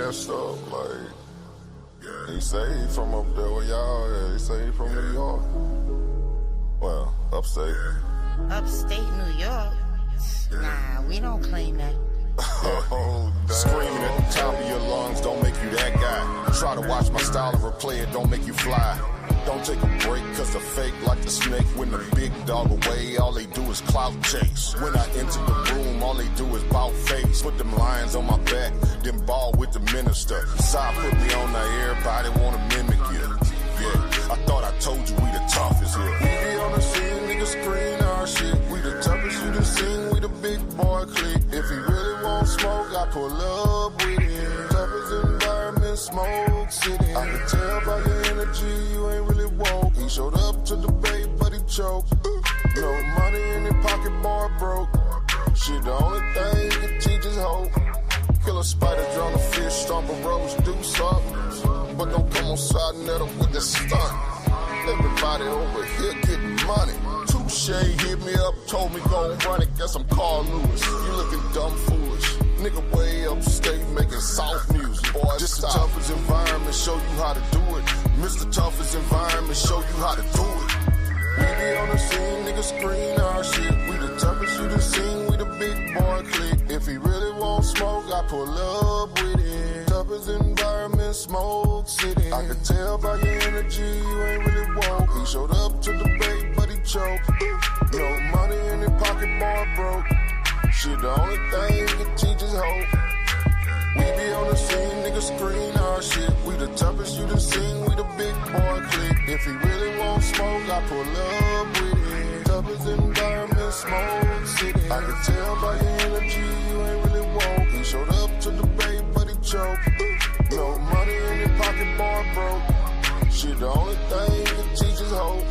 gassed up, like, he say he from up there where y'all at. He say he from New York. Well, upstate. Upstate New York? Nah, we don't claim that. Oh, screaming at the top of your lungs don't make you that guy. Try to watch my style and replay it, don't make you fly. Don't take a break, cause the fake like the snake. When the big dog away, all they do is clout chase. When I enter the room, all they do is bout face. Put them lions on my back, then ball with the minister. Side put me on there, everybody wanna mimic you. Yeah, I thought I told you we the toughest here. We be on the scene, niggas screen our shit. We the toughest you done seen, we the big boy clique. If he really want smoke, I pull up with him. Toughest environment, smoke city. I can tell by your energy, you ain't really woke. He showed up to debate, but he choked. No money in his pocket, boy broke. Shit, the only thing he can teach is hope. Kill a spider, drown a fish, stomp a rose, do something. But don't come on side net up with the stunt. Everybody over here getting money. Touche hit me up, told me go and run it. Guess I'm Carl Lewis. You looking dumb foolish. Nigga way upstate making soft music. Boy, this the toughest environment, show you how to do it. Mr. Toughest environment, show you how to do it. We be on the scene, niggas screen our shit. We the toughest you done seen, we the big boy clique. If he really want smoke, I pull up with him. Toughest environment, smoke city. I can tell by your energy, you ain't really woke. He showed up to debate, but he choked. No money in his pocket, boy broke. Shit, the only thing he can teach is hope. We be on the scene, niggas screen our shit. We the toughest you done seen, we the big boy clique. If he really want smoke, I pull up with him. Toughest environment, smoke city. I can tell by your energy, you ain't really woke. He showed up to debate, but he choked. No money in his pocket, boy broke. Shit, the only thing he can teach is hope.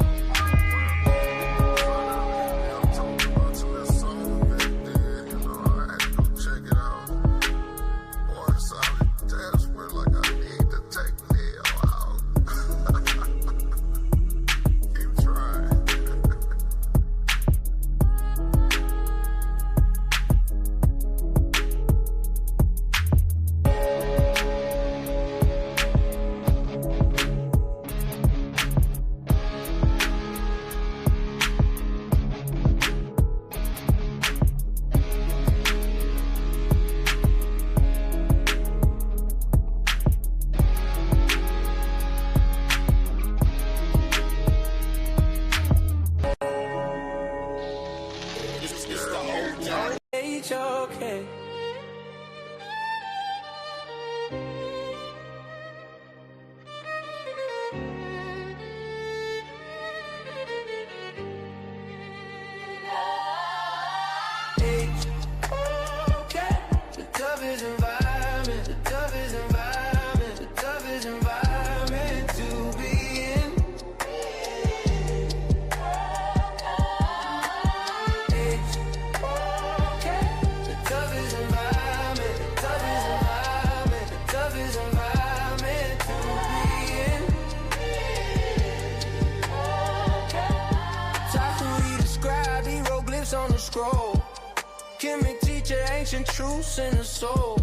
Truths in the soul.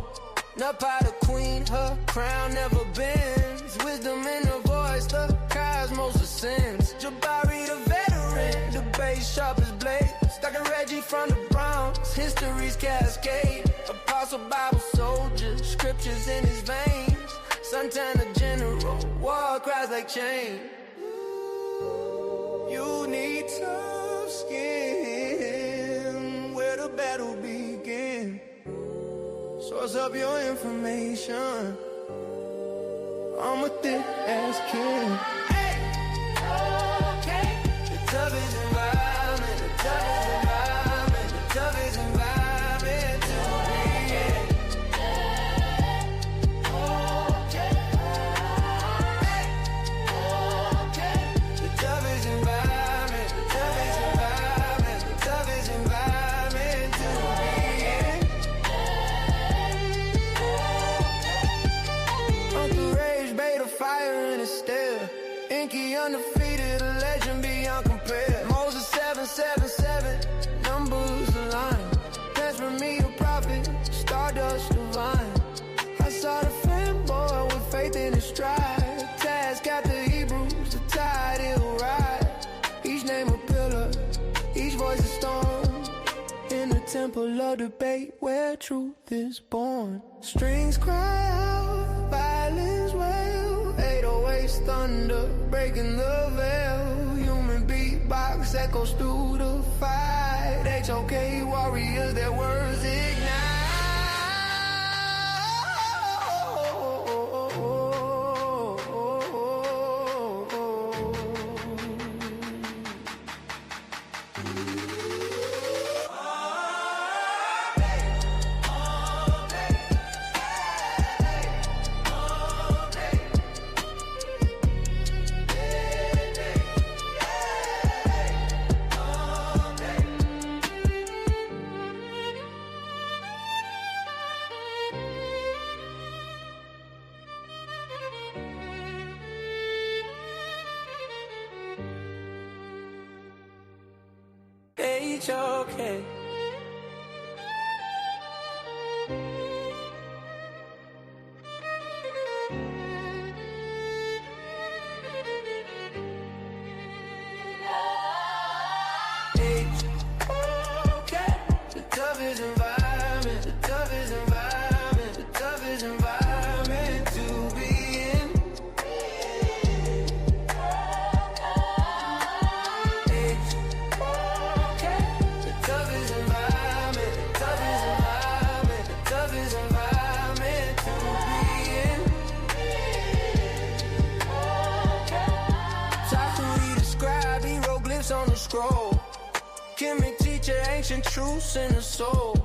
Napah the queen, her crown never bends. Wisdom in her voice, the cosmos ascends. Jabari the veteran, the bass sharp as blades. Dr. Reggie from the Bronx, history's cascade. Apostle Bible soldier, scriptures in his veins. Santana general, war cries like chain. You need tough skin, where the battle begin. Source up your information. I'm a thick ass kid. Hey, okay. The toughest environment, the toughest environment, the toughest environment to be in. Okay. Hey, okay. The toughest environment, the toughest environment, the toughest environment to be in. Fire in his stare. Inky undefeated, a legend beyond compare. Moses 777, numbers align. Transfer me a prophet, stardust divine. I saw the family a debate where truth is born. Strings cry out, violence wail, 808's thunder breaking the veil. Human beatbox echoes through the fight. HOK warriors, their words ignite. HOK. The toughest environment, the toughest environment, the toughest environment to be in. The toughest environment, the toughest environment, the toughest environment to be in. Taught to describe hieroglyphs on the scroll. Kimmy teacher, ancient truths in the soul.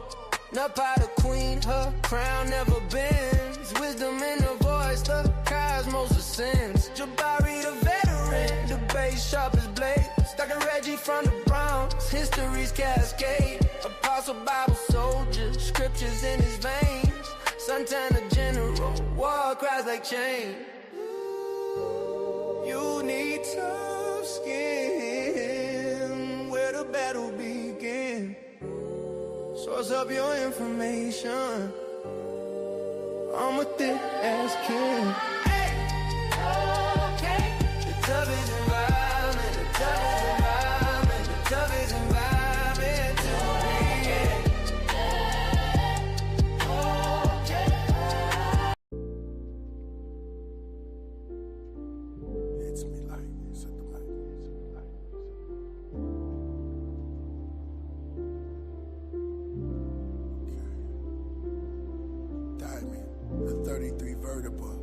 Napah the queen, her crown never bends. Wisdom in her voice, the cosmos ascends. Jabari the veteran, the bass sharp as blades. Dr. Reggie from the Bronx, history's cascade. Apostle Bible soldier, scriptures in his veins. Santana general, war cries like chain. You need tough skin, where the battle begin. Source up your information. I'm a thick ass kid. The toughest environment, the toughest environment, the toughest environment to be in. It's me like this at the mic. Diamond, the 33 vertebra,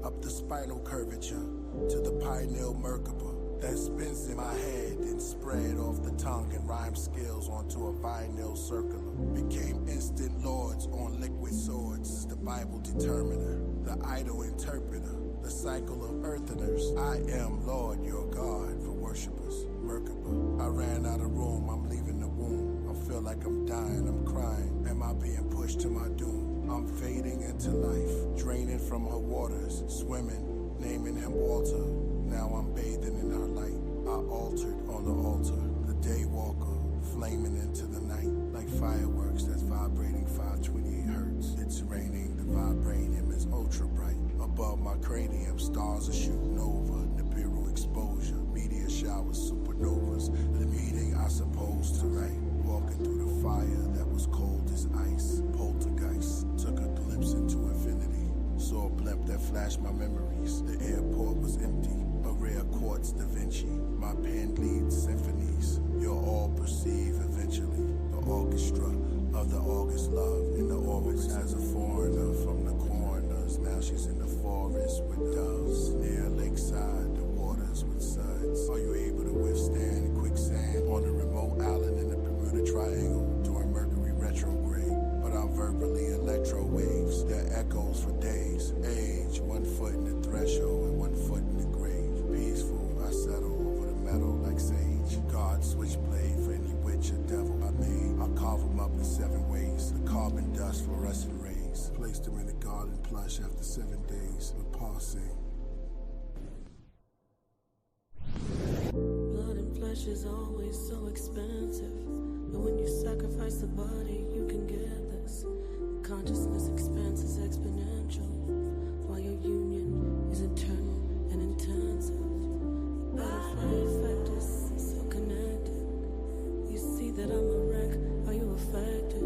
up the spinal curvature to the pineal merkaba that spins in my head and spread off the tongue and rhyme skills onto a vinyl circular. Became instant lords on liquid swords, the Bible determiner, the idol interpreter, the cycle of eartheners. I am Lord your God for worshipers. Merkaba. I ran out of room, I'm leaving the womb. I feel like I'm dying, I'm crying. Am I being pushed to my doom? I'm fading into life, draining from her waters, swimming, naming him Walter. Now I'm bathing in her light. I altered on the altar, the day walker, flaming into the night like fireworks that's vibrating 528 hertz. It's raining, the vibranium is ultra bright. Above my cranium, stars are shooting over. Nibiru exposure, meteor showers, supernovas. The meeting I supposed to write. Walking through the fire that was cold as ice. Poltergeist, took a glimpse into infinity. Saw a blimp that flashed my memories. The airport was empty, a rare quartz Da Vinci. My pen leads symphonies. You'll all perceive eventually. The orchestra of the August love in the orbits as a foreigner from the corners. Now she's in the forest with doves. Near lakeside, the waters with suds. Are you able to withstand quicksand on a remote island in the Bermuda Triangle during Mercury retrograde? But I'm verbally electro waves. They're echoes for days. Age, 1 foot in the threshold and 1 foot in the grave. Peaceful, I settle over the metal like sage. God switchblade for any witch or devil I made. I'll carve them up in 7 ways. The carbon dust, fluorescent rays. Placed them in a garden plush after 7 days. The parsing. Blood and flesh is always so expensive, but when you sacrifice the body, you can get this. Consciousness expanse is exponential, while your union is eternal and intensive. Butterfly effect is so connected. You see that I'm a wreck, are you affected?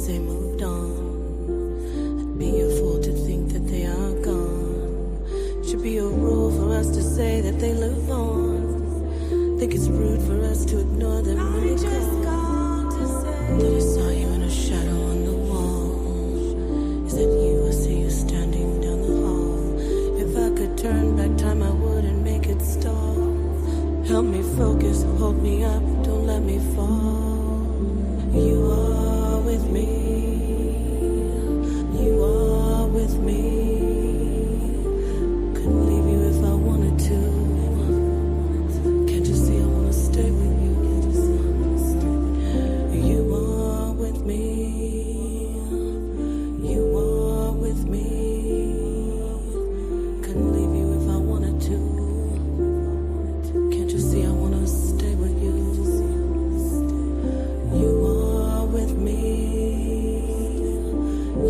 they moved on. I'd be a fool to think that they are gone. Should be a rule for us to say that they live on. Think it's rude for us to ignore them when they call. Thought I saw you in a shadow on the wall. Is that you? I see you standing down the hall. If I could turn back time, I would and make it stall. Help me focus, hold me up, don't let me fall. You are with me. You are with me. Couldn't leave you if I wanted to. Can't you see I wanna stay with you? You are with me. You are with me. Couldn't leave you if I wanted to. Can't you see I wanna stay with you? You are with me.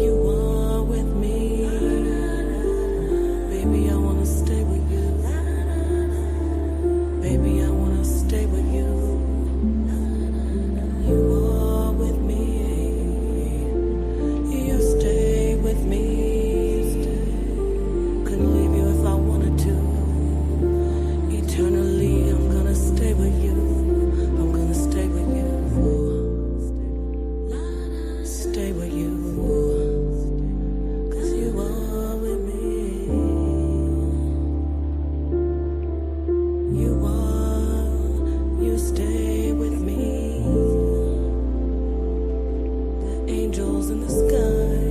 You are with me. Baby, I wanna stay with you. Baby, I wanna stay with you. You are with me. You stay with me. Couldn't leave you if I wanted to. Eternally, I'm gonna stay with you. I'm gonna stay with you. Stay with you. 'Cause you are with me. You are, you stay with me. The angels in the sky.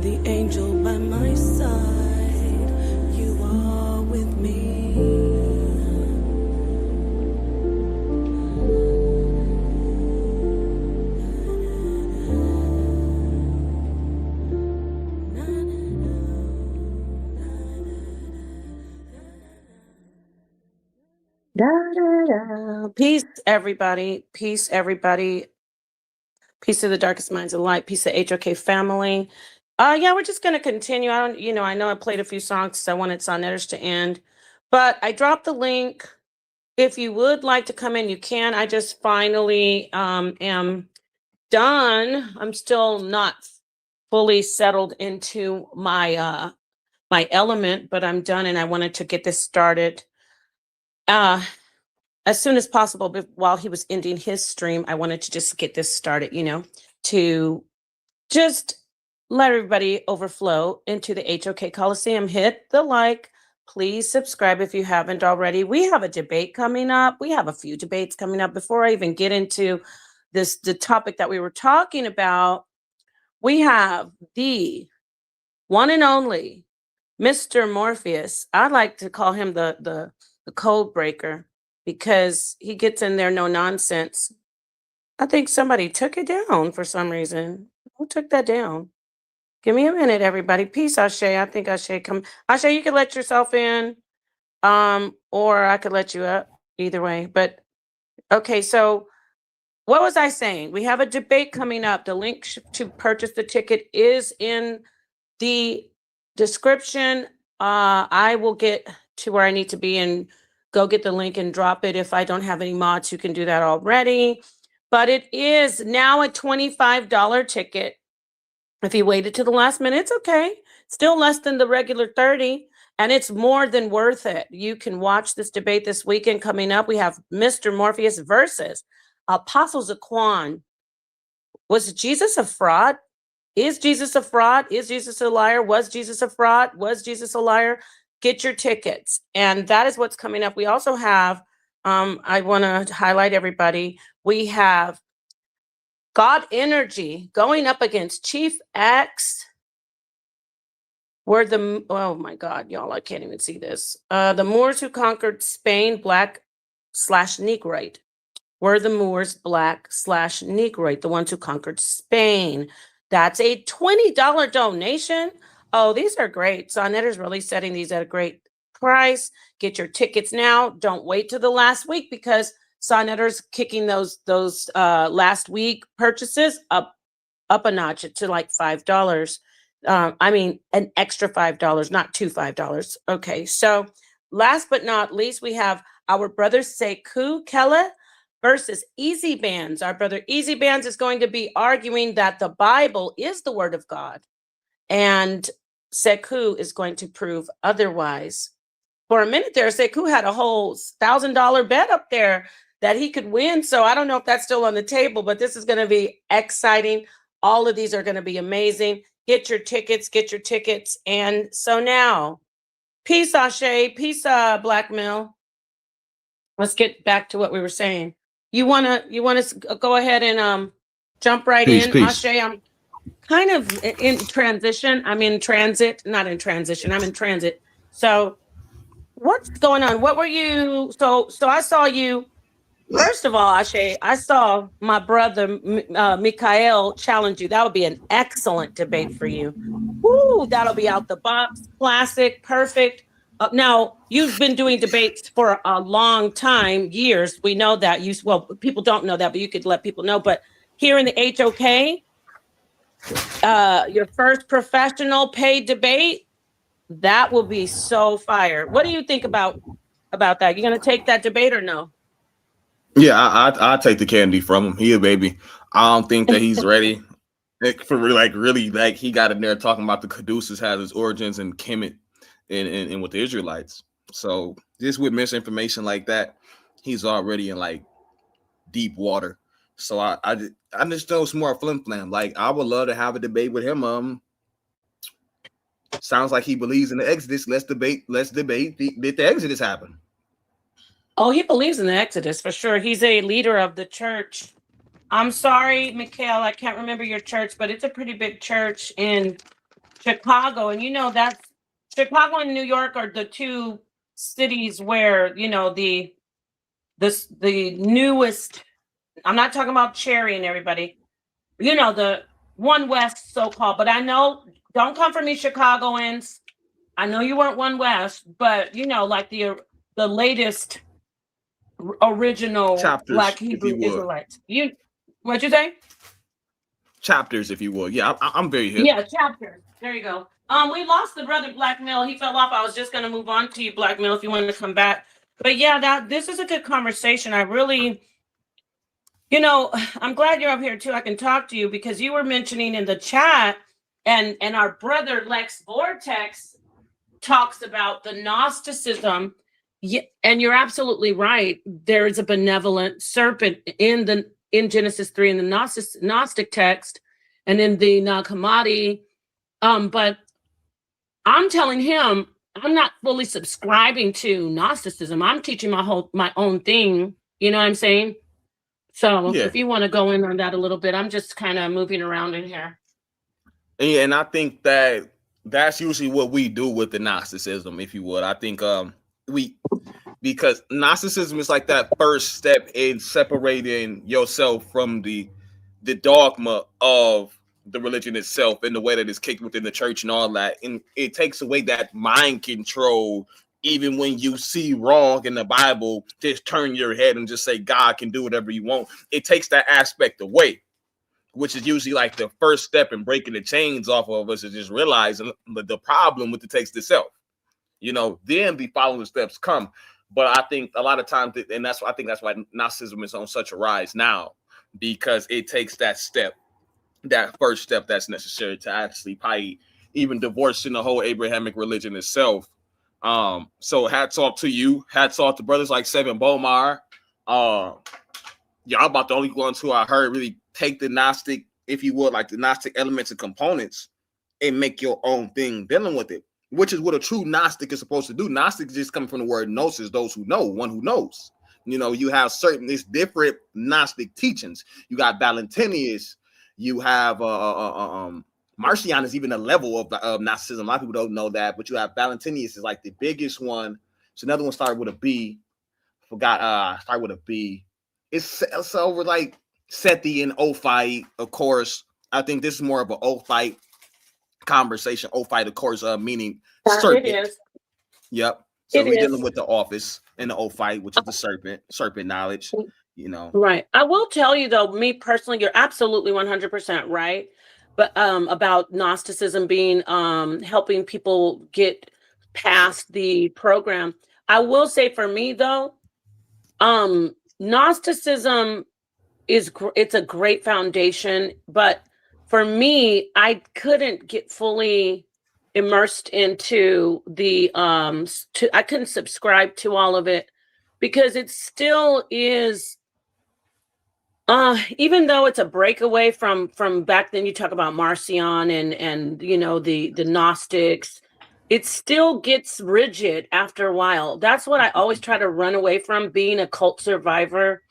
The angel by my side. You are with me. Da, da, da. Peace, everybody. Peace, everybody. Peace to the darkest minds of light. Peace to HOK family. Yeah, we're just gonna continue. I know I played a few songs because I wanted Sonnetters to end, but I dropped the link. If you would like to come in, you can. I just finally am done. I'm still not fully settled into my my element, but I'm done, and I wanted to get this started as soon as possible. But while he was ending his stream, I wanted to just get this started, to just let everybody overflow into the HOK Coliseum. Hit the like. Please subscribe if you haven't already. We have a debate coming up. We have a few debates coming up. Before I even get into the topic that we were talking about, we have the one and only Mr. Morpheus. I like to call him the code breaker because he gets in there no nonsense. I think somebody took it down for some reason. Who took that down? Give me a minute, everybody. Peace, Ashe. I think Ashe come. Ashe, you can let yourself in, or I could let you up. Either way. But okay, so what was I saying? We have a debate coming up. The link to purchase the ticket is in the description. I will get to where I need to be and go get the link and drop it. If I don't have any mods, you can do that already. But it is now a $25 ticket. If you waited to the last minute, it's okay. Still less than the regular 30, and it's more than worth it. You can watch this debate this weekend coming up. We have Mr. Morpheus versus Apostle Zaquan. Was Jesus a fraud? Is Jesus a fraud? Is Jesus a liar? Was Jesus a fraud? Was Jesus a liar? Get your tickets. And that is what's coming up. We also have, I want to highlight everybody. We have God Energy going up against Chief X. Oh my God, y'all, I can't even see this. The Moors who conquered Spain, Black/Negroid. Were the Moors Black/Negroid, the ones who conquered Spain. That's a $20 donation. Oh, these are great. Sonnetter's really setting these at a great price. Get your tickets now. Don't wait till the last week because Sonnetter's kicking those last week purchases up a notch to like $5. I mean, an extra $5, not two $5. Okay, so last but not least, we have our brother Sekou Kele versus Easy Bands. Our brother Easy Bands is going to be arguing that the Bible is the word of God. And Sekou is going to prove otherwise. For a minute there, Sekou had a whole $1,000 bet up there that he could win. So I don't know if that's still on the table, but this is going to be exciting. All of these are going to be amazing. Get your tickets, get your tickets. And so now, peace, Ashe, peace, Blackmail. Let's get back to what we were saying. You wanna go ahead and jump right in, Peace. Ashe. I'm kind of in transition. I'm in transit, not in transition. I'm in transit. So what's going on? What were you? So I saw you. First of all, Ashe, I saw my brother Mikael challenge you. That would be an excellent debate for you. Woo, that'll be out the box, classic, perfect. Now, you've been doing debates for a long time, years. We know that. Well, people don't know that, but you could let people know. But here in the HOK, your first professional paid debate, that will be so fire. What do you think about that? You gonna take that debate or no? Yeah, I take the candy from him. Here, baby. I don't think that he's ready for really he got in there talking about the Caduceus has its origins in Kemet and with the Israelites. So just with misinformation like that, he's already in deep water. So I just know it's more flim flam. Like, I would love to have a debate with him. Sounds like he believes in the Exodus. Let's debate. Did the Exodus happen? Oh, he believes in the Exodus for sure. He's a leader of the church. I'm sorry, Mikhail, I can't remember your church, but it's a pretty big church in Chicago. And you know, that's Chicago and New York are the two cities where, you know, the newest, I'm not talking about Cherry and everybody, you know, the One West so-called, but I know, don't come for me, Chicagoans. I know you weren't One West, but you know, like the latest original Chapters, Black Hebrew Israelites. What'd you say? Chapters, if you will. Yeah, I'm very hip. Yeah, chapters. There you go. We lost the brother Blackmail. He fell off. I was just gonna move on to you, Blackmail, if you wanted to come back. But yeah, this is a good conversation. I really, you know, I'm glad you're up here too. I can talk to you because you were mentioning in the chat, and our brother Lex Vortex talks about the Gnosticism. Yeah, and you're absolutely right. There is a benevolent serpent in Genesis 3 in the Gnostic text and in the Nag Hammadi. But I'm telling him I'm not fully subscribing to Gnosticism. I'm teaching my own thing. You know what I'm saying? So if you want to go in on that a little bit, I'm just kind of moving around in here. Yeah, and I think that's usually what we do with the Gnosticism, if you would. I think because Gnosticism is like that first step in separating yourself from the dogma of the religion itself and the way that it's kicked within the church and all that. And it takes away that mind control. Even when you see wrong in the Bible, just turn your head and just say God can do whatever you want. It takes that aspect away, which is usually like the first step in breaking the chains off of us, is just realizing the problem with the text itself. You know, then the following steps come. But I think a lot of times, and I think that's why Gnosticism is on such a rise now, because it takes that step, that first step that's necessary to actually probably even divorcing the whole Abrahamic religion itself. So hats off to you. Hats off to brothers like Seven Bomar. Y'all about the only ones who I heard really take the Gnostic, if you would, like the Gnostic elements and components and make your own thing dealing with it, which is what a true Gnostic is supposed to do. Gnostic is just coming from the word gnosis, those who know, one who knows. You know, you have it's different Gnostic teachings. You got Valentinius, you have Marcion is even a level of Gnosticism. A lot of people don't know that, but you have Valentinius is like the biggest one. So another one started with a B. Started with a B. It's over like Sethi and Ophite, of course. I think this is more of an Ophite conversation. Ophite, of course, meaning serpent. It is. Yep. So we're dealing with the office and the Ophite, which is the serpent knowledge, you know. Right. I will tell you though, me personally, you're absolutely 100% right. But about Gnosticism being helping people get past the program. I will say for me though, Gnosticism it's a great foundation, but for me, I couldn't get fully immersed into the I couldn't subscribe to all of it because it still is even though it's a breakaway from back then. You talk about Marcion and you know the Gnostics, it still gets rigid after a while. That's what I always try to run away from, being a cult survivor.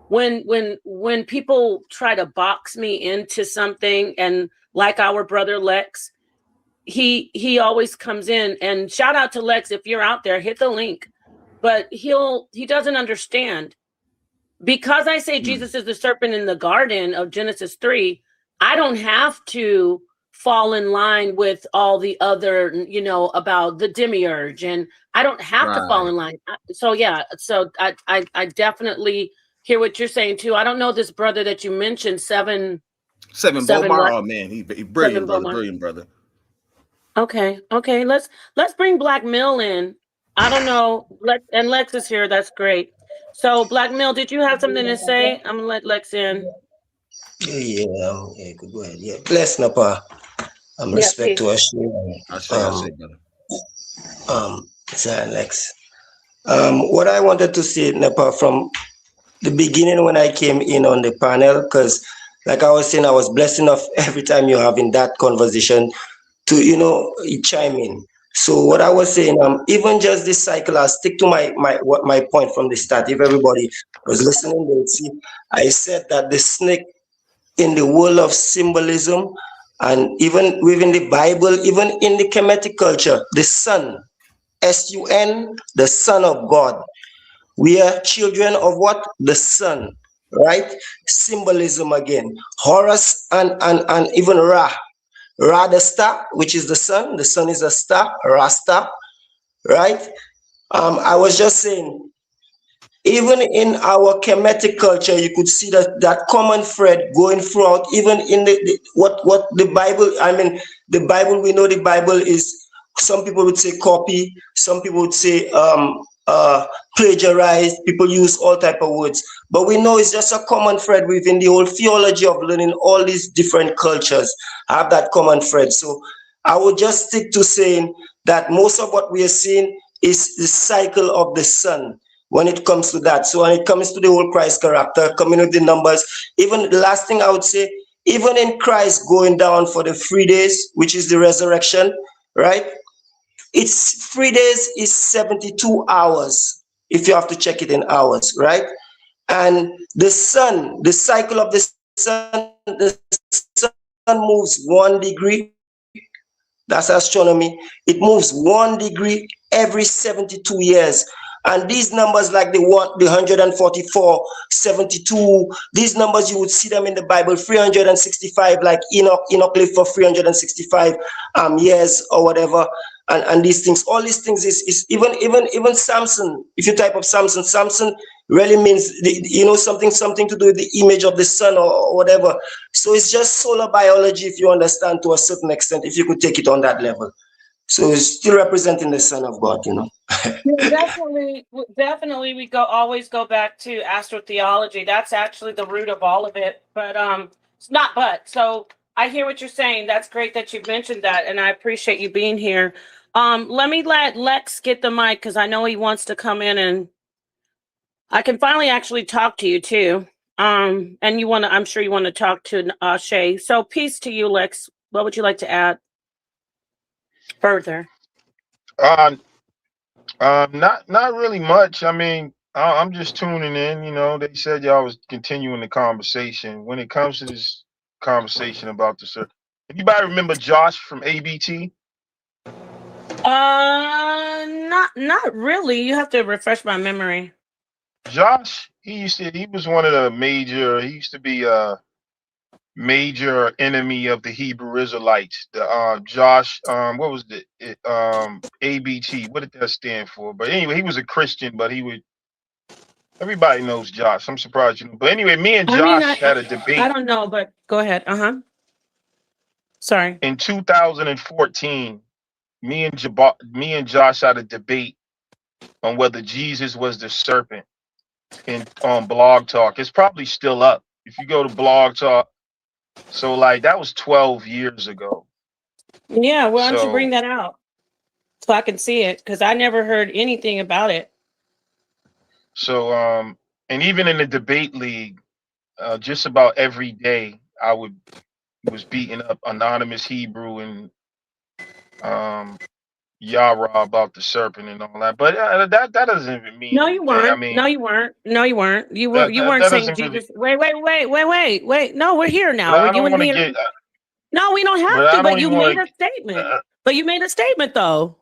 When people try to box me into something, and like our brother Lex, he always comes in, and shout out to Lex, if you're out there, hit the link. But he doesn't understand. Because I say Jesus is the serpent in the garden of Genesis 3, I don't have to fall in line with all the other, you know, about the demiurge, and I don't have to fall in line. So yeah, so I definitely hear what you're saying too. I don't know this brother that you mentioned, Seven Bomar. Oh man, he brilliant brother, brilliant brother. Okay, let's bring Black Mill in. I don't know, and Lex is here. That's great. So, Black Mill, did you have something to say? I'm gonna let Lex in. Yeah, good, go ahead. Yeah, bless Napah. Respect to us. Lex. What I wanted to say, Napah, from the beginning when I came in on the panel, because like I was saying, I was blessed enough every time you're having that conversation to, you know, chime in. So what I was saying, even just this cycle, I'll stick to my point from the start. If everybody was listening, they'll see I said that the snake in the world of symbolism, and even within the Bible, even in the Kemetic culture, the sun, S-U-N, the Son of God. We are children of what? The sun, right? Symbolism again. Horus and even Ra. Ra the star, which is the sun is a star, Rasta, right? I was just saying, even in our Kemetic culture, you could see that common thread going throughout, even in what the Bible, I mean, the Bible, we know the Bible is, some people would say copy, some people would say plagiarize, people use all type of words, but we know it's just a common thread within the whole theology of learning all these different cultures have that common thread. So I would just stick to saying that most of what we are seeing is the cycle of the sun when it comes to that. So when it comes to the whole Christ character, coming with the numbers, even the last thing I would say, even in Christ going down for the 3 days, which is the resurrection, right? It's 3 days is 72 hours, if you have to check it in hours, right? And the sun, the cycle of the sun moves 1 degree. That's astronomy. It moves 1 degree every 72 years. And these numbers, like the 144, 72, these numbers, you would see them in the Bible, 365, like Enoch lived for 365 years or whatever. And these things, all these things is even Samson. If you type of Samson really means something to do with the image of the sun or whatever. So it's just solar biology, if you understand, to a certain extent, if you could take it on that level. So it's still representing the Son of God, Definitely, we always go back to astrotheology. That's actually the root of all of it. But it's not. But so I hear what you're saying. That's great that you mentioned that, and I appreciate you being here. Let me let Lex get the mic because I know he wants to come in, and I can finally actually talk to you too. And I'm sure you want to talk to Shay. So peace to you, Lex. What would you like to add further? Not really much. I mean, I'm just tuning in. They said y'all was continuing the conversation. When it comes to this conversation about the Serpent, anybody remember Josh from ABT? Not really. You have to refresh my memory. Josh, he was one of the he used to be a major enemy of the Hebrew Israelites. The Josh, what was the ABT? What did that stand for? But anyway, he was a Christian, but everybody knows Josh. I'm surprised you know. But anyway, me and Josh had a debate. I don't know, but go ahead. Sorry. In 2014, me and Josh had a debate on whether Jesus was the serpent. on Blog Talk. It's probably still up. If you go to Blog Talk, so like that was 12 years ago. Yeah, why don't you bring So that out so I can see it? Because I never heard anything about it. so and even in the debate league, just about every day I was beating up Anonymous Hebrew and Yara about the serpent and all that. But that doesn't even mean No, you anything. I weren't. mean, No, you weren't. No, you weren't. You weren't that saying doesn't really. Jesus. Wait. No, we're here But now. We're I you don't and want to me. get. No, we don't But have I to. don't But you even made want a statement. to. But you made a statement, though.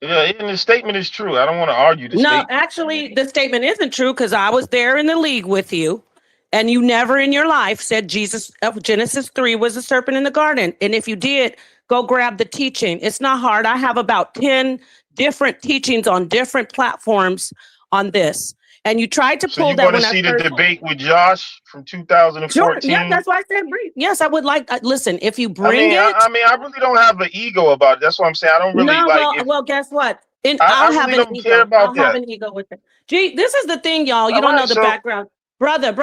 Yeah, and the statement is true. I don't want to argue the No, statement. actually, the statement isn't true because I was there in the league with you, and you never in your life said Jesus of Genesis 3 was a serpent in the garden. And if you did, go grab the teaching. It's not hard. I have about 10 different teachings on different platforms on this. And you tried to So pull you that want to when I see the first. debate with Josh from 2014? Sure. Yeah, that's why I said bring. Yes, I would like. Listen, if you I bring mean, it. I mean, I really don't have an ego about it. That's what I'm saying. I don't really No, like. If, well, guess what? I I'll have really an don't care ego. about I'll have that. an ego with it. Gee, this is the thing, y'all. You All don't know right, the so background. Brother. It's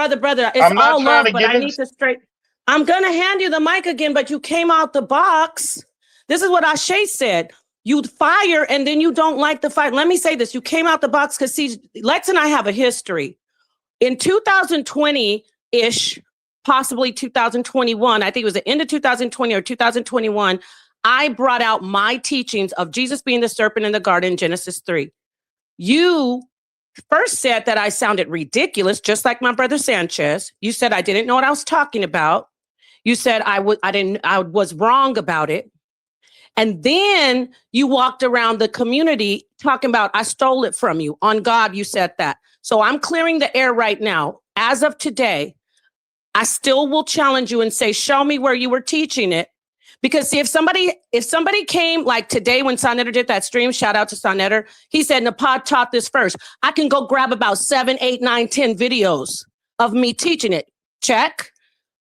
I'm not all trying love, to but get I into. need to straight. I'm going to hand you the mic again, but you came out the box. This is what Ashe said. You fire and then you don't like the fight. Let me say this. You came out the box because, see, Lex and I have a history. In 2020-ish, possibly 2021, I think it was the end of 2020 or 2021, I brought out my teachings of Jesus being the serpent in the garden, Genesis 3. You first said that I sounded ridiculous, just like my brother Sanchez. You said I didn't know what I was talking about. You said I was wrong about it. And then you walked around the community talking about, I stole it from you. On God, you said that. So I'm clearing the air right now. As of today, I still will challenge you and say, show me where you were teaching it. Because see, if somebody came like today when Sonetter did that stream, shout out to Sonetter, he said, Napah taught this first. I can go grab about 7, 8, 9, 10 videos of me teaching it. Check.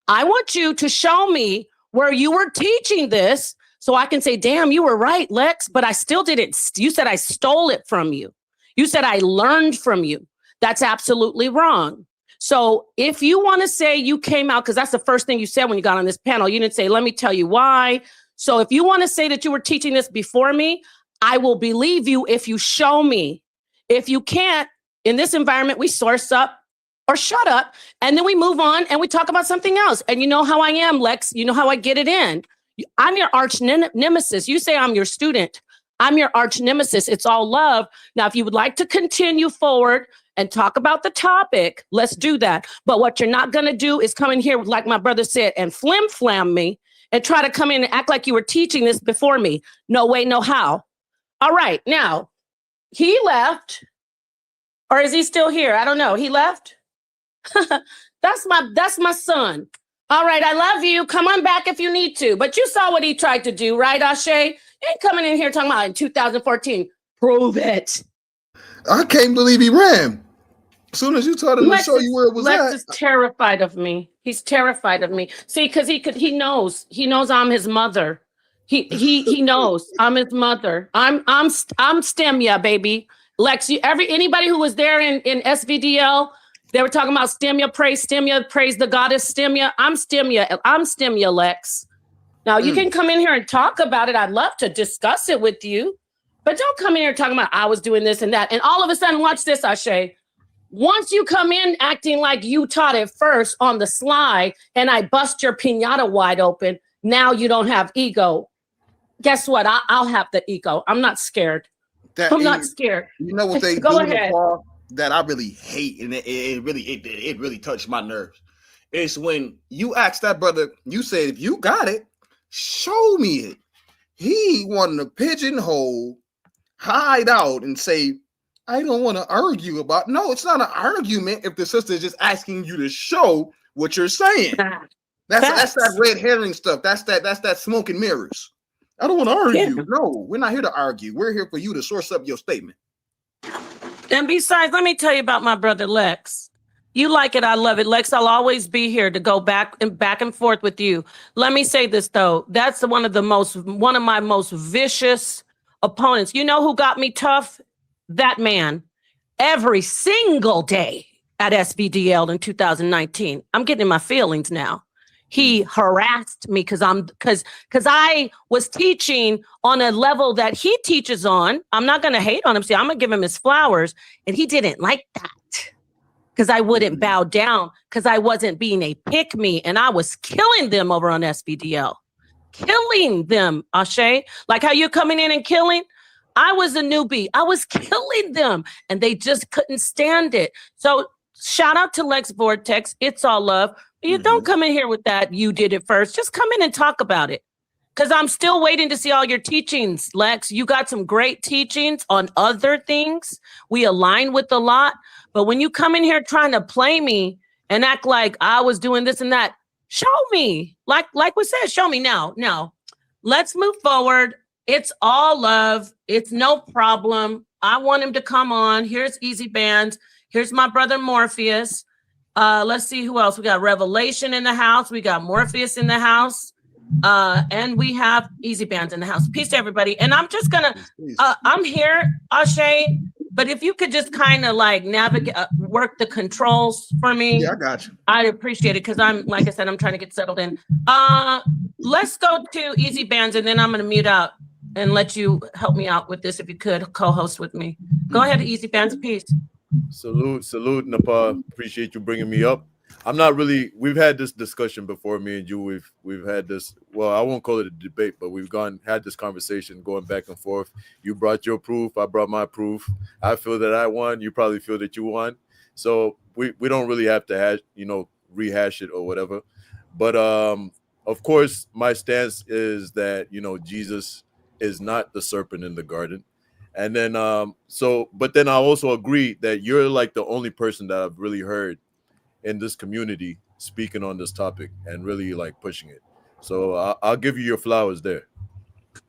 I want you to show me where you were teaching this so I can say, damn, you were right, Lex, but I still didn't. You said I stole it from you. You said I learned from you. That's absolutely wrong. So if you want to say you came out, because that's the first thing you said when you got on this panel, you didn't say, let me tell you why. So if you want to say that you were teaching this before me, I will believe you if you show me. If you can't, in this environment, we source up or shut up, and then we move on and we talk about something else. And you know how I am, Lex. You know how I get it in. I'm your arch nemesis. You say I'm your student. I'm your arch nemesis. It's all love. Now, if you would like to continue forward and talk about the topic, let's do that. But what you're not going to do is come in here, like my brother said, and flim-flam me and try to come in and act like you were teaching this before me. No way, no how. All right. Now, he left, or is he still here? I don't know. He left? That's my son. All right, I love you. Come on back if you need to. But you saw what he tried to do, right, Ashe? You ain't coming in here talking about in 2014. Prove it. I can't believe he ran. As soon as you told him to show you where it was Lex at. is terrified of me. He's terrified of me. See, because he knows I'm his mother. He knows I'm his mother. I'm Stemia, baby. Lex, anybody who was there in SVDL, they were talking about Stemia, praise the goddess Stemia. I'm Stemia, Lex. Now you can come in here and talk about it. I'd love to discuss it with you, but don't come in here talking about I was doing this and that. And all of a sudden, watch this, Ashe. Once you come in acting like you taught it first on the slide and I bust your pinata wide open, now you don't have ego. Guess what? I'll have the ego. I'm not scared. I'm not scared. You know what they Go do, ahead. Paul, that I really hate, and it really touched my nerves. It's when you ask that brother, you said, if you got it, show me it. He wanted to pigeonhole, hide out, and say, I don't want to argue about. No, it's not an argument if the sister is just asking you to show what you're saying. That's that red herring stuff. That's that smoke and mirrors. I don't want to argue. Yeah. No, we're not here to argue. We're here for you to source up your statement. And besides, let me tell you about my brother Lex. You like it, I love it. Lex, I'll always be here to go back and forth with you. Let me say this though. That's one of my most vicious opponents. You know who got me tough? That man. Every single day. at SBDL in 2019. I'm getting in my feelings now. He harassed me because I was teaching on a level that he teaches on. I'm not going to hate on him. See, I'm going to give him his flowers. And he didn't like that because I wouldn't bow down because I wasn't being a pick-me. And I was killing them over on SBDL. Killing them, Ashe. Like how you're coming in and killing. I was a newbie. I was killing them. And they just couldn't stand it. So shout out to Lex Vortex. It's all love. You don't come in here with that. You did it first. Just come in and talk about it. Because I'm still waiting to see all your teachings, Lex. You got some great teachings on other things. We align with a lot. But when you come in here trying to play me and act like I was doing this and that, show me. Like we said, show me now. Now, let's move forward. It's all love. It's no problem. I want him to come on. Here's Easy Bands. Here's my brother Morpheus. Let's see who else. We got Revelation in the house. We got Morpheus in the house. And we have Easy Bands in the house. Peace to everybody. And I'm just gonna, I'm here, Ashe, but if you could just kind of like navigate, work the controls for me. Yeah, I got you. I'd appreciate it because I'm, like I said, I'm trying to get settled in. Let's go to Easy Bands and then I'm gonna mute out and let you help me out with this if you could co-host with me. Go ahead, Easy Bands, peace. Salute, Napah. Appreciate you bringing me up. I'm not really. We've had this discussion before, me and you. We've had this. Well, I won't call it a debate, but we've had this conversation going back and forth. You brought your proof. I brought my proof. I feel that I won. You probably feel that you won. So we don't really have to rehash it or whatever. But of course, my stance is that Jesus is not the serpent in the garden. And then, but then I also agree that you're like the only person that I've really heard in this community speaking on this topic and really like pushing it. So I'll give you your flowers there.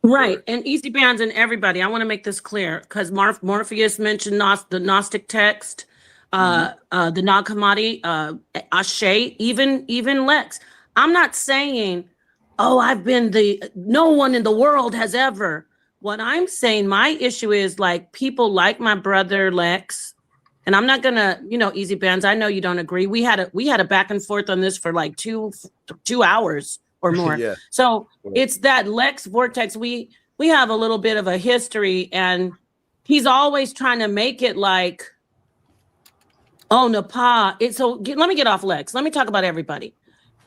Right. And Easy Bands and everybody, I want to make this clear because Morpheus mentioned the Gnostic text, the Nag Hammadi, Ashe, even Lex. I'm not saying, oh, I've been no one in the world has ever. What I'm saying, my issue is like people like my brother Lex, and I'm not gonna, Easy Bands. I know you don't agree. We had a back and forth on this for like two hours or more. Yeah. So it's that Lex Vortex. We have a little bit of a history, and he's always trying to make it like, oh, Napah. Let me get off Lex. Let me talk about everybody.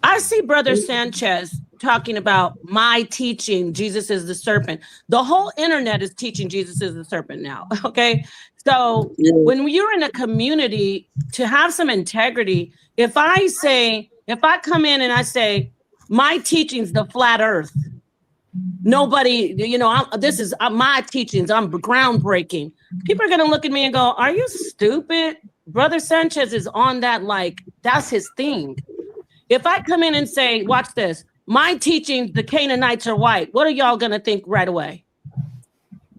I see Brother Sanchez talking about my teaching, Jesus is the serpent. The whole internet is teaching Jesus is the serpent now, okay? So when you're in a community, to have some integrity, if I come in and I say, my teaching's the flat earth, nobody, this is my teachings, I'm groundbreaking. People are gonna look at me and go, are you stupid? Brother Sanchez is on that, like, that's his thing. If I come in and say, watch this, my teaching, the Canaanites are white, what are y'all going to think right away?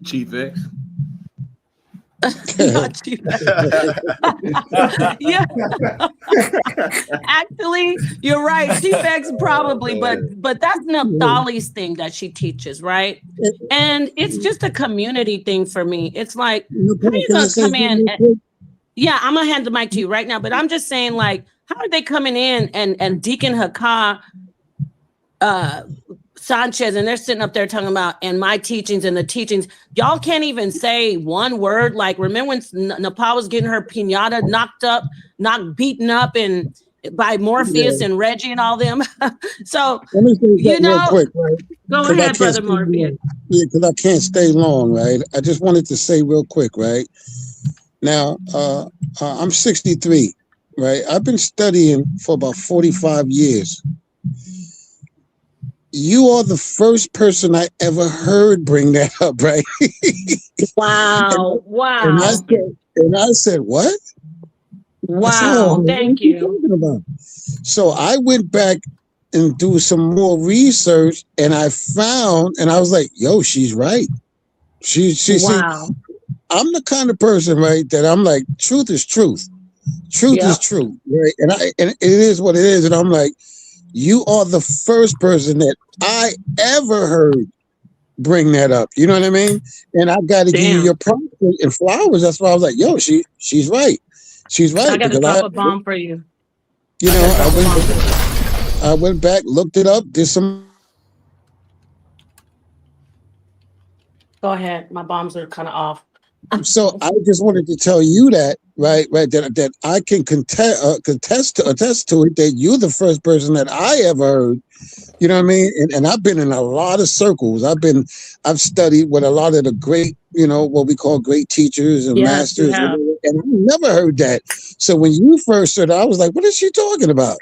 Chief X. Not Chief X. Yeah. Actually, you're right. Chief X probably, but that's Naphtali's thing that she teaches, right? And it's just a community thing for me. It's like, how are you going to come in? Yeah, I'm going to hand the mic to you right now, but I'm just saying, like, how are they coming in and Deacon Hakah, Sanchez, and they're sitting up there talking about, and my teachings and the teachings, y'all can't even say one word. Like, remember when Napah was getting her piñata beaten up by Morpheus and Reggie and all them? So, let me say real quick, right? Go ahead, Brother Morpheus. Yeah, because I can't stay long, right? I just wanted to say real quick, right? Now, I'm 63. Right, I've been studying for about 45 years. You are the first person I ever heard bring that up, right? Wow! Wow! And I said, what? Wow! Thank you. So I went back and do some more research, and I found, and I was like, yo, she's right. She. Wow. See, I'm the kind of person, right, that I'm like, truth is truth. Truth is true, right? And it is what it is. And I'm like, you are the first person that I ever heard bring that up. You know what I mean? And I got to give you your props and flowers. That's why I was like, yo, she's right. She's right. I got to because drop a bomb for you. You know, I went back, looked it up, did some. Go ahead. My bombs are kind of off. So I just wanted to tell you that, right, that I can attest to it, that you're the first person that I ever heard. You know what I mean? And I've been in a lot of circles. I've studied with a lot of the great, you know, what we call great teachers and masters, and I never heard that. So when you first said it, I was like, what is she talking about?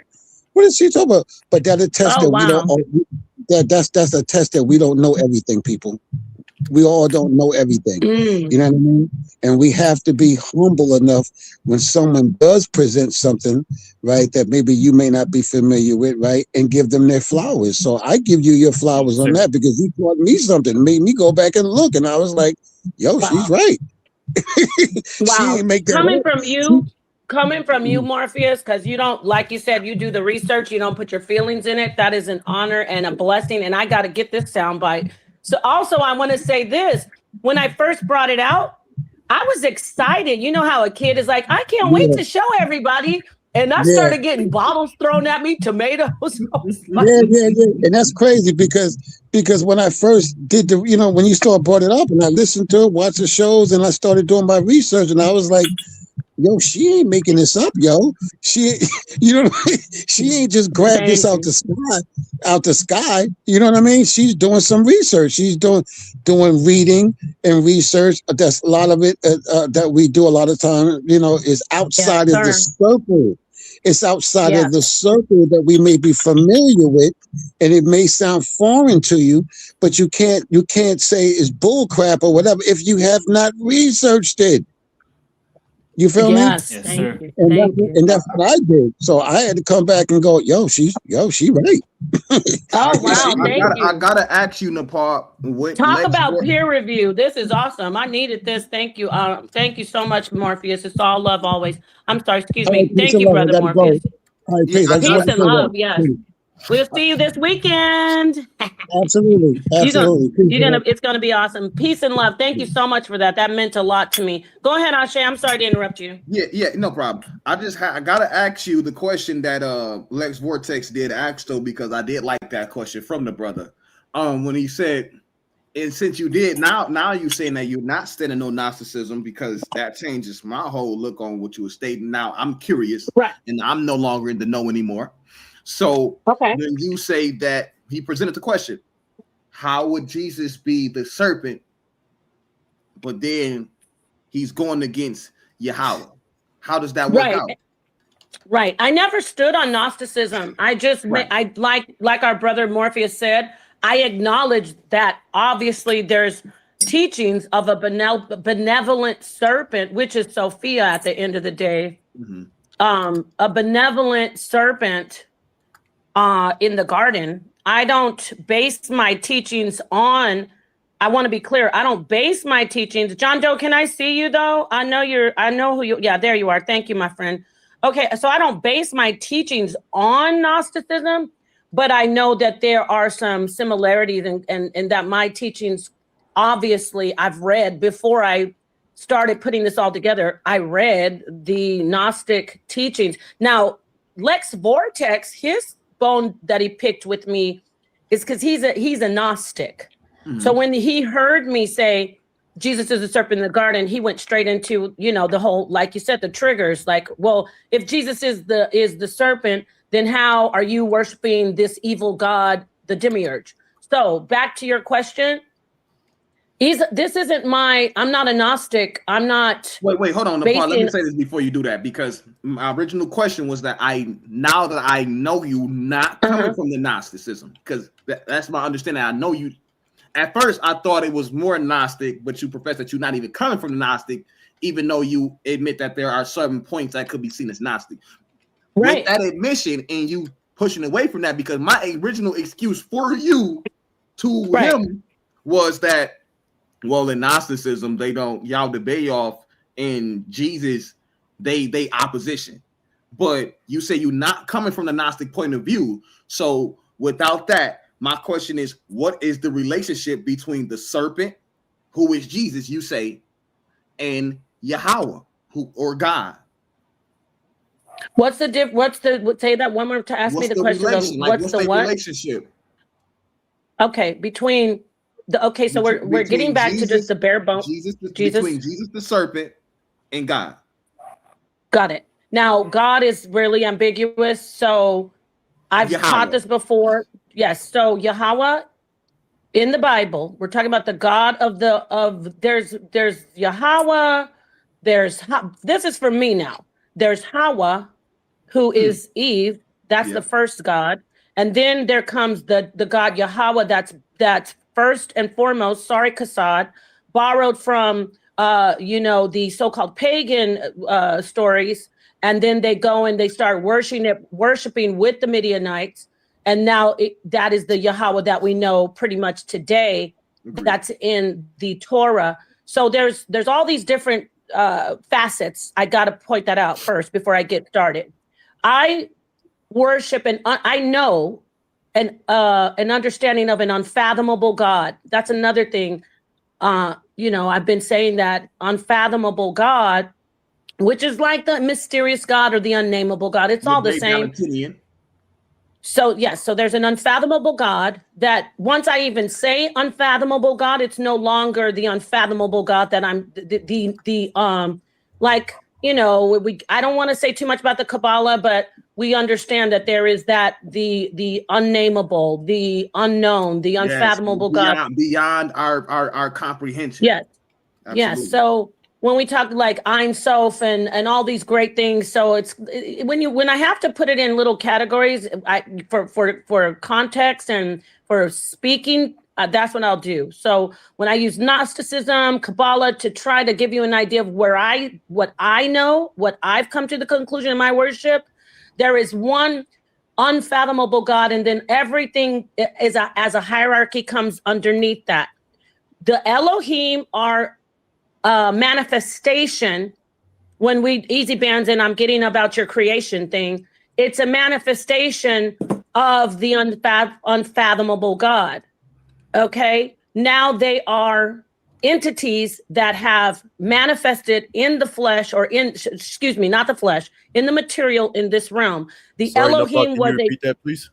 What is she talking about? But that attests that we don't. That's a test that we don't know everything, people. We all don't know everything. You know what I mean? And we have to be humble enough when someone does present something, right, that maybe you may not be familiar with, right, and give them their flowers. So I give you your flowers on that because you taught me something, made me go back and look, and I was like, yo, she's right. She ain't make that coming from you, Morpheus, because you don't, like you said, you do the research, you don't put your feelings in it. That is an honor and a blessing, and I got to get this soundbite. So also, I want to say this. When I first brought it out, I was excited. You know how a kid is like, I can't wait to show everybody. And I started getting bottles thrown at me, tomatoes. And that's crazy because when I first did when you brought it up and I listened to it, watched the shows, and I started doing my research, and I was like, yo, she ain't making this up, yo. She, she ain't just grabbed this out the sky. You know what I mean? She's doing some research. She's doing reading and research. That's a lot of it that we do a lot of time, is outside of the circle. It's outside of the circle that we may be familiar with, and it may sound foreign to you, but you can't say it's bull crap or whatever if you have not researched it. You feel me? Yes, thank you. And that's what I did. So I had to come back and go, yo, she right. Oh wow, thank you. I gotta ask you, Napah. Talk about peer review. This is awesome. I needed this. Thank you. Thank you so much, Morpheus. It's all love always. I'm sorry, excuse me. Thank you, brother Morpheus. Peace and love, yes. We'll see you this weekend. Absolutely. It's gonna be awesome. Peace and love. Thank you so much for that. That meant a lot to me. Go ahead, Ashe. I'm sorry to interrupt you. Yeah, no problem. I gotta ask you the question that Lex Vortex did ask though, because I did like that question from the brother. When he said, and since you did, now you saying that you're not standing on Gnosticism, because that changes my whole look on what you were stating. Now I'm curious, right? And I'm no longer in the know anymore. So when you say that he presented the question, how would Jesus be the serpent, but then he's going against Yahweh? How does that work out? Right. I never stood on Gnosticism. I just, I like our brother Morpheus said, I acknowledge that obviously there's teachings of a benevolent serpent, which is Sophia at the end of the day. A benevolent serpent in the garden. I don't base my teachings on, I want to be clear, I don't base my teachings. John Doe, can I see you though? I know who you, yeah, there you are. Thank you, my friend. Okay, so I don't base my teachings on Gnosticism, but I know that there are some similarities and that my teachings, obviously I've read before I started putting this all together, I read the Gnostic teachings. Now, Lex Vortex, his bone that he picked with me is because he's a Gnostic. So when he heard me say Jesus is a serpent in the garden, he went straight into the whole, like you said, the triggers. Like, well, if Jesus is the serpent, then how are you worshiping this evil god, the demiurge? So back to your question. I'm not a Gnostic. I'm not. Wait, hold on, Napah. Let me say this before you do that, because my original question was that now that I know you not coming from the Gnosticism, because that's my understanding. I know you. At first, I thought it was more Gnostic, but you profess that you're not even coming from the Gnostic, even though you admit that there are certain points that could be seen as Gnostic. Right. With that admission and you pushing away from that, because my original excuse for you to him was that, well, in Gnosticism, they don't Yahweh Bayoff and Jesus, they opposition. But you say you're not coming from the Gnostic point of view. So without that, my question is, what is the relationship between the serpent, who is Jesus, you say, and Yahweh, or God? What's the say that one more to ask me What's the the question relation? of Like, what's what's the the what? relationship Okay, between the okay, so we're getting between back to just Jesus, the bare bone. between Jesus the serpent and God? Got it. Now, God is really ambiguous. So I've taught Yahweh. this before. Yes. So Yahweh in the Bible, we're talking about the God of there's Yahweh. This is for me now. There's Hawa, who is Eve. That's the first God. And then there comes the God Yahweh. That's first and foremost, sorry, Kassad, borrowed from the so-called pagan stories. And then they go and they start worshiping with the Midianites. And now that is the Yahweh that we know pretty much today. That's in the Torah. So there's all these different facets. I got to point that out first before I get started. I worship and I know an understanding of an unfathomable God. That's another thing. I've been saying that unfathomable God, which is like the mysterious God or the unnameable God. It's all the same. So yes, so there's an unfathomable God that once I even say unfathomable God, it's no longer the unfathomable God that I'm I don't want to say too much about the Kabbalah, but we understand that there is that the unnameable, the unknown, the unfathomable God beyond our comprehension. Yes. Absolutely. Yes. So when we talk like Ein Sof and all these great things, so when I have to put it in little categories, for context and for speaking, that's what I'll do. So when I use Gnosticism, Kabbalah to try to give you an idea of what I know, what I've come to the conclusion in my worship, there is one unfathomable God, and then everything is as a hierarchy comes underneath that. The Elohim are manifestation. When we easy bands and I'm getting about your creation thing, it's a manifestation of the unfathomable God. Okay, now they are entities that have manifested in the flesh or not the flesh, in the material in this realm. The Elohim Napah, can you repeat that, please?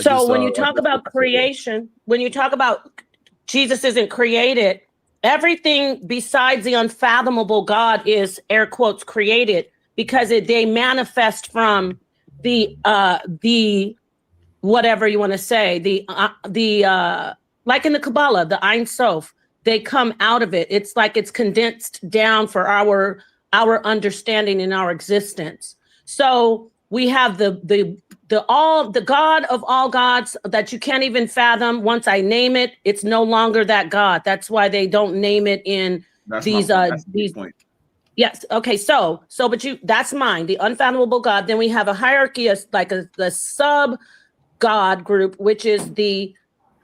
So when you talk about creation, when you talk about Jesus isn't created, everything besides the unfathomable God is air quotes created because they manifest from the whatever you want to say, the like in the Kabbalah, the Ein Sof, they come out of it. It's like it's condensed down for our understanding in our existence. So we have the God of all gods that you can't even fathom. Once I name it, it's no longer that God. That's why they don't name it in these point. Yes. Okay. So, but that's mine, the unfathomable God. Then we have a hierarchy of like the sub God group, which is the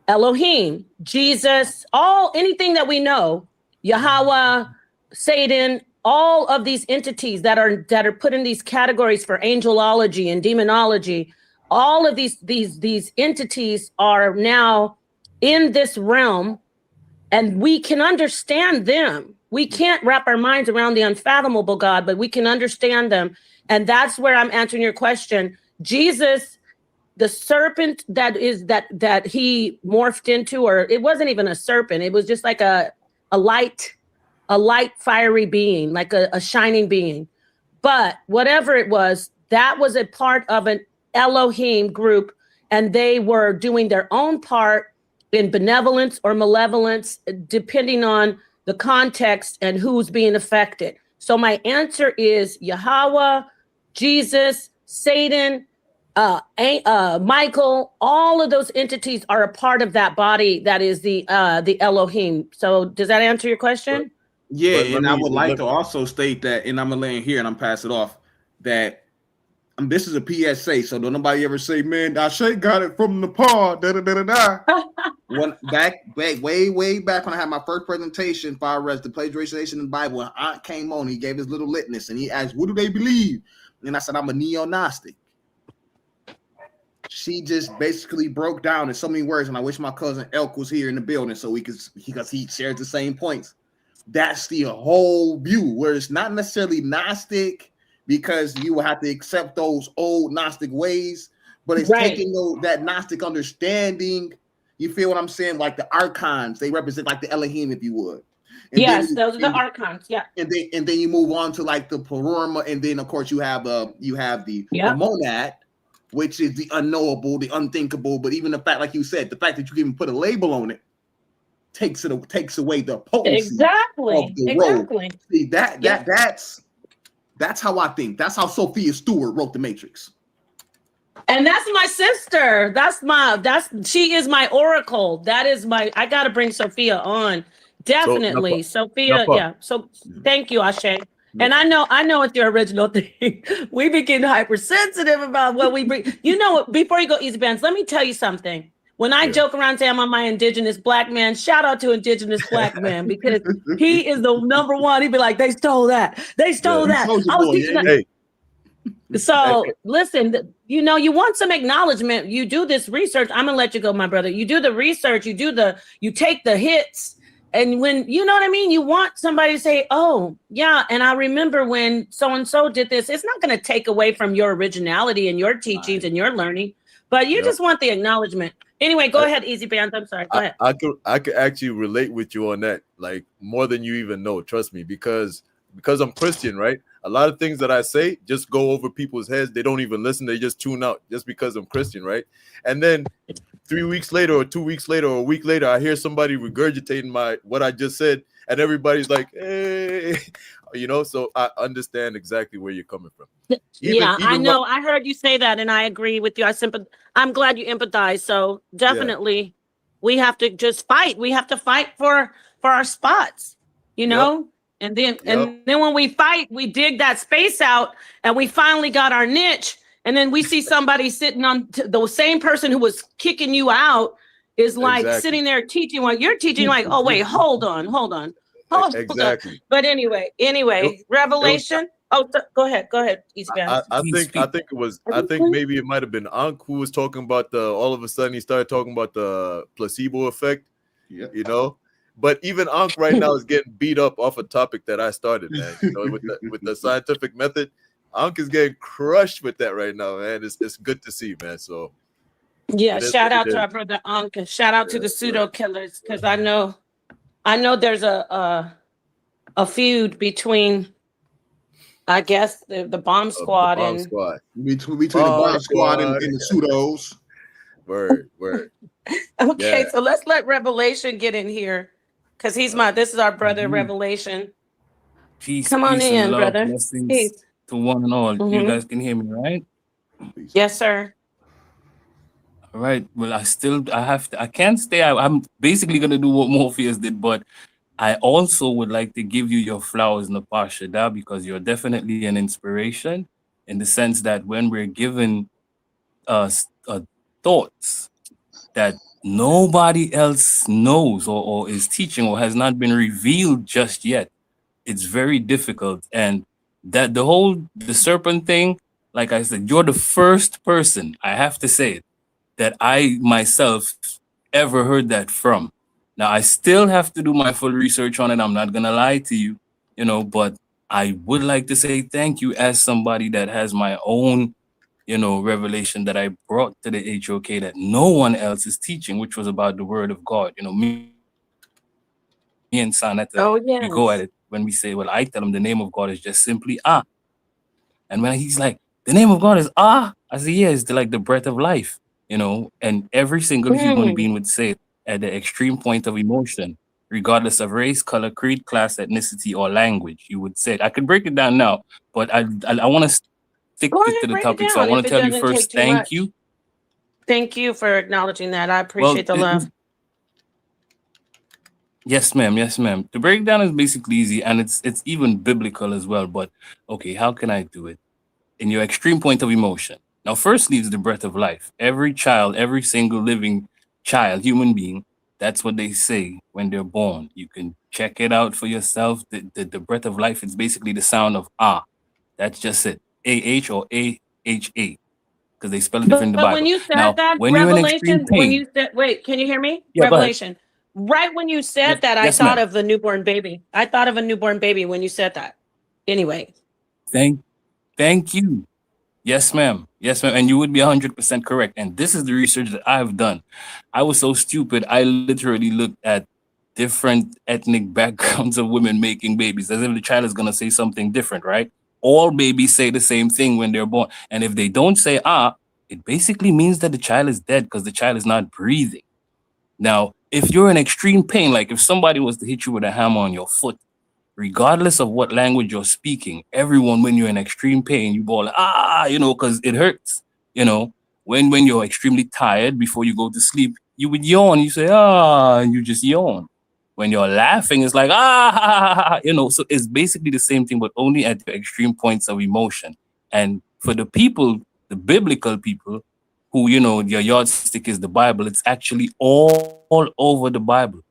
Elohim, Jesus, anything that we know, Yahweh, Satan, all of these entities that are put in these categories for angelology and demonology, all of these entities are now in this realm, and we can understand them. We can't wrap our minds around the unfathomable God, but we can understand them. And that's where I'm answering your question. Jesus, the serpent that he morphed into, or it wasn't even a serpent, it was just like a light fiery being, like a shining being. But whatever it was, that was a part of an Elohim group, and they were doing their own part in benevolence or malevolence, depending on the context and who's being affected. So my answer is Yahweh, Jesus, Satan, Michael, all of those entities are a part of that body that is the Elohim. So does that answer your question? Yeah, and I would like to also state that, and I'm gonna lay in here and I'm pass it off, that this is a PSA, so don't nobody ever say, man, Ashe got it from Napah, When way back when I had my first presentation, far as the plagiarization in the Bible, when Ankh came on, he gave his little litness and he asked, what do they believe? And I said, I'm a neo-Gnostic. She just basically broke down in so many words, and I wish my cousin Elk was here in the building because he shares the same points. That's the whole view, where it's not necessarily Gnostic, because you will have to accept those old Gnostic ways, but it's Right. taking that Gnostic understanding. You feel what I'm saying? Like the archons, they represent like the Elohim, if you would. And yes, those are the archons. Yeah. And then you move on to like the Paroma, and then of course you have the monad, which is the unknowable, the unthinkable. But even the fact, like you said, the fact that you can even put a label on it takes away the potency of the role. See, that's how I think. That's how Sophia Stewart wrote The Matrix. And that's my sister. She is my oracle. I gotta bring Sophia on. Definitely. So, Sophia, Napah. yeah. So thank you, Ashe. And I know it's your original thing. We be getting hypersensitive about what we bring. You know what? Before you go, Easy Bands, let me tell you something. When I joke around saying I'm on my indigenous black man, shout out to indigenous black man, because he is the number one. He'd be like, they stole that. They stole that. I was teaching that. So listen, you want some acknowledgement. You do this research. I'm gonna let you go, my brother. You do the research. You take the hits. And when, you know what I mean, you want somebody to say, oh, yeah, and I remember when so-and-so did this. It's not going to take away from your originality and your teachings and your learning, but you just want the acknowledgement. Anyway, go ahead, Easy Bands. I'm sorry. Go ahead. I could actually relate with you on that, like more than you even know. Trust me, because I'm Christian, right? A lot of things that I say just go over people's heads. They don't even listen. They just tune out just because I'm Christian, right? And then 3 weeks later or 2 weeks later or a week later, I hear somebody regurgitating what I just said, and everybody's like, hey, so I understand exactly where you're coming from. I know. I heard you say that, and I agree with you. I'm glad you empathize. So definitely we have to just fight. We have to fight for our spots, And then when we fight, we dig that space out, and we finally got our niche. And then we see somebody sitting on the same person who was kicking you out is like sitting there teaching what you're teaching. Like, oh wait, hold on. Exactly. But anyway, Revelation. Go ahead, Easy Bands. I think maybe it might have been Ankh who was talking about all of a sudden he started talking about the placebo effect. Yeah. But even Ankh right now is getting beat up off a topic that I started, man. With the scientific method, Ankh is getting crushed with that right now, man. It's good to see, man. So shout out to our brother Ankh, and shout out to the pseudo killers, because I know there's a feud between, I guess, the bomb squad between the bomb squad and the pseudos. Word. Okay, so let's let Revelation get in here, because this is our brother Revelation. Peace. Come on in, love, brother. Peace to one and all. You guys can hear me, right? Yes, sir. All right. Well, I can't stay. I'm basically gonna do what Morpheus did, but I also would like to give you your flowers, Napah, Shadah, because you're definitely an inspiration, in the sense that when we're given thoughts that nobody else knows or is teaching or has not been revealed just yet, it's very difficult. And that the serpent thing, like I said, you're the first person, I have to say it, that I myself ever heard that from. Now, I still have to do my full research on it. I'm not going to lie to you, but I would like to say thank you as somebody that has my own, revelation that I brought to the HOK that no one else is teaching, which was about the word of God. Me and Sanetta, we go at it when we say, well, I tell him the name of God is just simply Ah. And when he's like, the name of God is Ah, I say, yeah, it's like the breath of life, and every single human being would say it at the extreme point of emotion, regardless of race, color, creed, class, ethnicity, or language. You would say it. I could break it down now, but I want to stick to the topic. So I want to tell you first, thank you. Thank you for acknowledging that. I appreciate the love. Yes, ma'am. Yes, ma'am. The breakdown is basically easy, and it's even biblical as well. But okay, how can I do it? In your extreme point of emotion. Now, firstly, it's the breath of life. Every child, every single living child, human being, that's what they say when they're born. You can check it out for yourself. The breath of life is basically the sound of Ah. That's just it. AH or AHA. Because they spell it different in the Bible. But when you said that, when Revelation, wait, can you hear me? Yeah, Revelation. Right when you said that, I thought of the newborn baby. I thought of a newborn baby when you said that. Anyway. Thank Thank you. Yes, ma'am. Yes, ma'am. And you would be 100% correct. And this is the research that I've done. I was so stupid. I literally looked at different ethnic backgrounds of women making babies, as if the child is going to say something different, right? All babies say the same thing when they're born. And if they don't say it basically means that the child is dead because the child is not breathing. Now, if you're in extreme pain, like if somebody was to hit you with a hammer on your foot, regardless of what language you're speaking, everyone, when you're in extreme pain, you bawl, because it hurts. When you're extremely tired before you go to sleep, you would yawn. You say, and you just yawn. When you're laughing, it's like, so it's basically the same thing, but only at the extreme points of emotion. And for the people, the biblical people, who, your yardstick is the Bible, it's actually all over the Bible.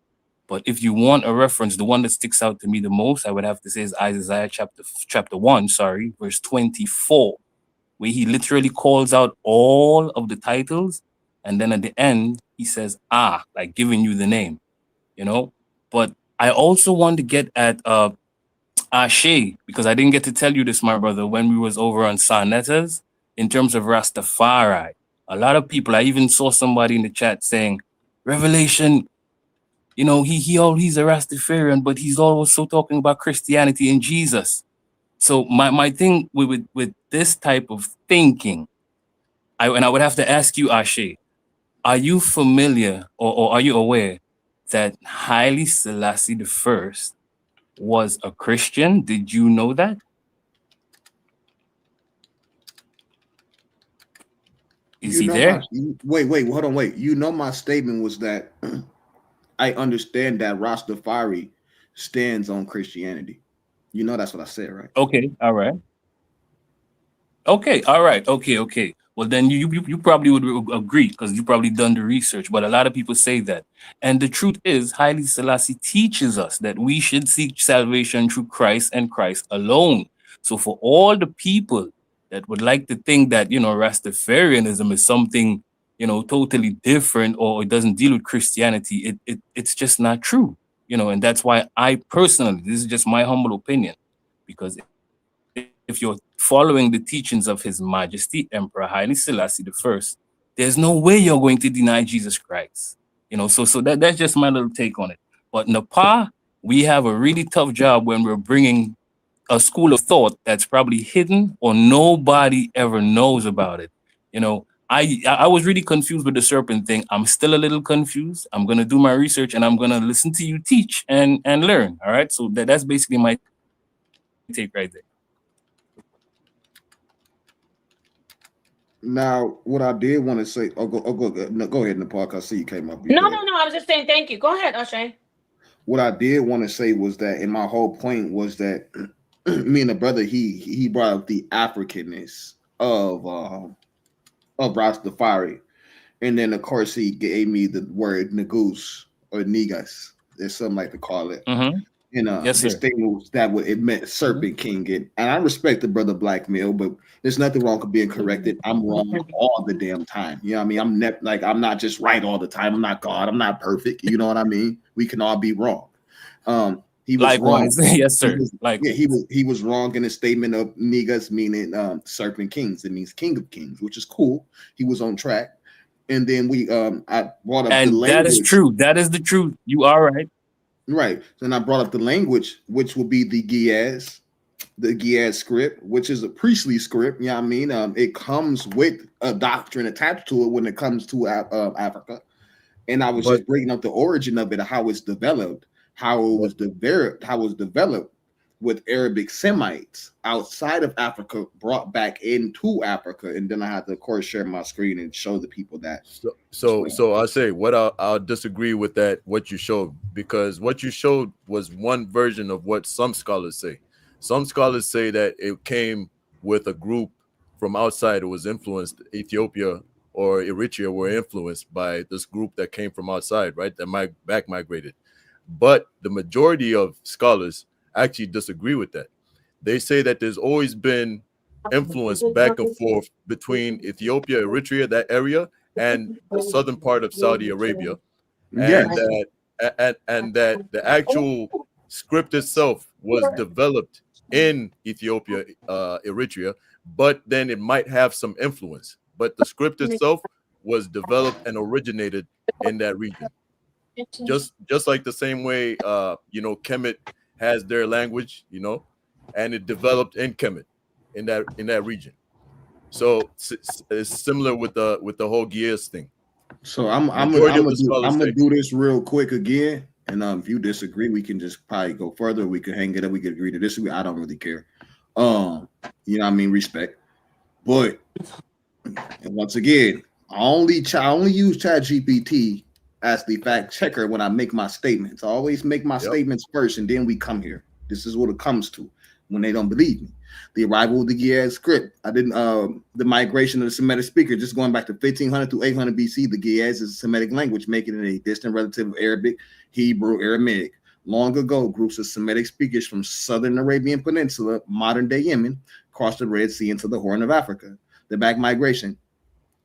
But if you want a reference, the one that sticks out to me the most, I would have to say is Isaiah chapter 1, verse 24, where he literally calls out all of the titles. And then at the end, he says, like giving you the name, But I also want to get at Ashe, because I didn't get to tell you this, my brother, when we was over on Sanchez, in terms of Rastafari. A lot of people, I even saw somebody in the chat saying, Revelation, he's a Rastafarian, but he's also talking about Christianity and Jesus. So my thing with this type of thinking, I would have to ask you, Ashe, are you familiar or are you aware that Haile Selassie I was a Christian? Did you know that? Is he there? Wait, hold on, wait. My statement was that I understand that Rastafari stands on Christianity. That's what I said, right? Okay, all right. Okay, all right. Okay. Well, then you probably would agree because you probably done the research, but a lot of people say that. And the truth is, Haile Selassie teaches us that we should seek salvation through Christ and Christ alone. So for all the people that would like to think that, Rastafarianism is something, totally different, or it doesn't deal with Christianity, it's just not true, and that's why I personally, this is just my humble opinion, because if you're following the teachings of His Majesty Emperor Haile Selassie I, there's no way you're going to deny Jesus Christ. So that's just my little take on it. But Napah, we have a really tough job when we're bringing a school of thought that's probably hidden or nobody ever knows about it. I was really confused with the serpent thing. I'm still a little confused. I'm going to do my research and I'm going to listen to you teach and learn. All right. So that's basically my take right there. Now, what I did want to say, go ahead, Napah. I see you came up. No. I was just saying thank you. Go ahead, Ashe. What I did want to say was that, and my whole point was that me and the brother, he brought up the Africanness of Rastafari, and then of course he gave me the word negus or negus. There's something like to call it. Mm-hmm. Yes, his thing was that it meant Serpent King, and I respect the brother Blackmail, but there's nothing wrong with being corrected. I'm wrong all the damn time. You know what I mean? I'm not just right all the time. I'm not God. I'm not perfect. You know what I mean? We can all be wrong. He was likewise wrong. Yes, sir. He was wrong in his statement of negus meaning Serpent Kings. It means King of Kings, which is cool. He was on track. And then I brought up and the language. That is true. That is the truth. You are right. Right. And I brought up the language, which will be the Giaz script, which is a priestly script. You know what I mean? It comes with a doctrine attached to it when it comes to Africa. And I was just bringing up the origin of it, how it's developed, how it was developed with Arabic Semites outside of Africa, brought back into Africa. And then I had to, of course, share my screen and show the people that. So I say what I'll disagree with that, what you showed, because what you showed was one version of what some scholars say. Some scholars say that it came with a group from outside. It was influenced. Ethiopia or Eritrea were influenced by this group that came from outside, right? That back migrated. But the majority of scholars actually disagree with that. They say that there's always been influence back and forth between Ethiopia, Eritrea, that area, and the southern part of Saudi Arabia, and that the actual script itself was developed in Ethiopia, Eritrea, but then it might have some influence. But the script itself was developed and originated in that region. Just like the same way, Kemet has their language, and it developed in Kemet, in that region. So it's similar with the whole Gears thing. So I'm gonna do this real quick again, and if you disagree, we can just probably go further. We can hang it up. We can agree to disagree. I don't really care. Respect. But and once again, I only use ChatGPT as the fact checker when I make my statements. I always make my statements first, and then we come here. This is what it comes to when they don't believe me. The arrival of the Ge'ez script. The migration of the Semitic speaker, just going back to 1500 to 800 BC, the Ge'ez is a Semitic language, making it a distant relative of Arabic, Hebrew, Aramaic. Long ago, groups of Semitic speakers from southern Arabian Peninsula, modern-day Yemen, crossed the Red Sea into the Horn of Africa. The back migration.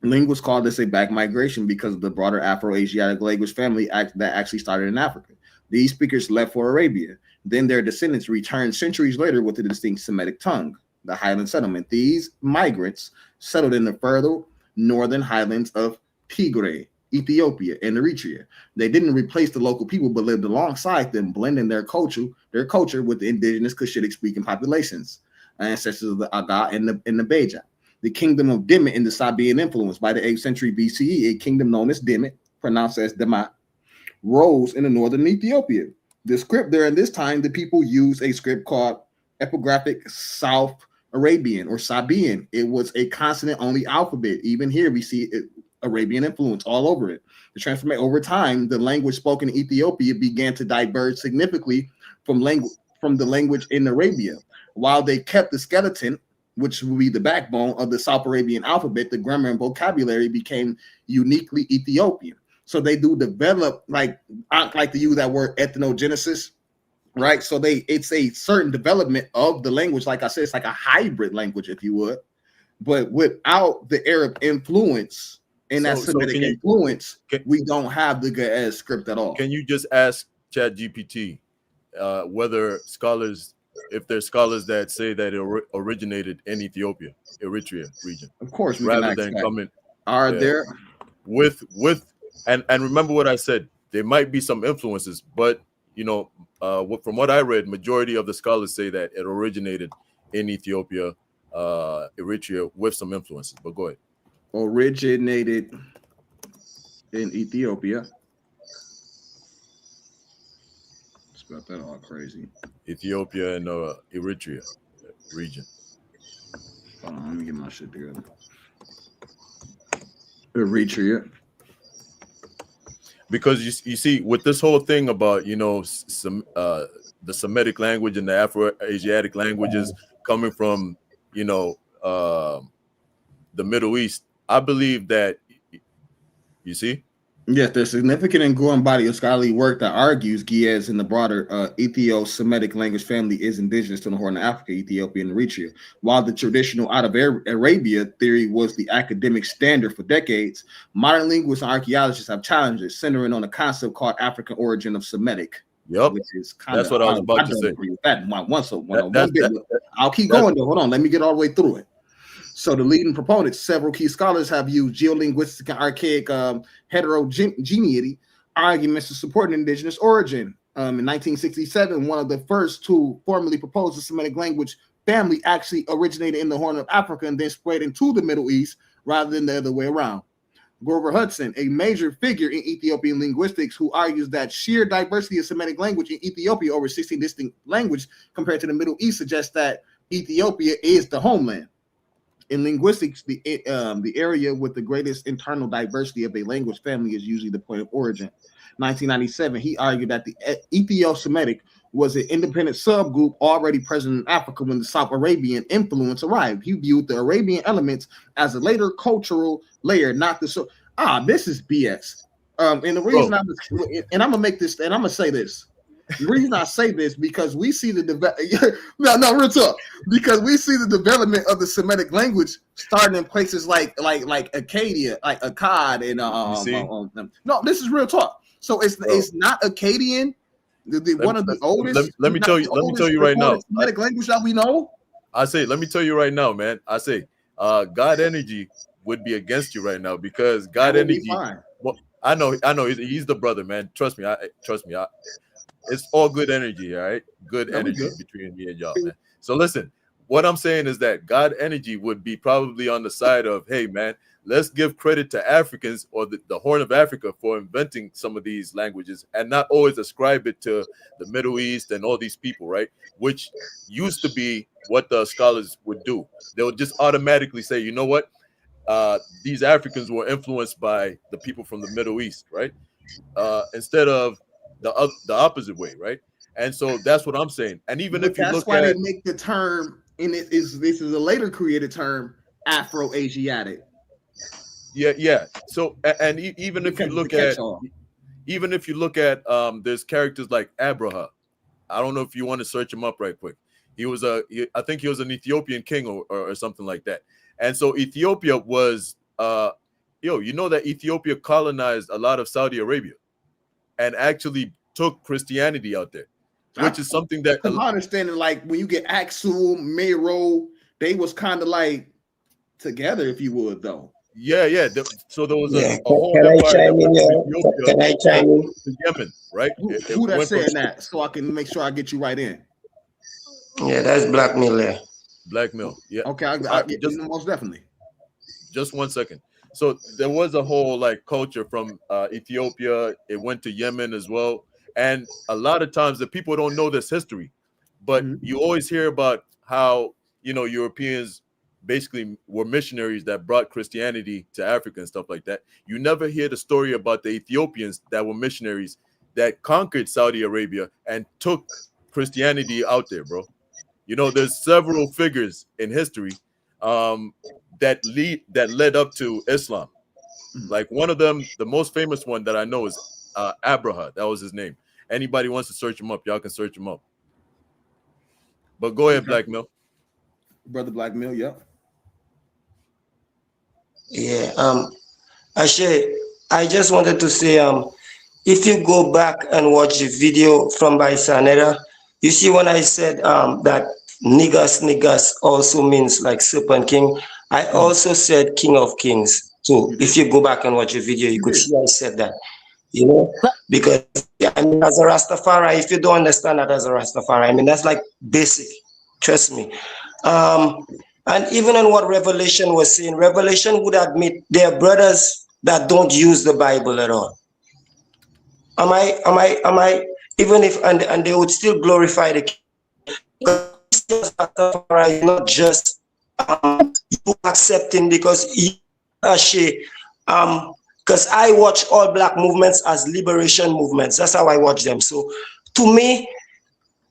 Linguists call this a back migration because of the broader Afro-Asiatic language family that actually started in Africa. These speakers left for Arabia. Then their descendants returned centuries later with a distinct Semitic tongue, the Highland settlement. These migrants settled in the further northern highlands of Tigray, Ethiopia, and Eritrea. They didn't replace the local people, but lived alongside them, blending their culture with the indigenous Cushitic-speaking populations, ancestors of the Aga and the Beja. The kingdom of Dimit in the Sabaean influence. By the 8th century BCE, a kingdom known as Dimit, pronounced as Damat, rose in the northern Ethiopia. The script during this time, the people used a script called epigraphic South Arabian or Sabaean. It was a consonant-only alphabet. Even here, we see Arabian influence all over it. The transformation over time, the language spoken in Ethiopia began to diverge significantly from the language in Arabia. While they kept the skeleton, which would be the backbone of the South Arabian alphabet, the grammar and vocabulary became uniquely Ethiopian. So they do develop, like I like to use that word ethnogenesis, right? So it's a certain development of the language. Like I said, it's like a hybrid language, if you would, but without the Arab influence and that Semitic influence, we don't have the Ge'ez script at all. Can you just ask ChatGPT whether if there's scholars that say that it originated in Ethiopia, Eritrea region? Of course, we rather can than coming. Are there with and remember what I said, there might be some influences, but from what I read, majority of the scholars say that it originated in Ethiopia, Eritrea, with some influences. But go ahead. Originated in Ethiopia. Spelled that all crazy. Ethiopia and Eritrea region. Hold on, let me get my shit together. Eritrea. Because you see, with this whole thing about the Semitic language and the Afro-Asiatic languages coming from the Middle East, I believe that you see. Yes, there's significant and growing body of scholarly work that argues Ge'ez in the broader Ethio-Semitic language family is indigenous to the Horn of Africa, Ethiopia, and Eritrea. While the traditional out of Arabia theory was the academic standard for decades, modern linguists and archaeologists have challenges centering on a concept called African origin of Semitic. Yep, which is that's what I was about to say. Agree with that. I'll keep going though. Hold on, let me get all the way through it. So the leading proponents, several key scholars have used geolinguistic and archaic heterogeneity arguments to support an indigenous origin. In 1967, one of the first to formally propose the Semitic language family actually originated in the Horn of Africa and then spread into the Middle East rather than the other way around. Grover Hudson, a major figure in Ethiopian linguistics, who argues that sheer diversity of Semitic language in Ethiopia, over 16 distinct languages compared to the Middle East, suggests that Ethiopia is the homeland. In linguistics, the area with the greatest internal diversity of a language family is usually the point of origin. 1997, he argued that the Ethio-Semitic was an independent subgroup already present in Africa when the South Arabian influence arrived. He viewed the Arabian elements as a later cultural layer, not the this is BS. And the reason I'm gonna make this, and I'm gonna say this. The reason I say this because we see real talk. Because we see the development of the Semitic language starting in places like Acadia, like Akkad, and no, this is real talk. So it's not Akkadian One of the oldest. Let me tell you right now. Semitic language that we know. I say, let me tell you right now, man. I say, God energy would be against you right now because God energy. Well, I know. He's the brother, man. Trust me. It's all good energy, all right? Good energy between me and y'all, man. So listen, what I'm saying is that God energy would be probably on the side of, hey, man, let's give credit to Africans or the Horn of Africa for inventing some of these languages and not always ascribe it to the Middle East and all these people, right? Which used to be what the scholars would do. They would just automatically say, you know what? These Africans were influenced by the people from the Middle East, right? Instead of the opposite way, right? And so that's what I'm saying. And even if you look at, that's why they make the term, and this is a later created term, Afro-Asiatic. Yeah. So and even if you look at, there's characters like Abraha. I don't know if you want to search him up right quick. I think he was an Ethiopian king or something like that. And so Ethiopia was, you know that Ethiopia colonized a lot of Saudi Arabia and actually took Christianity out there, which is something that my understanding, like when you get Axum, Mero, they was kind of like together, if you would, though. Yeah. So there was a whole Can I chime in? To Yemen, right? Who that's saying that? So I can make sure I get you right in. Yeah, that's blackmail there. Blackmail, yeah. Okay, I get most definitely. Just 1 second. So there was a whole like culture from Ethiopia. It went to Yemen as well. And a lot of times the people don't know this history, but you always hear about how, Europeans basically were missionaries that brought Christianity to Africa and stuff like that. You never hear the story about the Ethiopians that were missionaries that conquered Saudi Arabia and took Christianity out there, bro. There's several figures in history that led up to Islam. Like one of them, the most famous one that I know is Abraha. That was his name. Anybody wants to search him up, y'all can search him up. But go ahead, Blackmail. Brother Blackmail, yeah. Yeah. Actually, I just wanted to say, if you go back and watch the video from by Saneda, you see when I said that niggas also means like Serpent King, I also said King of Kings. So if you go back and watch the video, you could see I said that, because as a Rastafari, if you don't understand that as a Rastafari, that's like basic, trust me. And even on what Revelation was saying, Revelation would admit there are brothers that don't use the Bible at all. Am I even if and they would still glorify the King. Not just you accepting because because I watch all black movements as liberation movements. That's how I watch them. So to me,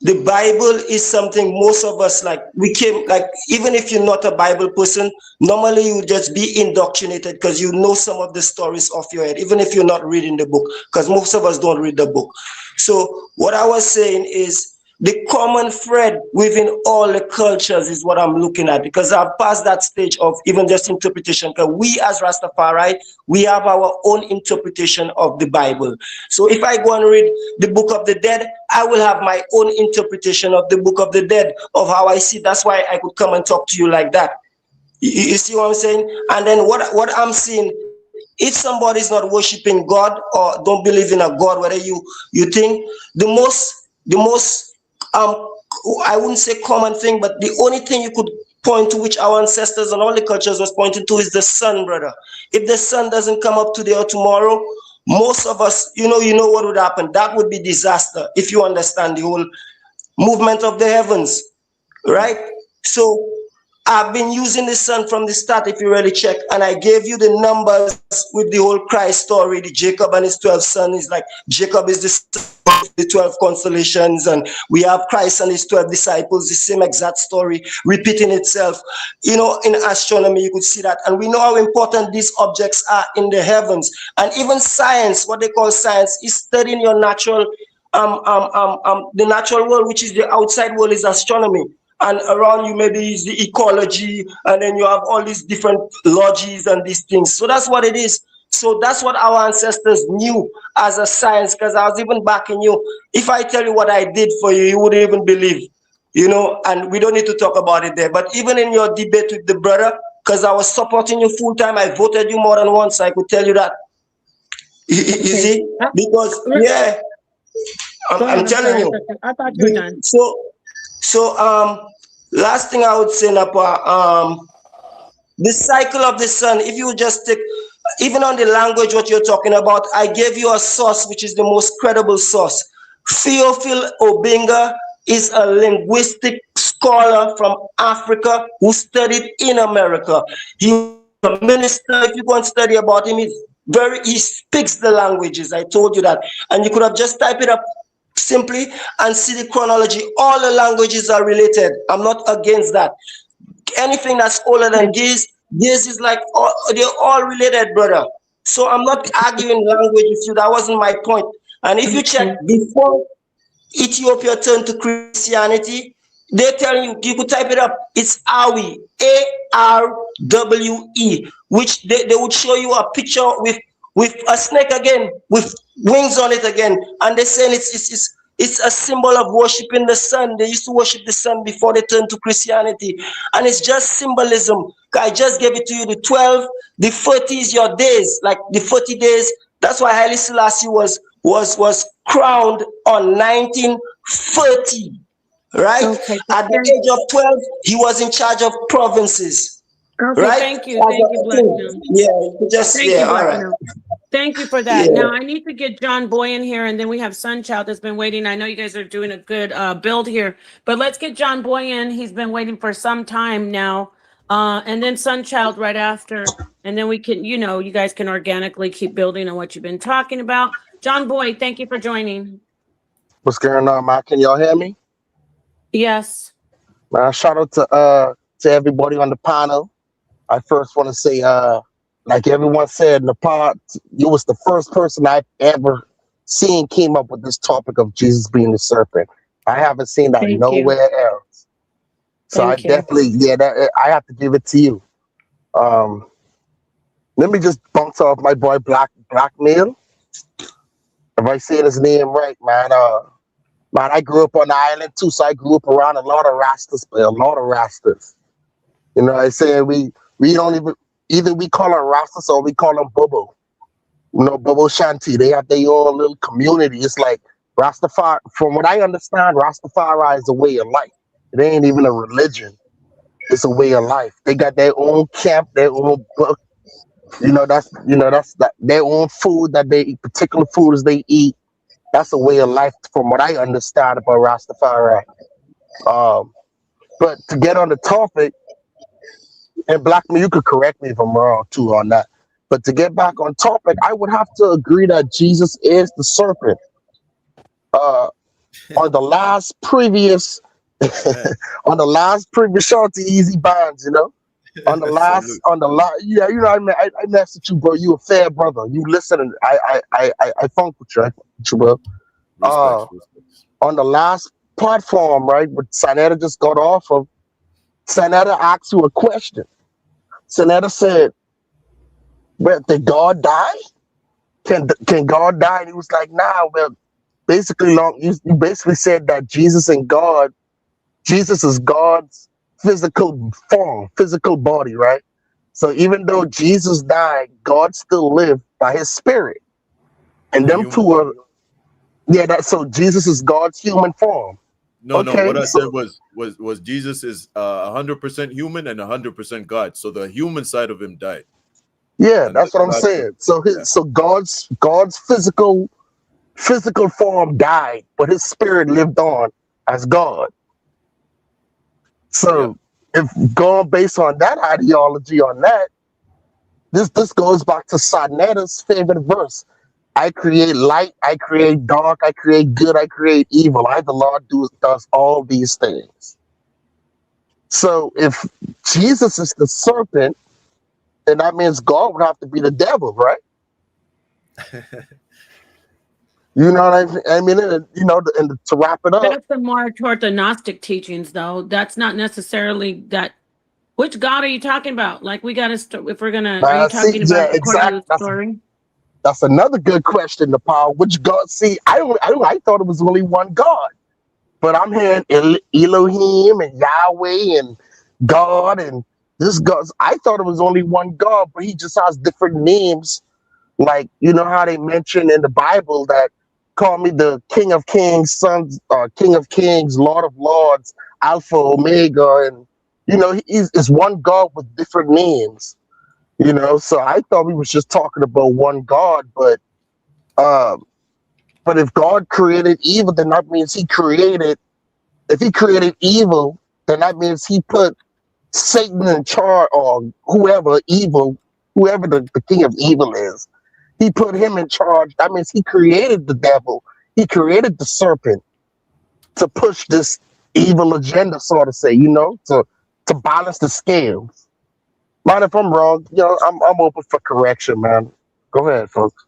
the Bible is something most of us even if you're not a Bible person, normally you just be indoctrinated because you know some of the stories off your head, even if you're not reading the book, because most of us don't read the book. So what I was saying is the common thread within all the cultures is what I'm looking at, because I've passed that stage of even just interpretation, because we as Rastafari, we have our own interpretation of the Bible. So if I go and read the Book of the Dead, I will have my own interpretation of the Book of the Dead, of how I see. That's why I could come and talk to you like that. You see what I'm saying? And then what I'm seeing, if somebody's not worshiping God or don't believe in a God, whether you think the most I wouldn't say common thing, but the only thing you could point to, which our ancestors and all the cultures was pointing to, is the sun, brother. If the sun doesn't come up today or tomorrow, most of us, you know what would happen. That would be disaster, if you understand the whole movement of the heavens, right? So I've been using the sun from the start, if you really check, and I gave you the numbers with the whole Christ story, the Jacob and his 12 sons. Like Jacob is the 12 constellations, and we have Christ and his 12 disciples, the same exact story repeating itself. In astronomy, you could see that. And we know how important these objects are in the heavens. And even science, what they call science, is studying your natural, the natural world, which is the outside world, is astronomy. And around you maybe is the ecology, and then you have all these different logies and these things. So that's what it is. So that's what our ancestors knew as a science, because I was even backing you. If I tell you what I did for you, you wouldn't even believe, you know, and we don't need to talk about it there. But even in your debate with the brother, because I was supporting you full time, I voted you more than once, I could tell you that. You see? Because, yeah, I'm telling you. I thought you were done. So, last thing I would say, Napah, the cycle of the sun, if you just take, even on the language, what you're talking about, I gave you a source, which is the most credible source. Theophil Obinga is a linguistic scholar from Africa who studied in America. He was a minister. If you go and study about him, he speaks the languages. I told you that. And you could have just typed it up simply and see the chronology. All the languages are related. I'm not against that. Anything that's older than this is like, they're all related, brother. So I'm not arguing language with you. That wasn't my point. And if you check before Ethiopia turned to Christianity, they're telling you, you could type it up. It's Awi, A-R-W-E, which they would show you a picture with a snake again, with wings on it again. And they're saying it's a symbol of worshiping the sun. They used to worship the sun before they turned to Christianity. And it's just symbolism. I just gave it to you. The 12, the 30 is your days, like the 40 days. That's why Haile Selassie was crowned on 1930, right? Okay. At the age of 12, he was in charge of provinces. Okay, right? Thank you, Blackstone. Yeah, just Thank yeah, you, all right. Thank you for that. Yeah. Now I need to get John Boy in here, and then we have Sunchild that's been waiting. I know you guys are doing a good build here, but let's get John Boy in. He's been waiting for some time now, and then Sunchild right after, and then we can, you guys can organically keep building on what you've been talking about. John Boy, thank you for joining. What's going on, man? Can y'all hear me? Yes. Shout out to everybody on the panel. I first want to say, like everyone said, Napah, you was the first person I've ever seen came up with this topic of Jesus being the serpent. I haven't seen that nowhere else. So I definitely, I have to give it to you. Let me just bounce off my boy Blackmail. If I say his name right, man. Man, I grew up on the island too, so I grew up around a lot of Rastas. You know, I say we don't even, either we call them Rastas or we call them Bobo. You know, Bobo Shanti. They have their own little community. It's like Rastafari. From what I understand, Rastafari is a way of life. It ain't even a religion. It's a way of life. They got their own camp, their own book. That's their own food that they eat, particular foods they eat. That's a way of life from what I understand about Rastafari. But to get on the topic, and Blackman, you could correct me if I'm wrong too on that. But to get back on topic, I would have to agree that Jesus is the serpent. On the last previous shout to Easy Bonds, I messaged you, bro. You a fair brother. You listen, and I funk with you, bro. On the last platform, right, what Sanetta just got off of, Sanetta asked you a question. Sanetta said, "Well, did God die? Can God die?" And he was like, "Nah." Well, basically, you basically said that Jesus is God's physical form, physical body, right? So even though Jesus died, God still lived by his spirit. And them two are, so Jesus is God's human form. No, what I said was Jesus is 100% human and 100% God. So the human side of him died. Yeah, that's what I'm saying. So God's physical form died, but his spirit lived on as God. So if going based on that ideology on that, this goes back to Sanetta's favorite verse. I create light, I create dark, I create good, I create evil. I, the Lord, does all these things. So if Jesus is the serpent, then that means God would have to be the devil, right? You know what I mean? And to wrap it up. That's the more toward the Gnostic teachings, though. That's not necessarily that. Which God are you talking about? Like, we got to, if we're going to, are you talking about according to the story? That's another good question. The power, which God? See, I thought it was only one God, but I'm hearing Elohim and Yahweh and God and this God. I thought it was only one God, but he just has different names. Like, you know how they mention in the Bible that call me the King of Kings, King of Kings, Lord of Lords, Alpha, Omega, and you know it's one God with different names. You know, so I thought we was just talking about one God, but if God created evil, then that means he created. If he created evil, then that means he put Satan in charge, or whoever the king of evil is. He put him in charge. That means he created the devil. He created the serpent to push this evil agenda, sort of say, you know, to balance the scales. Mind if I'm wrong? You know, I'm open for correction, man. Go ahead, folks.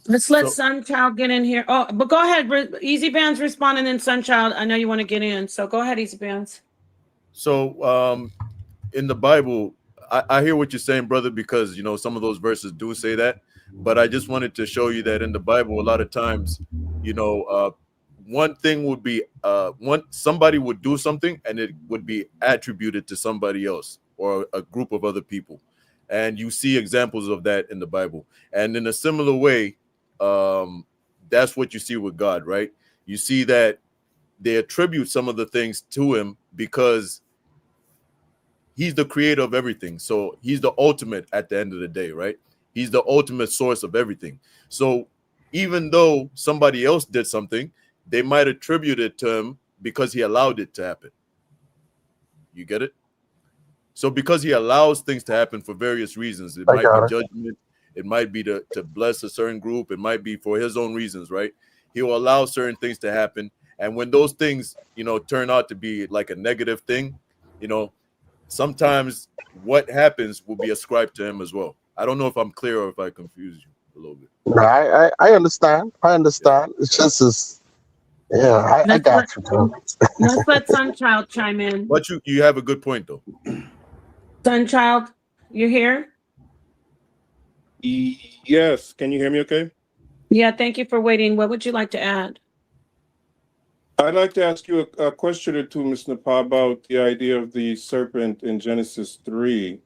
Let's let Sunchild get in here. Oh, but go ahead. Easy Bands respond, and then Sunchild. I know you want to get in, so go ahead, Easy Bands. So, in the Bible, I hear what you're saying, brother, because you know some of those verses do say that. But I just wanted to show you that in the Bible, a lot of times, you know, one thing would be somebody would do something, and it would be attributed to somebody else or a group of other people, and you see examples of that in the Bible. And in a similar way, that's what you see with God, right? You see that they attribute some of the things to him because he's the creator of everything. So he's the ultimate at the end of the day, right? He's the ultimate source of everything. So even though somebody else did something, they might attribute it to him because he allowed it to happen. You get it? So because he allows things to happen for various reasons, it might be judgment, it might be to bless a certain group, it might be for his own reasons, right? He will allow certain things to happen. And when those things, you know, turn out to be like a negative thing, you know, sometimes what happens will be ascribed to him as well. I don't know if I'm clear or if I confuse you a little bit. No, I understand. I understand. It's just I got you. Let's let Sunchild chime in. But you have a good point though. Sunchild, you here? Yes. Can you hear me okay? Yeah, thank you for waiting. What would you like to add? I'd like to ask you a question or two, Ms. Napah, about the idea of the serpent in Genesis 3.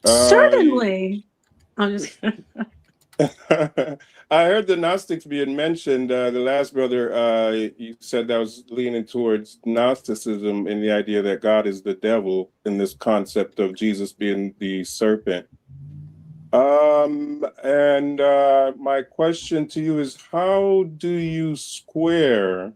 Certainly. I'm just I heard the Gnostics being mentioned. The last brother, you said that was leaning towards Gnosticism in the idea that God is the devil in this concept of Jesus being the serpent. And my question to you is, how do you square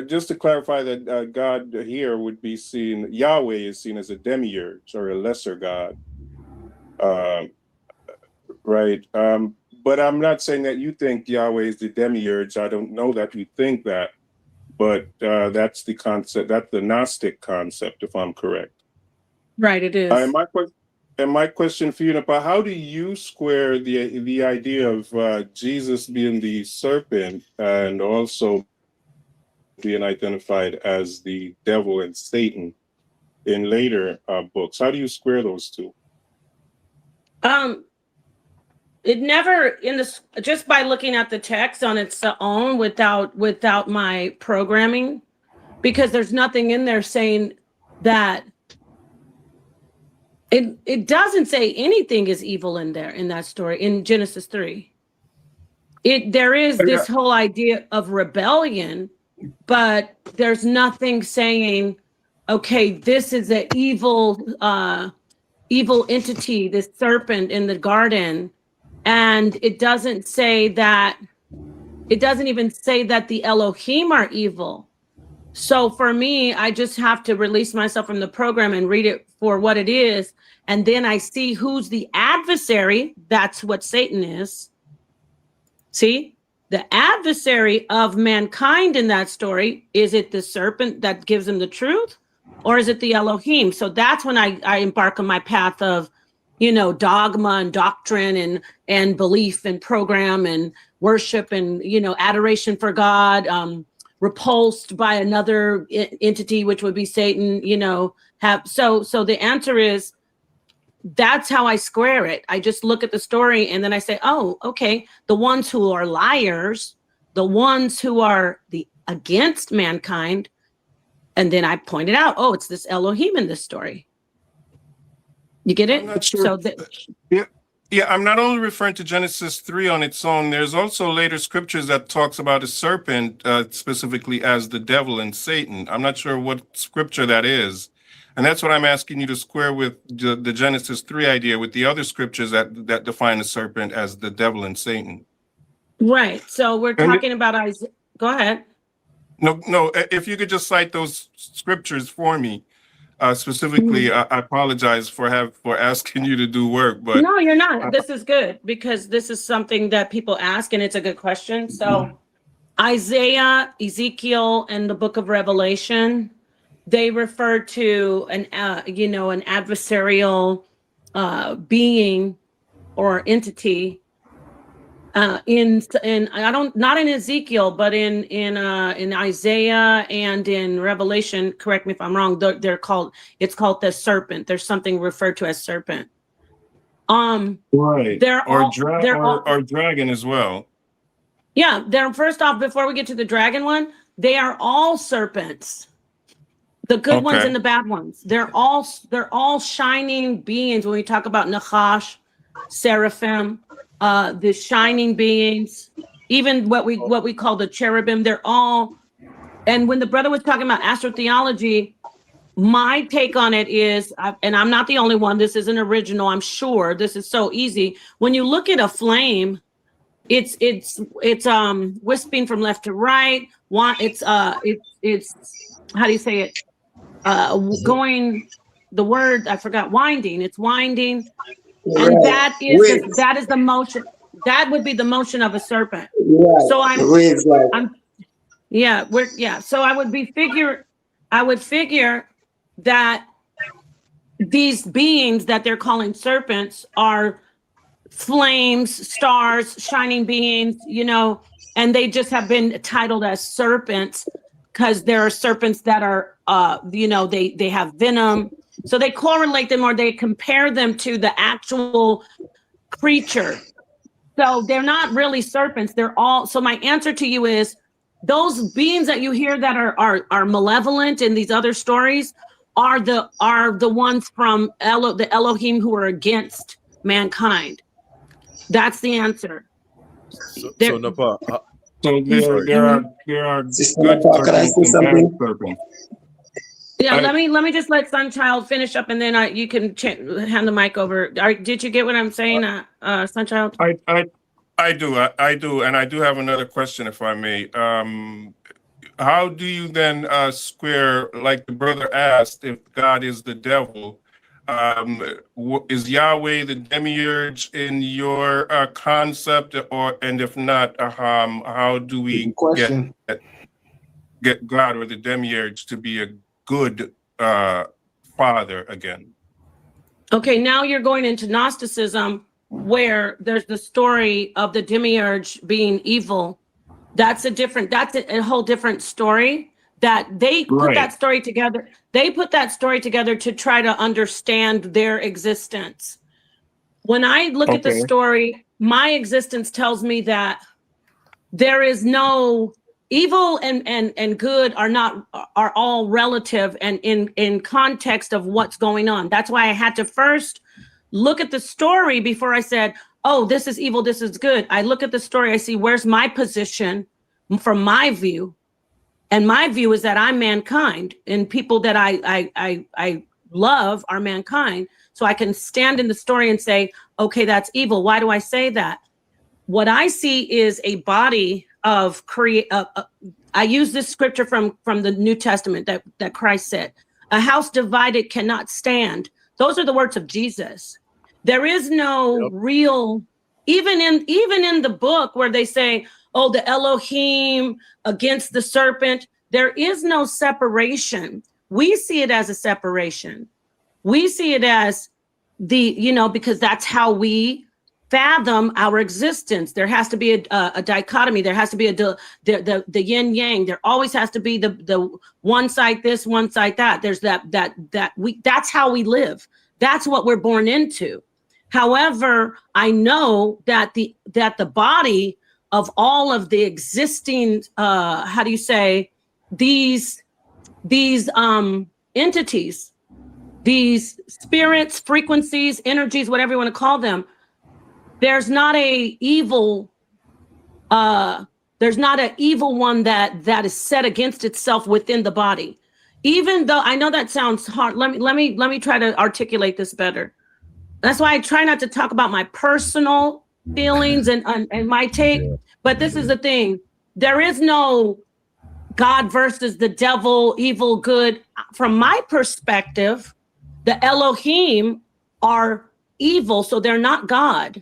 just to clarify that God here would be seen, Yahweh is seen as a demiurge or a lesser God, right? But I'm not saying that you think Yahweh is the demiurge. I don't know that you think that, but that's the concept, that's the Gnostic concept, if I'm correct. Right, it is. And my question for you, Napah, how do you square the idea of Jesus being the serpent and also being identified as the devil and Satan in later books? How do you square those two? It never just by looking at the text on its own without my programming, because there's nothing in there saying that. It doesn't say anything is evil in there in that story in Genesis 3. There is this whole idea of rebellion, but there's nothing saying, okay, this is an evil entity, this serpent in the garden, and it doesn't even say that the Elohim are evil. So for me, I just have to release myself from the program and read it for what it is. And then I see who's the adversary. That's what Satan is. See, the adversary of mankind in that story, is it the serpent that gives them the truth? Or is it the Elohim? So that's when I embark on my path of, you know, dogma and doctrine and belief and program and worship and, you know, adoration for God, repulsed by another entity, which would be Satan, you know, so the answer is that's how I square it. I just look at the story and then I say, oh, okay, the ones who are liars, the ones who are against mankind, and then I pointed out, oh, it's this Elohim in this story. You get it? I'm not sure. Yeah, I'm not only referring to Genesis 3 on its own. There's also later scriptures that talks about a serpent specifically as the devil and Satan. I'm not sure what scripture that is. And that's what I'm asking you to square with the Genesis 3 idea with the other scriptures that define the serpent as the devil and Satan. Right. So we're talking about Isaiah. Go ahead. No, if you could just cite those scriptures for me. Specifically, I apologize for asking you to do work, but no, you're not. This is good because this is something that people ask, and it's a good question. So, Isaiah, Ezekiel, and the Book of Revelation, they refer to an adversarial being or entity. Not in Ezekiel, but in Isaiah and in Revelation. Correct me if I'm wrong. It's called the serpent. There's something referred to as serpent. Right. Or dragon as well. Yeah. They're first off, before we get to the dragon one, they are all serpents. The good ones and the bad ones. They're all shining beings. When we talk about Nachash, seraphim. The shining beings, even what we call the cherubim, they're all. And when the brother was talking about astrotheology, my take on it is, and I'm not the only one, this isn't original, I'm sure this is so easy. When you look at a flame, it's wisping from left to right. It's how do you say it? Going, the word I forgot, winding. It's winding. And that is the motion. That would be the motion of a serpent. Right. So So I would figure that these beings that they're calling serpents are flames, stars, shining beings, and they just have been titled as serpents because there are serpents that are, they have venom. So they correlate them or they compare them to the actual creature. So they're not really serpents. They're all. So my answer to you is those beings that you hear that are malevolent in these other stories are the ones from the Elohim who are against mankind. That's the answer. So Napah, there are good serpents and bad serpents. Yeah, let me just let Sunchild finish up, and then you can hand the mic over. Did you get what I'm saying, Sunchild? I do, and I do have another question, if I may. How do you then square, like the brother asked, if God is the devil? Is Yahweh the demiurge in your concept, and if not, how do we get God or the demiurge to be a good father again? Okay, now you're going into Gnosticism, where there's the story of the demiurge being evil. That's a whole different story that they put that story together. They put that story together to try to understand their existence. When I look at the story, my existence tells me that there is no evil and good are all relative and in context of what's going on. That's why I had to first look at the story before I said, oh, this is evil, this is good. I look at the story, I see where's my position from my view. And my view is that I'm mankind, and people that I love are mankind. So I can stand in the story and say, okay, that's evil. Why do I say that? What I see is a body of I use this scripture from the New Testament that Christ said, a house divided cannot stand. Those are the words of Jesus. There is no real, even in the book where they say, oh, the Elohim against the serpent, there is no separation. We see it as a separation. We see it as because that's how we fathom our existence. There has to be a dichotomy. There has to be the yin yang. There always has to be the one side this, one side that. There's that's how we live. That's what we're born into. However, I know that the body of all of the existing, how do you say, these entities, these spirits, frequencies, energies, whatever you want to call them, there's not a evil one that is set against itself within the body. Even though I know that sounds hard, let me try to articulate this better. That's why I try not to talk about my personal feelings and my take. But this is the thing: there is no God versus the devil, evil, good. From my perspective, the Elohim are evil, so they're not God.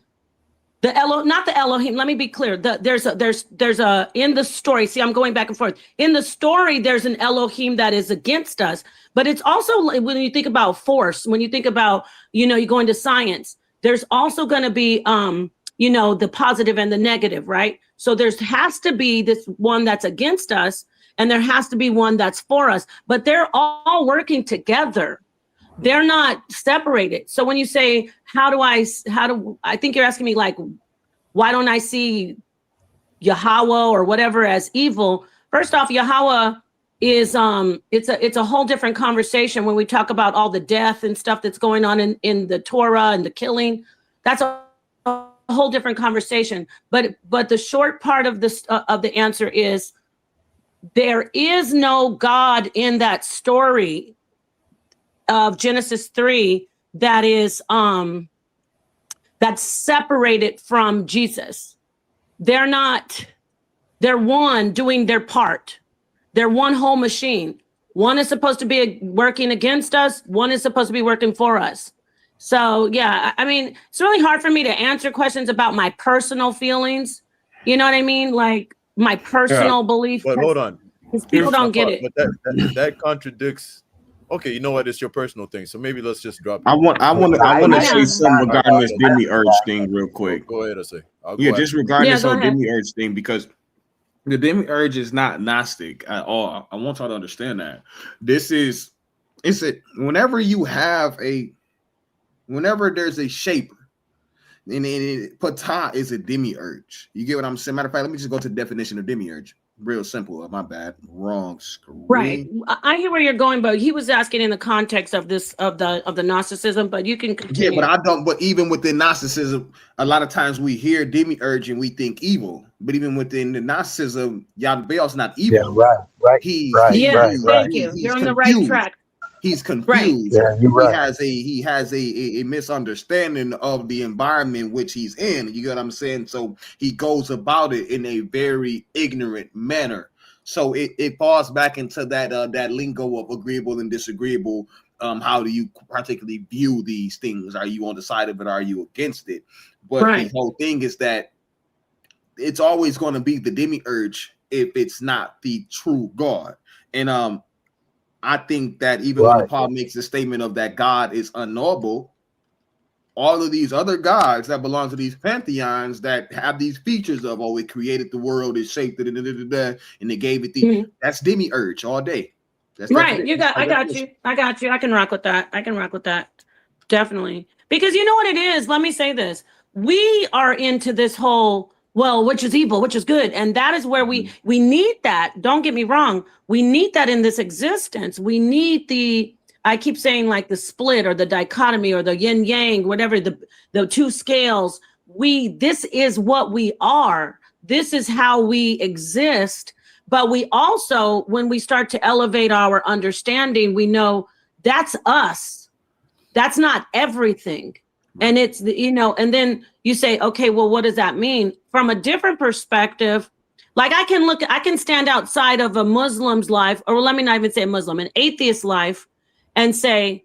Not the Elohim. Let me be clear. There's a in the story. See, I'm going back and forth. In the story, there's an Elohim that is against us. But it's also, when you think about force, when you think about, you go into science, there's also going to be, the positive and the negative, right? So there has to be this one that's against us, and there has to be one that's for us. But they're all working together. They're not separated. So when you say, I think you're asking me, like, why don't I see Yahweh or whatever as evil? First off, Yahweh is it's a whole different conversation when we talk about all the death and stuff that's going on in the Torah and the killing. That's a whole different conversation. But the short part of this of the answer is there is no God in that story of Genesis 3 that is that's separated from Jesus. They're one doing their part. They're one whole machine. One is supposed to be working against us. One is supposed to be working for us. So yeah, I mean, it's really hard for me to answer questions about my personal feelings. You know what I mean? Like my personal belief. But hold on. Because people don't get it. But that contradicts. Okay, you know what? It's your personal thing, so maybe let's just drop it. I want to say something regarding this demiurge thing real quick. Go ahead, I say. Just regarding this whole demiurge thing, because the demiurge is not Gnostic at all. I want y'all to understand that. Whenever there's a shaper, and Ptah is a demiurge. You get what I'm saying? Matter of fact, let me just go to the definition of demiurge. Real simple. My bad. Wrong screen. Right. I hear where you're going, but he was asking in the context of this of the Gnosticism, but you can continue. Yeah, but I don't. But even within Gnosticism, a lot of times we hear demiurge and we think evil. But even within the Gnosticism, Yahweh's not evil. Yeah, right. Thank you. You're on the right track. He's confused. Right. Yeah, you're right. He has a misunderstanding of the environment which he's in. You get what I'm saying? So he goes about it in a very ignorant manner. So it falls back into that lingo of agreeable and disagreeable. How do you particularly view these things? Are you on the side of it? Are you against it? But the whole thing is that it's always going to be the demiurge if it's not the true God. And I think that even when Paul makes the statement of that God is unknowable, all of these other gods that belong to these pantheons that have these features of, oh, it created the world, it shaped it, and it gave it the that's demiurge all day. That's right. I got you. I can rock with that. Definitely. Because you know what it is? Let me say this. We are into this whole, well, which is evil, which is good. And that is where we need that. Don't get me wrong. We need that in this existence. We need I keep saying like the split or the dichotomy or the yin yang, whatever, the two scales. This is what we are. This is how we exist. But we also, when we start to elevate our understanding, we know that's us. That's not everything. And it's, and then you say, okay, well, what does that mean? From a different perspective, like I can stand outside of a Muslim's life, or let me not even say a Muslim, an atheist life, and say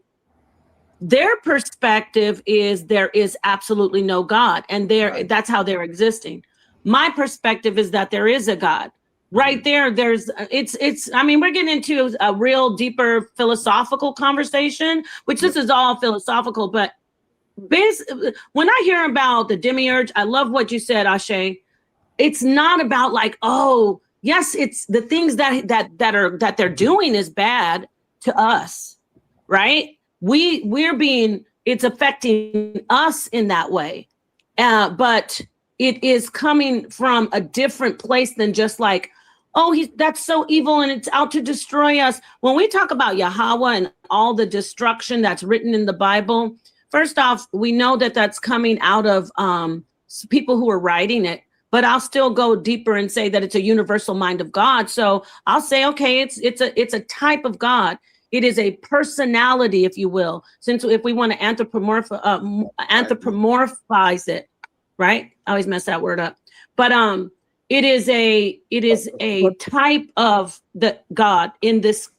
their perspective is there is absolutely no God. And that's how they're existing. My perspective is that there is a God. Right there, I mean, we're getting into a real deeper philosophical conversation, which this is all philosophical, but when I hear about the demiurge, I love what you said, Ashe. It's not about like, oh, yes, it's the things that they're doing is bad to us, right? We're being it's affecting us in that way. But it is coming from a different place than just like, oh, that's so evil and it's out to destroy us. When we talk about Yahweh and all the destruction that's written in the Bible, first off, we know that that's coming out of people who are writing it. But I'll still go deeper and say that it's a universal mind of God. So I'll say, okay, it's a type of God. It is a personality, if you will. Since if we want to anthropomorphize it, right? I always mess that word up. But it is a type of the God in this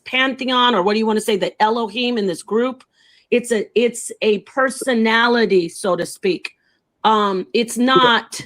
pantheon, or what do you want to say, the Elohim in this group. It's a personality, so to speak. It's not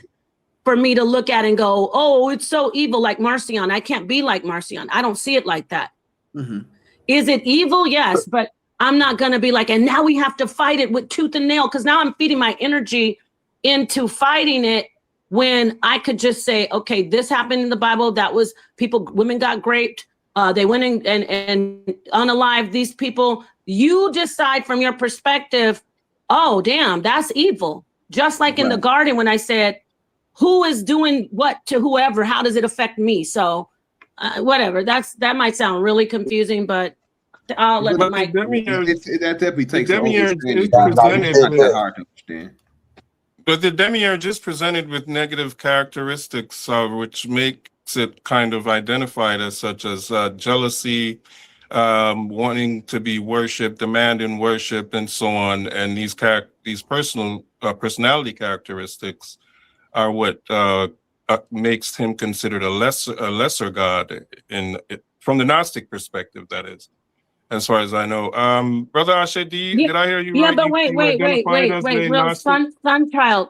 for me to look at and go, oh, it's so evil like Marcion. I can't be like Marcion. I don't see it like that. Mm-hmm. Is it evil? Yes, but I'm not going to be like, and now we have to fight it with tooth and nail, because now I'm feeding my energy into fighting it when I could just say, okay, this happened in the Bible. That was women got raped. They went in and unalive these people. You decide from your perspective, oh, damn, that's evil. Just like in the garden when I said, who is doing what to whoever? How does it affect me? So whatever. That might sound really confusing, but I'll let Mike. That definitely takes the demiurge is presented. It's not that hard to understand. But the demiurge is presented with negative characteristics, which makes it kind of identified as such as jealousy, wanting to be worshipped, demanding worship, and so on. And these personality characteristics are what makes him considered a lesser god from the Gnostic perspective, that is, as far as I know. Brother Ashe, did I hear you right? Yeah, but wait, real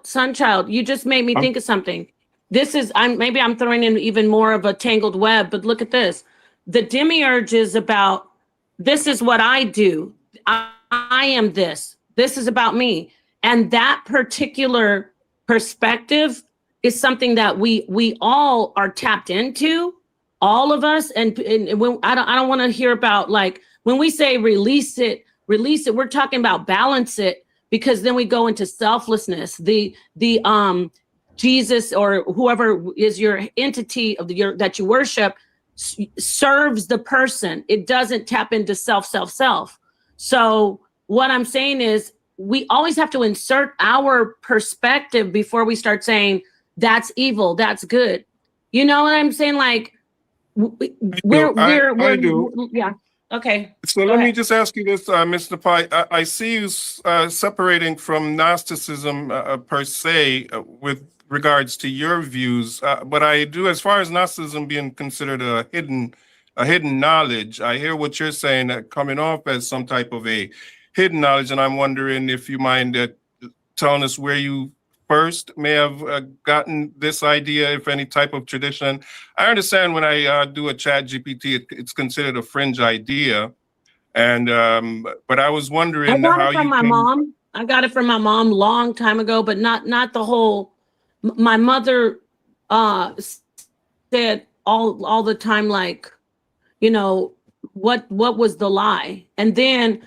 Sunchild, you just made me think of something. Maybe I'm throwing in even more of a tangled web, but look at this. The demiurge is about, this is what I do. I am this. This is about me. And that particular perspective is something that we all are tapped into, all of us. And when I don't want to hear about, like, when we say release it, we're talking about balance it, because then we go into selflessness. The Jesus or whoever is your entity that you worship serves the person. It doesn't tap into self. So what I'm saying is, we always have to insert our perspective before we start saying that's evil, that's good. You know what I'm saying? Like, I do. Yeah. Okay. So let me just ask you this, Mr. Pai. I see you separating from Gnosticism per se with regards to your views, but I do, as far as Gnosticism being considered a hidden knowledge, I hear what you're saying, coming off as some type of a hidden knowledge, and I'm wondering if you mind telling us where you first may have gotten this idea, if any type of tradition. I understand when I do a chat GPT, it's considered a fringe idea, and but I was wondering how you my mom. I got it from my mom long time ago, but not the whole. My mother said all the time, like, you know, what was the lie, and then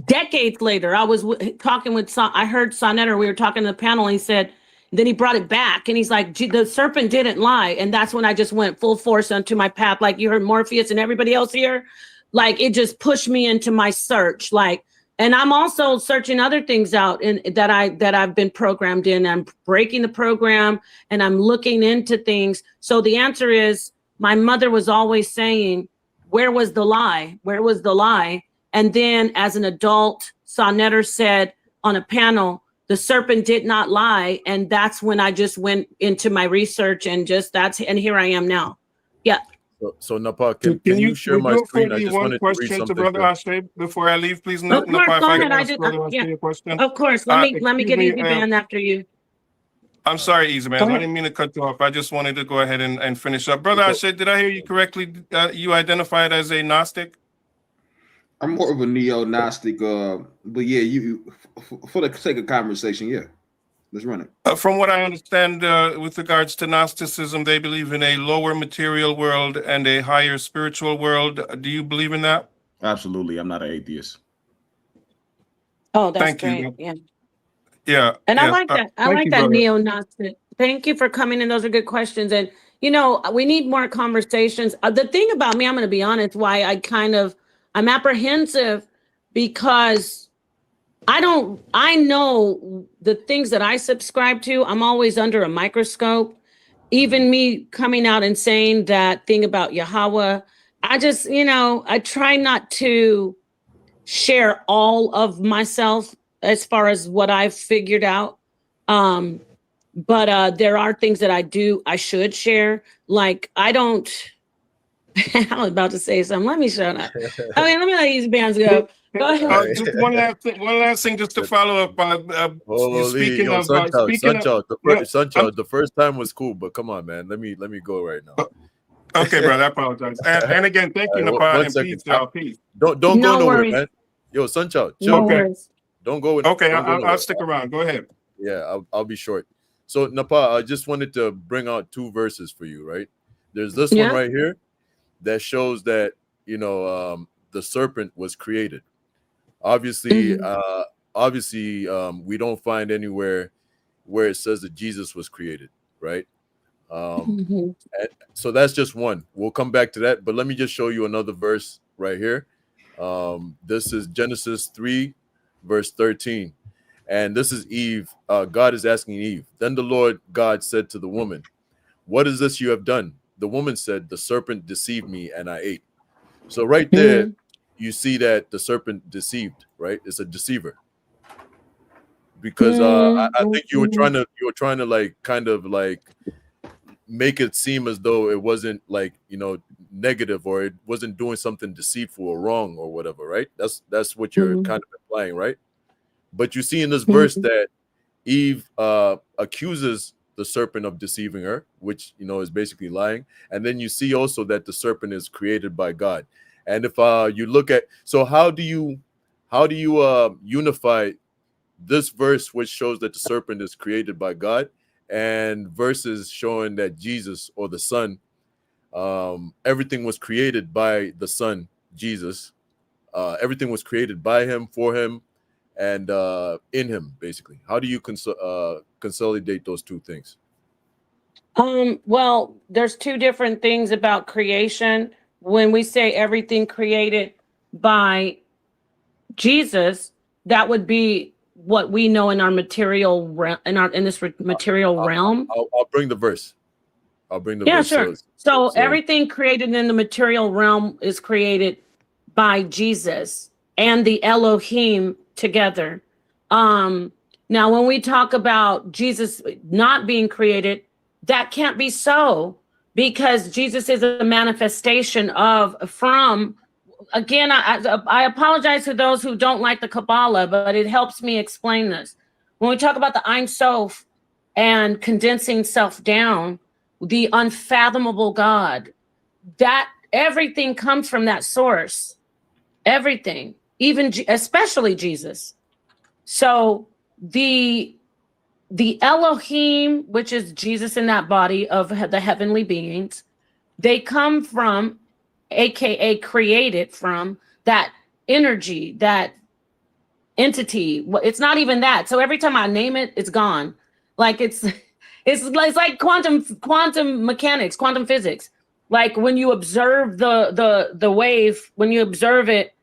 decades later, I was talking with I heard Sonnetter, we were talking to the panel, and he said, then he brought it back, and he's like, the serpent didn't lie. And that's when I just went full force onto my path. Like you heard Morpheus and everybody else here, like it just pushed me into my search. Like, and I'm also searching other things out that I've been programmed in. I'm breaking the program and I'm looking into things. So the answer is, my mother was always saying, where was the lie? Where was the lie? And then as an adult, Sonnetter said on a panel, the serpent did not lie. And that's when I just went into my research and here I am now. Yeah. So Napah, can you share my screen? I just wanted to read something. To Brother Ashe before I leave, please. Of course, go ahead. Of course. Let me get Easy Man after you. I'm sorry, Easy Man. I didn't mean to cut you off. I just wanted to go ahead and finish up. Brother Ashe, did I hear you correctly? You identified as a Gnostic? I'm more of a neo-Gnostic, but yeah, you for the sake of conversation, yeah, let's run it. From what I understand, with regards to Gnosticism, they believe in a lower material world and a higher spiritual world. Do you believe in that? Absolutely. I'm not an atheist. Oh, that's Thank great. you. Yeah. Yeah. And I Yeah. like that. I Thank like you, that brother. neo-Nazi. Thank you for coming in. Those are good questions. And, we need more conversations. The thing about me, I'm going to be honest, why I'm apprehensive because I know the things that I subscribe to, I'm always under a microscope. Even me coming out and saying that thing about Yahweh, I just, I try not to share all of myself as far as what I've figured out. But there are things that I should share. Like I don't, I was about to say something. Let me shut up. Let me let these bands go. Go ahead. Just one last thing, just to follow up. Holy, yo, Sanchez, the first time was cool, but come on, man, let me go right now. Okay, brother, I apologize. And again, thank you, Napah, and peace, y'all. Peace. Don't go nowhere, man. Yo, Sanchez, chill. Okay. Don't go. Okay, don't go I'll stick around. Go ahead. Yeah, I'll be short. So Napah, I just wanted to bring out 2 verses for you, right? There's this one right here that shows that the serpent was created. Obviously, we don't find anywhere where it says that Jesus was created, right? So that's just one. We'll come back to that, but let me just show you another verse right here. This is Genesis 3, verse 13. And this is Eve. God is asking Eve. Then the Lord God said to the woman, "What is this you have done?" The woman said, "The serpent deceived me and I ate." So right there, you see that the serpent deceived, right? It's a deceiver. Because I think you were trying to like kind of like make it seem as though it wasn't like negative, or it wasn't doing something deceitful or wrong or whatever, right? That's what you're kind of implying, right? But you see in this verse that Eve accuses the serpent of deceiving her, which is basically lying. And then you see also that the serpent is created by God. And if you look at, so how do you unify this verse, which shows that the serpent is created by God, and verses showing that Jesus, or the Son, everything was created by the Son, Jesus. Everything was created by him, for him, and in him, basically. How do you consolidate those 2 things? Well, there's 2 different things about creation. When we say everything created by Jesus, that would be what we know in our material realm, in this material realm. I'll bring the verse. Yeah, sure. So everything created in the material realm is created by Jesus and the Elohim together. Now, when we talk about Jesus not being created, that can't be so, because Jesus is a manifestation again, I apologize to those who don't like the Kabbalah, but it helps me explain this. When we talk about the Ein Sof and condensing self down, the unfathomable God, that everything comes from that source. Everything, especially Jesus. So the Elohim, which is Jesus in that body of the heavenly beings, they come from, aka created from, that energy, that entity. It's not even that. So every time I name it, it's gone. Like it's like quantum mechanics, quantum physics. Like when you observe the wave, when you observe it,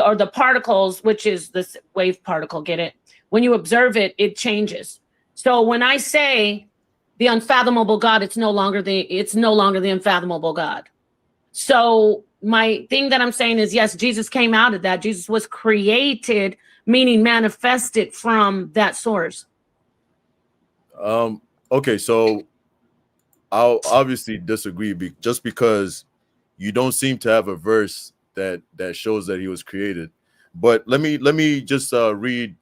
or the particles, which is this wave particle, get it? When you observe it, it changes. So when I say the unfathomable God, it's no longer the unfathomable God. So my thing that I'm saying is, yes, Jesus came out of that. Jesus was created, meaning manifested from that source. Okay, so I'll obviously disagree just because you don't seem to have a verse that shows that he was created. But let me just read.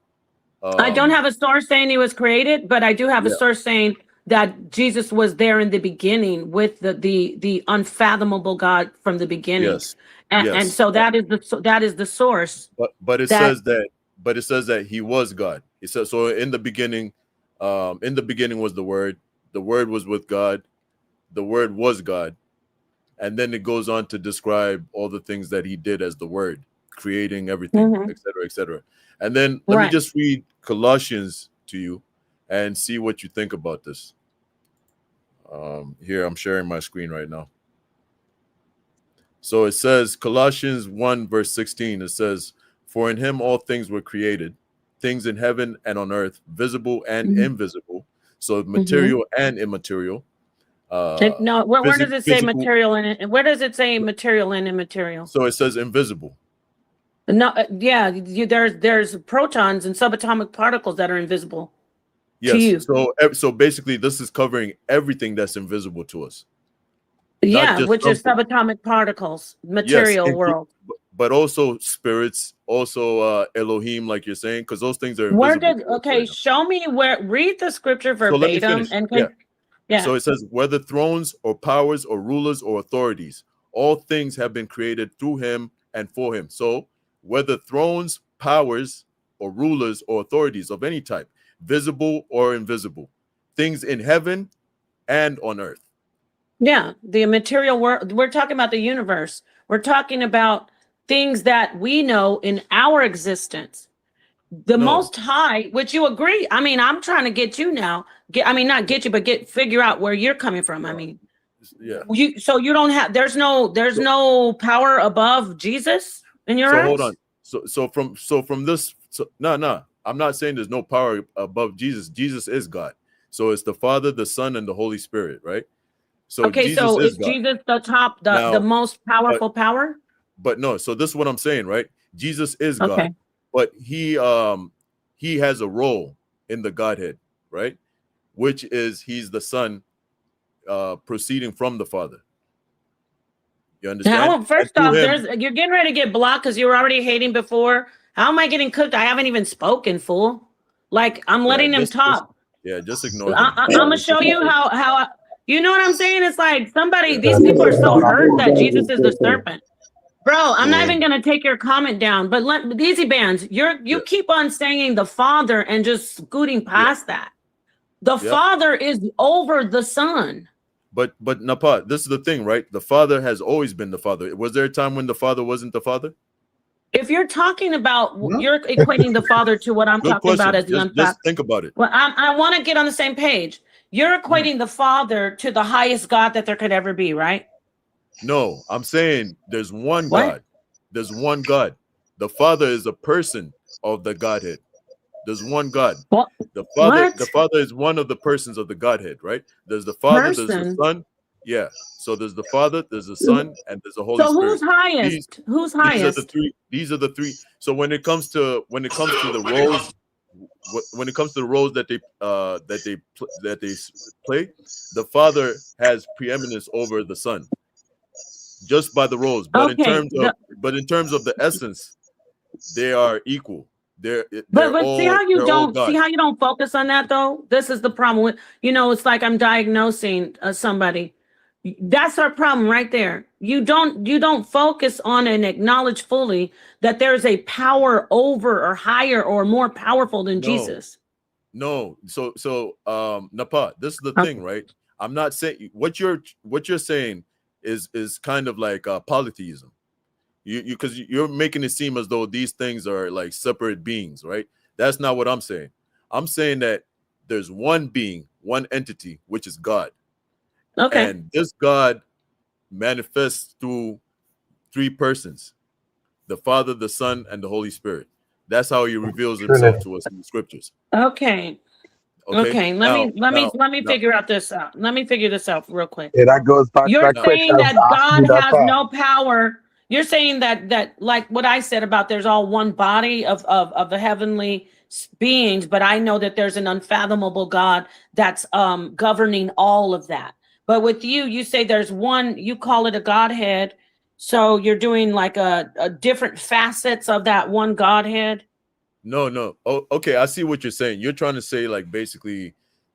I don't have a source saying he was created, but I do have a source saying that Jesus was there in the beginning with the unfathomable God from the beginning. Yes. And so that is the source. But it says that he was God. It says, so in the beginning was the Word was with God, the Word was God. And then it goes on to describe all the things that he did as the Word. creating everything, etc., etc. And then let me Right. just read Colossians to you and see what you think about this. Here, I'm sharing my screen right now. So it says, Colossians 1, verse 16, it says, "For in him all things were created, things in heaven and on earth, visible and invisible." So material and immaterial. No, where does it say Physical. material in it? Where does it say material and immaterial? So it says invisible. No, yeah, there's protons and subatomic particles that are invisible to Yes. you. So basically, this is covering everything that's invisible to us. Yeah, just which is something. subatomic particles, Yes, material world. but also spirits, also Elohim, like you're saying, because those things are Where invisible. did okay? Show me where. Read the scripture So let me verbatim finish. and Yeah. So it says, whether thrones or powers or rulers or authorities, all things have been created through him and for him. So whether thrones, powers, or rulers or authorities of any type, visible or invisible, things in heaven and on earth. Yeah, the material world. We're talking about the universe. We're talking about things that we know in our existence. The Most High, which you agree. I mean, I'm trying to get you now. Not get you, but figure out where you're coming from. I mean, yeah. So you don't have. There's no power above Jesus in your eyes. Hold on. So from this. No. I'm not saying there's no power above Jesus. Jesus is God. So it's the Father, the Son, and the Holy Spirit, right? So okay. Jesus So is God. Jesus the top, the most powerful power? But no. So this is what I'm saying, right? Jesus is God. But he has a role in the Godhead, right? Which is he's the Son proceeding from the Father. You understand? First off, you're getting ready to get blocked because you were already hating before. How am I getting cooked? I haven't even spoken, fool. Like I'm letting them talk. Just ignore them. I'm gonna show you how you know what I'm saying? It's like these people are so hurt that Jesus is the serpent. Bro, I'm not even gonna take your comment down, but Easy Bands, you keep on saying the Father and just scooting past that. The Father is over the Son. But Napah, this is the thing, right? The Father has always been the Father. Was there a time when the Father wasn't the Father? If you're talking about, you're equating the Father to what I'm talking about as the unfathomable. Just think about it. Well, I want to get on the same page. You're equating the Father to the highest God that there could ever be, right? No, I'm saying there's one God. There's one God. The Father is a person of the Godhead. There's one God. The Father is one of the persons of the Godhead, right? There's the Father, there's the Son. Yeah. So there's the Father, there's the Son, and there's the Holy Spirit. So who's highest? Who's highest? These are the three. So when it comes to the roles, when it comes to the roles that they play, the Father has preeminence over the Son, just by the roles. But in terms of the essence, they are equal. But see how you don't focus on that though. This is the problem with it's like I'm diagnosing somebody. That's our problem right there. You don't focus on and acknowledge fully that there's a power over or higher or more powerful than Jesus. No. So Napah, this is the thing, right? I'm not saying what you're saying is kind of like polytheism. Because you're making it seem as though these things are like separate beings, right? That's not what I'm saying. I'm saying that there's one being, one entity, which is God. Okay. And this God manifests through three persons: the Father, the Son, and the Holy Spirit. That's how he reveals himself to us in the scriptures. Okay. Let me figure out this out. Let me figure this out real quick. Yeah, that goes back. You're saying that God has no power. You're saying that like what I said about there's all one body of the heavenly beings, but I know that there's an unfathomable God that's governing all of that. But with you say there's one, you call it a Godhead. So you're doing like a different facets of that one Godhead. No. Oh, okay. I see what you're saying. You're trying to say like basically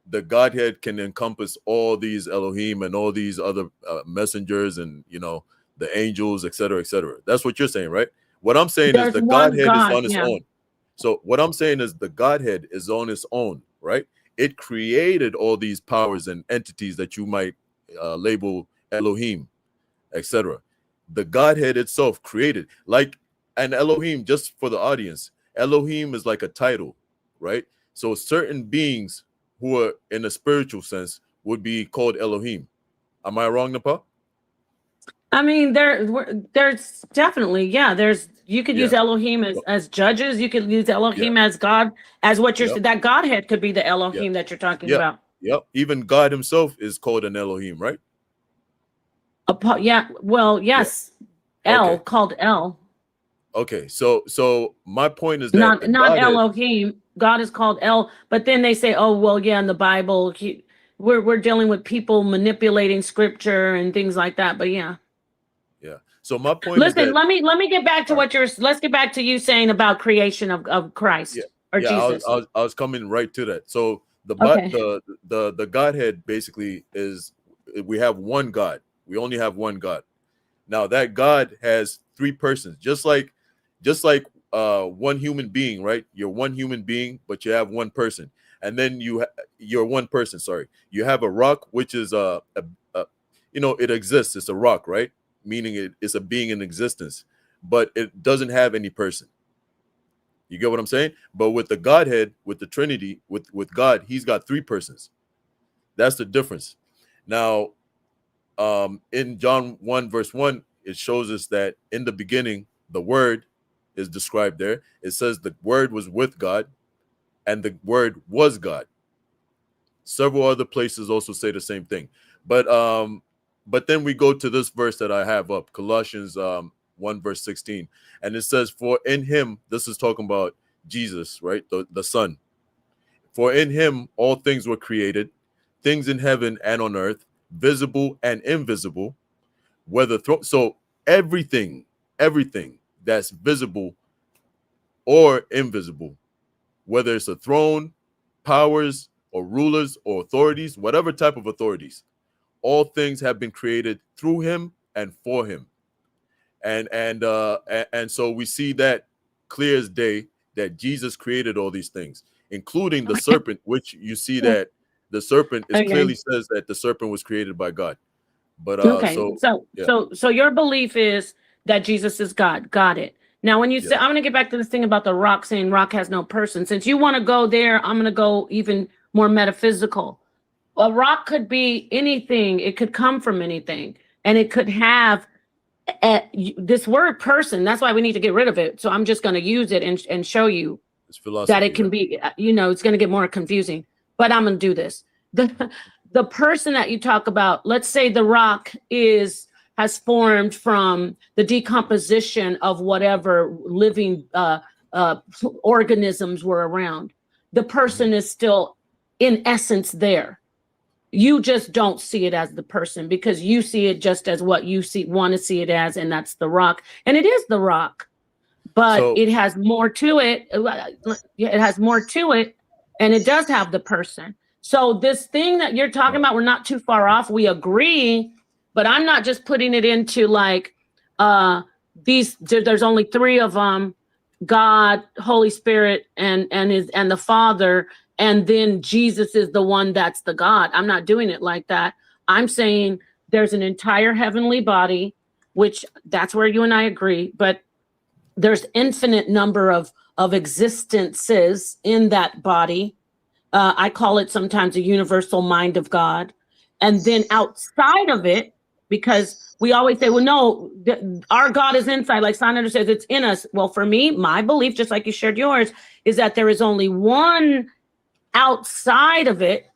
the Godhead can encompass all these Elohim and all these other messengers and the angels, etc., etc. That's what you're saying, right? What I'm saying is the Godhead is on its own. So what I'm saying is the Godhead is on its own, right? It created all these powers and entities that you might label Elohim, etc. The Godhead itself created, like and Elohim, just for the audience, Elohim is like a title, right? So certain beings who are in a spiritual sense would be called Elohim. Am I wrong, Napah? I mean, there's definitely, yeah, you could use Elohim as judges. You could use Elohim as God, as what you're that Godhead could be the Elohim that you're talking about. Yep. Even God himself is called an Elohim, right? Yeah. Well, yes. Okay. Called El. Okay. So my point is that not Elohim. God is called El, but then they say, oh, well, yeah, in the Bible, we're dealing with people manipulating scripture and things like that. But yeah. Yeah. So my point Listen, is that, let me get back to let's get back to you saying about creation of Christ or Jesus. I was coming right to that. So the Godhead basically is, we have one God. We only have one God. Now that God has three persons, just like one human being, right? You're one human being, but you have one person. And then you're one person, sorry. You have a rock, which is it exists. It's a rock, right? Meaning it's a being in existence, but it doesn't have any person. You get what I'm saying? But with the Godhead, with the Trinity, with God, he's got three persons. That's the difference. Now, in John 1 verse 1, it shows us that in the beginning, the Word is described there. It says the Word was with God and the Word was God. Several other places also say the same thing. But then we go to this verse that I have up, Colossians 1 verse 16. And it says, for in him, this is talking about Jesus, right? The Son. For in him all things were created, things in heaven and on earth, visible and invisible, whether so everything that's visible or invisible, whether it's a throne, powers, or rulers or authorities, whatever type of authorities, all things have been created through him and for him. And so we see that clear as day that Jesus created all these things, including the serpent, which you see that the serpent clearly says that the serpent was created by God. But so your belief is that Jesus is God. Got it. Now, when you say, I'm going to get back to this thing about the rock saying rock has no person. Since you want to go there, I'm going to go even more metaphysical. A rock could be anything. It could come from anything, and it could have this word person. That's why we need to get rid of it. So I'm just going to use it and show you that it can be, it's going to get more confusing, but I'm going to do this. The person that you talk about, let's say the rock has formed from the decomposition of whatever living organisms were around. The person is still in essence there. You just don't see it as the person because you see it just as what you want to see it as, and that's the rock. And it is the rock, but it has more to it. It has more to it, and it does have the person. So this thing that you're talking about, we're not too far off. We agree, but I'm not just putting it into like there's only three of them: God, Holy Spirit, and the Father. And then Jesus is the one that's the God. I'm not doing it like that. I'm saying there's an entire heavenly body, which that's where you and I agree, but there's infinite number of existences in that body. I call it sometimes a universal mind of God. And then outside of it, because we always say, well, no, our God is inside, like Sanchez says, it's in us. Well, for me, my belief, just like you shared yours, is that there is only one outside of it,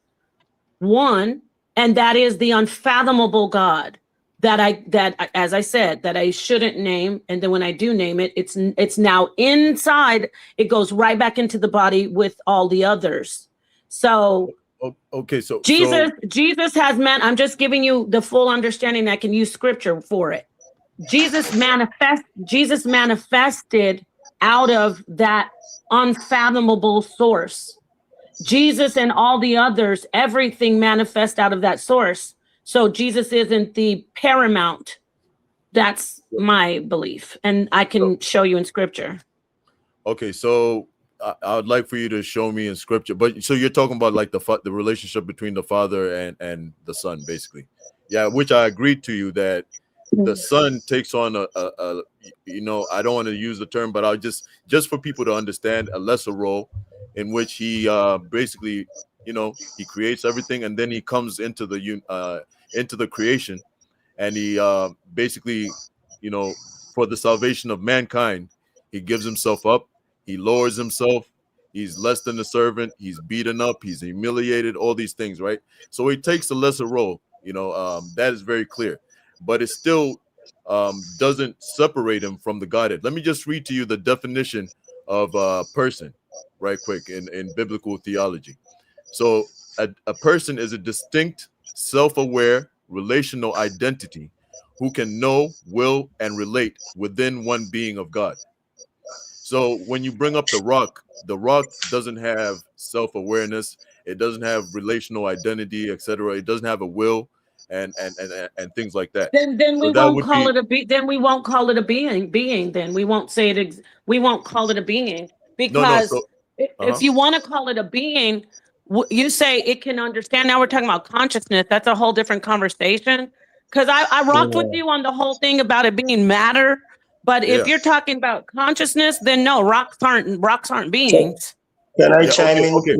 one, and that is the unfathomable God that as I said, that I shouldn't name. And then when I do name it, it's now inside. It goes right back into the body with all the others. So okay, so Jesus has meant, I'm just giving you the full understanding. I can use scripture for it. Jesus manifested out of that unfathomable source. Jesus and all the others, everything manifests out of that source. So Jesus isn't the paramount. That's my belief. And I can show you in scripture. Okay, so I would like for you to show me in scripture. But so you're talking about like the relationship between the Father and the Son, basically. Yeah, which I agreed to you that the sun takes on a you know, I don't want to use the term, but I'll just for people to understand, a lesser role in which he basically, you know, he creates everything, and then he comes into the creation, and he basically, you know, for the salvation of mankind, he gives himself up, he lowers himself, he's less than a servant, he's beaten up, he's humiliated, all these things, right? So he takes a lesser role, you know, that is very clear, but it still doesn't separate him from the Godhead. Let me just read to you the definition of person right quick in biblical theology. So a person is a distinct, self-aware, relational identity who can know, will, and relate within one being of God. So when you bring up the rock doesn't have self-awareness, it doesn't have relational identity, etc. It doesn't have a will and things like that. Then we So won't call it a being. Then we won't call it a being. Then we won't say it. We won't call it a being, because if you want to call it a being, you say it can understand. Now we're talking about consciousness. That's a whole different conversation. Because I rocked with you on the whole thing about it being matter. But if you're talking about consciousness, then no, rocks aren't beings. Can I chime in? Okay,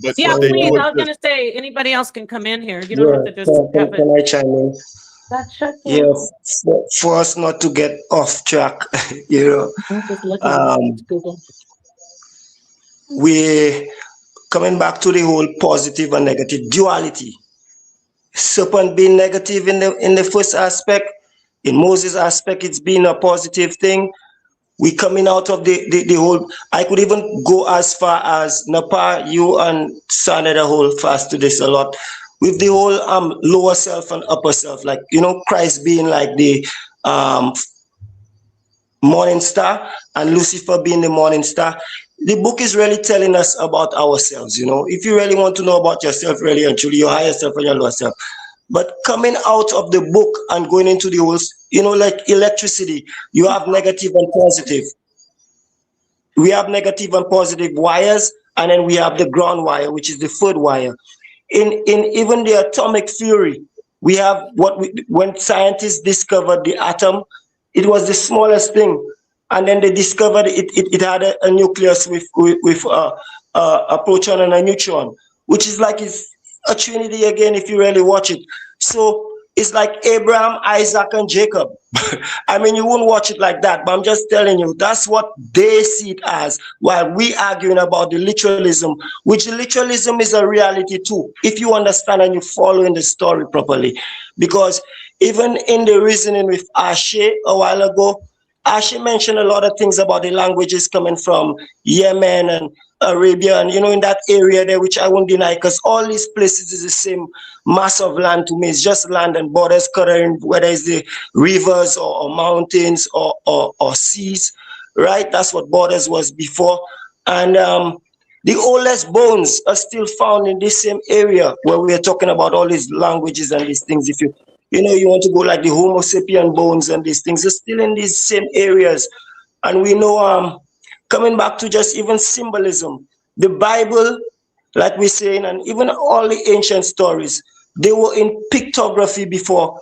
but yeah, please. I was gonna say anybody else can come in here. You don't have to just have it. Can I chime in? Yes, for us not to get off track, you know. We're coming back to the whole positive and negative duality. Serpent being negative in the first aspect, in Moses' aspect, it's been a positive thing. We coming out of the whole. I could even go as far as Napah, you and Sanchez hold fast to this a lot, with the whole lower self and upper self, like, you know, Christ being like the morning star and Lucifer being the morning star. The book is really telling us about ourselves, you know. If you really want to know about yourself, really and truly, your higher self and your lower self. But coming out of the book and going into the whole, you know, like electricity, you have negative and positive. We have negative and positive wires, and then we have the ground wire, which is the third wire. In even the atomic theory, we have when scientists discovered the atom, it was the smallest thing, and then they discovered it had a nucleus with a proton and a neutron, which is like it's a trinity again if you really watch it. So it's like Abraham, Isaac, and Jacob. I mean, you wouldn't watch it like that, but I'm just telling you, that's what they see it as, while we arguing about the literalism, which literalism is a reality too, if you understand and you follow in the story properly. Because even in the reasoning with Ashe a while ago, Ashe mentioned a lot of things about the languages coming from Yemen and Arabia, and you know, in that area there, which I won't deny, because all these places is the same mass of land to me. It's just land and borders covering, whether it's the rivers or mountains or seas, right? That's what borders was before. And the oldest bones are still found in this same area where we are talking about all these languages and these things. If you know, you want to go like the Homo sapien bones and these things are still in these same areas. And we know, coming back to just even symbolism, the Bible, like we're saying, and even all the ancient stories, they were in pictography before,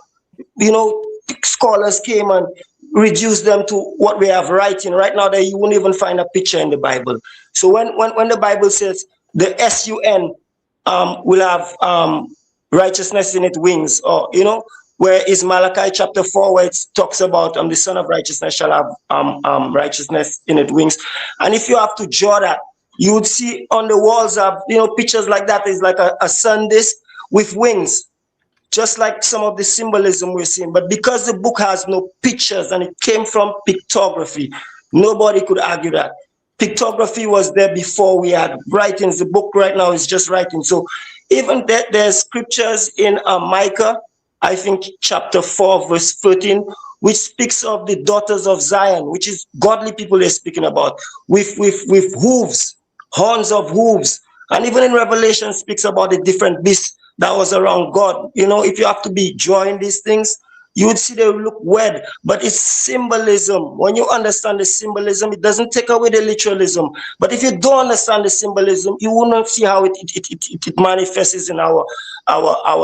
you know, scholars came and reduced them to what we have writing. Right now, you won't even find a picture in the Bible. So when the Bible says the SUN will have righteousness in its wings, or, you know, where is Malachi chapter 4, where it talks about the Son of Righteousness shall have righteousness in its wings. And if you have to draw that, you would see on the walls of, you know, pictures like that is like a sun disk with wings, just like some of the symbolism we're seeing. But because the book has no pictures and it came from pictography, nobody could argue that. Pictography was there before we had writings. The book right now is just writing. So even there's scriptures in Micah, I think chapter 4, verse 13, which speaks of the daughters of Zion, which is godly people they're speaking about, with hooves, horns of hooves. And even in Revelation speaks about the different beasts that was around God. You know, if you have to be drawing these things, you would see they look weird, but it's symbolism. When you understand the symbolism, it doesn't take away the literalism. But if you don't understand the symbolism, you will not see how it manifests in our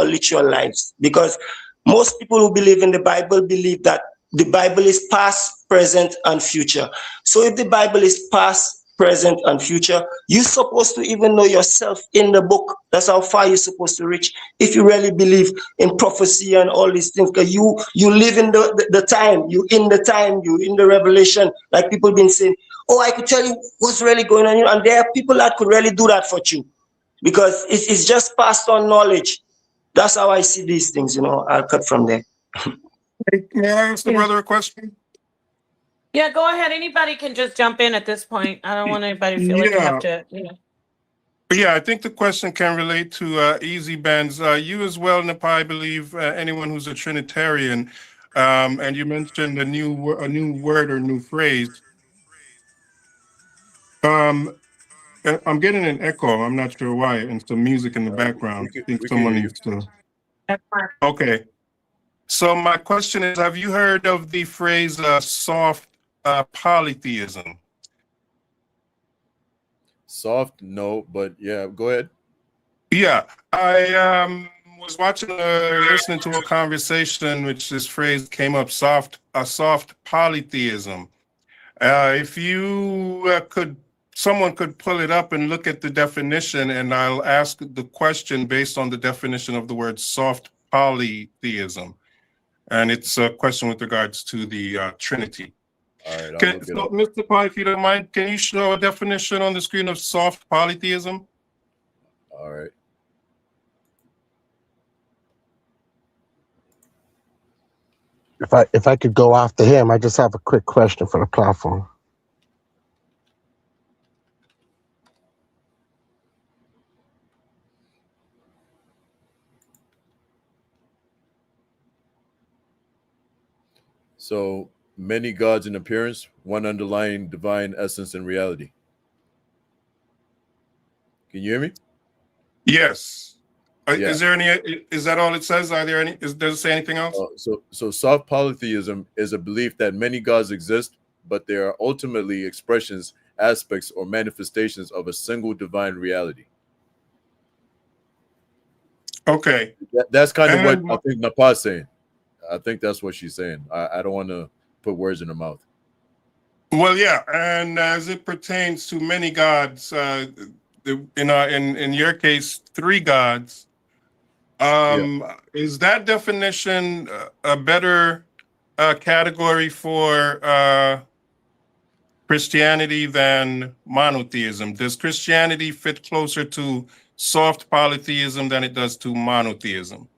literal lives. Because Most people who believe in the Bible believe that the Bible is past, present, and future. So if the Bible is past, present, and future, you're supposed to even know yourself in the book. That's how far you're supposed to reach. If you really believe in prophecy and all these things, because you live in the time, you in the time, you in the revelation, like people been saying, oh, I could tell you what's really going on. And there are people that could really do that for you because it's just passed on knowledge. That's how I see these things, I'll cut from there. May I ask the brother a question? Yeah, go ahead. Anybody can just jump in at this point. I don't want anybody to feel like you have to, Yeah, I think the question can relate to Easy Benz. You as well, Napah, I believe, anyone who's a Trinitarian, and you mentioned a new word or new phrase. I'm getting an echo. I'm not sure why, and some music in the background. I think someone needs to. Okay. So my question is, have you heard of the phrase soft polytheism? Soft, no, but yeah, go ahead. Yeah, I was listening to a conversation which this phrase came up, soft polytheism. If you someone could pull it up and look at the definition, and I'll ask the question based on the definition of the word soft polytheism. And it's a question with regards to the Trinity. All right, Mr. Pai, if you don't mind, can you show a definition on the screen of soft polytheism? All right. If I could go after him, I just have a quick question for the platform. So many gods in appearance, one underlying divine essence and reality. Can you hear me? Yes. Yeah. Is there any? Is that all it says? Are there any? Does it say anything else? So soft polytheism is a belief that many gods exist, but they are ultimately expressions, aspects, or manifestations of a single divine reality. Okay. That's kind of what I think Napah's saying. I think that's what she's saying. I don't want to put words in her mouth. Well, yeah, and as it pertains to many gods, in your case, 3 gods. Is that definition a better category for Christianity than monotheism? Does Christianity fit closer to soft polytheism than it does to monotheism?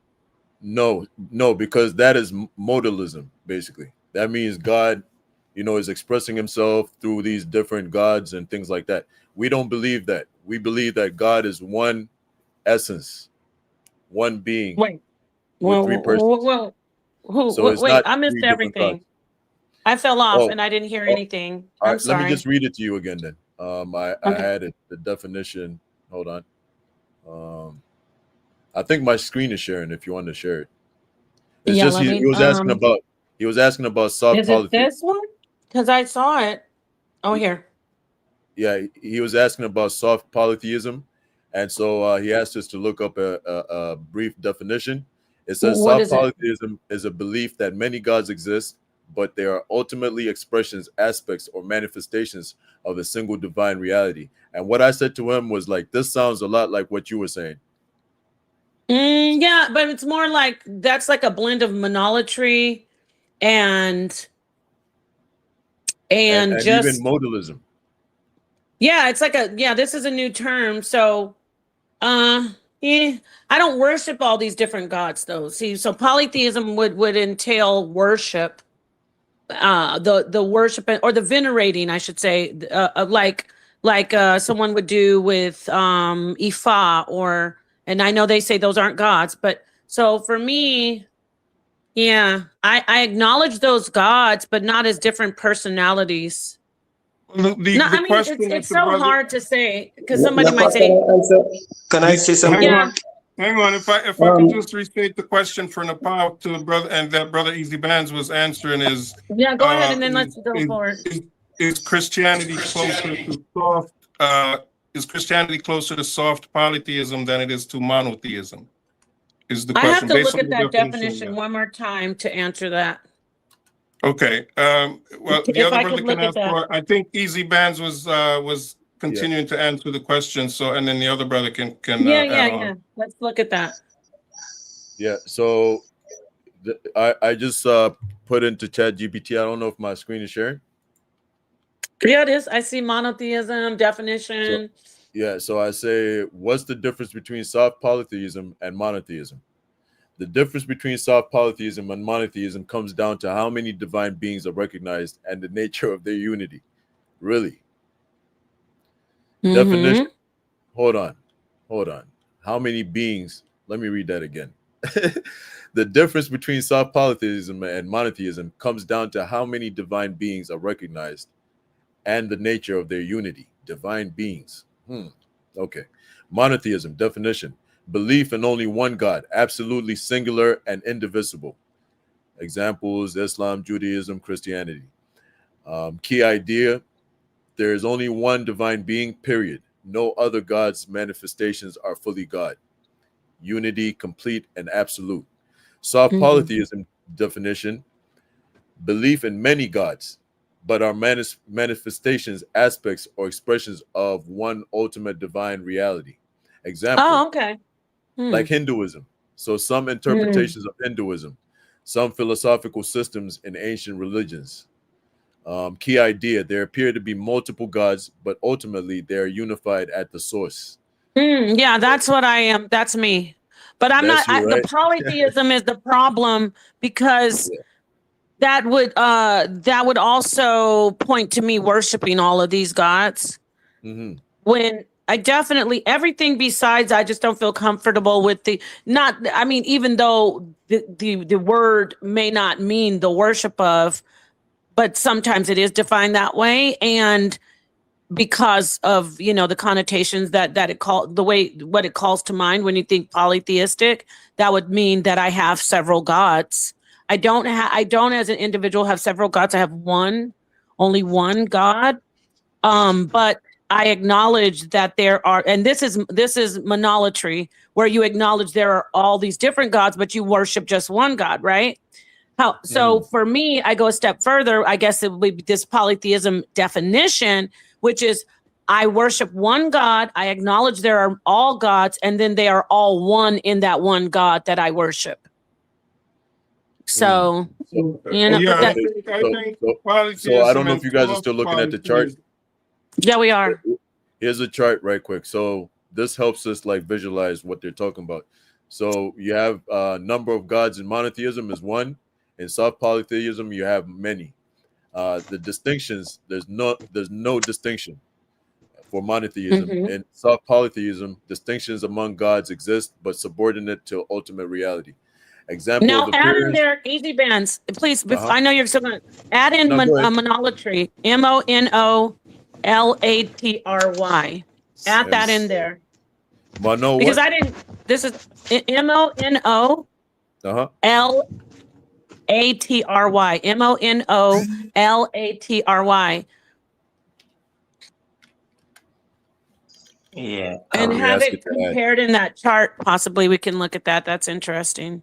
No, because that is modalism, basically. That means God, is expressing himself through these different gods and things like that. We don't believe that. We believe that God is one essence, one being. Wait. With 3 persons. Wait, I missed everything. I fell off and I didn't hear anything. I'm sorry. Let me just read it to you again then. I had it, the definition. Hold on. I think my screen is sharing if you want to share it. It's just he was asking about soft polytheism. Is it this one? Because I saw it. Oh, here. Yeah, he was asking about soft polytheism. And so he asked us to look up a brief definition. It says soft polytheism is a belief that many gods exist, but they are ultimately expressions, aspects, or manifestations of a single divine reality. And what I said to him was like, this sounds a lot like what you were saying. Yeah, but it's more like that's like a blend of monolatry and just even modalism. Yeah, it's like this is a new term. So I don't worship all these different gods though. See, so polytheism would entail worship, the worship or the venerating, I should say, like someone would do with Ifa and I know they say those aren't gods, but so for me, yeah, I acknowledge those gods, but not as different personalities. It's so hard to say because somebody might say. Can I say something? Hang on. If I could just restate the question for Napah to the brother, and that brother Easy Bands was answering is. Yeah, go ahead, and then let's go forward. Is Christianity closer to soft? Is Christianity closer to soft polytheism than it is to monotheism? is the I have question. to Based look on at the that definition yeah. one more time to answer that. Okay. Well, the If other I brother could can look at that. answer. I think Easy Bands was continuing to answer the question. So, and then the other brother can add on. Yeah. Let's look at that. Yeah. So I just put into Chat GPT. I don't know if my screen is sharing. Yeah, it is. I see monotheism definition. So I say, what's the difference between soft polytheism and monotheism? The difference between soft polytheism and monotheism comes down to how many divine beings are recognized and the nature of their unity. Really? Definition. Hold on. How many beings? Let me read that again. The difference between soft polytheism and monotheism comes down to how many divine beings are recognized and the nature of their unity. Divine beings. Okay. Monotheism definition: belief in only one God, absolutely singular and indivisible. Examples: Islam, Judaism, Christianity. Key idea: there is only one divine being, period. No other gods' manifestations are fully God. Unity, complete and absolute. Soft polytheism definition: belief in many gods, but are manifestations, aspects, or expressions of one ultimate divine reality. Example: okay. Like Hinduism. So some interpretations of Hinduism, some philosophical systems in ancient religions. Key idea: there appear to be multiple gods, but ultimately they are unified at the source. Yeah, that's what I am. That's me. But I'm That's not. you, right? The polytheism is the problem because that would also point to me worshiping all of these gods. When I definitely everything besides, I just don't feel comfortable with even though the word may not mean the worship of, but sometimes it is defined that way, and because of the connotations that it what it calls to mind when you think polytheistic, that would mean that I have several gods. I don't as an individual have several gods. I have only one God. But I acknowledge that there are, and this is monolatry, where you acknowledge there are all these different gods, but you worship just one God, right? So for me, I go a step further. I guess it would be this polytheism definition, which is I worship one God. I acknowledge there are all gods, and then they are all one in that one God that I worship. So, So I don't know if you guys are still looking at the chart. Yeah, we are. Here's a chart right quick. So this helps us visualize what they're talking about. So you have a number of gods in monotheism is one. In soft polytheism, you have many. The distinctions, there's no distinction for monotheism. In soft polytheism, distinctions among gods exist, but subordinate to ultimate reality. Example. Now add in there Easy Bands, please. I know you're still going to add in monolatry. MONOLATRY. Add that in there. Mono. Because I didn't. This is MONOLATRY. MONOLATRY. Yeah. And have it compared in that chart. Possibly we can look at that. That's interesting.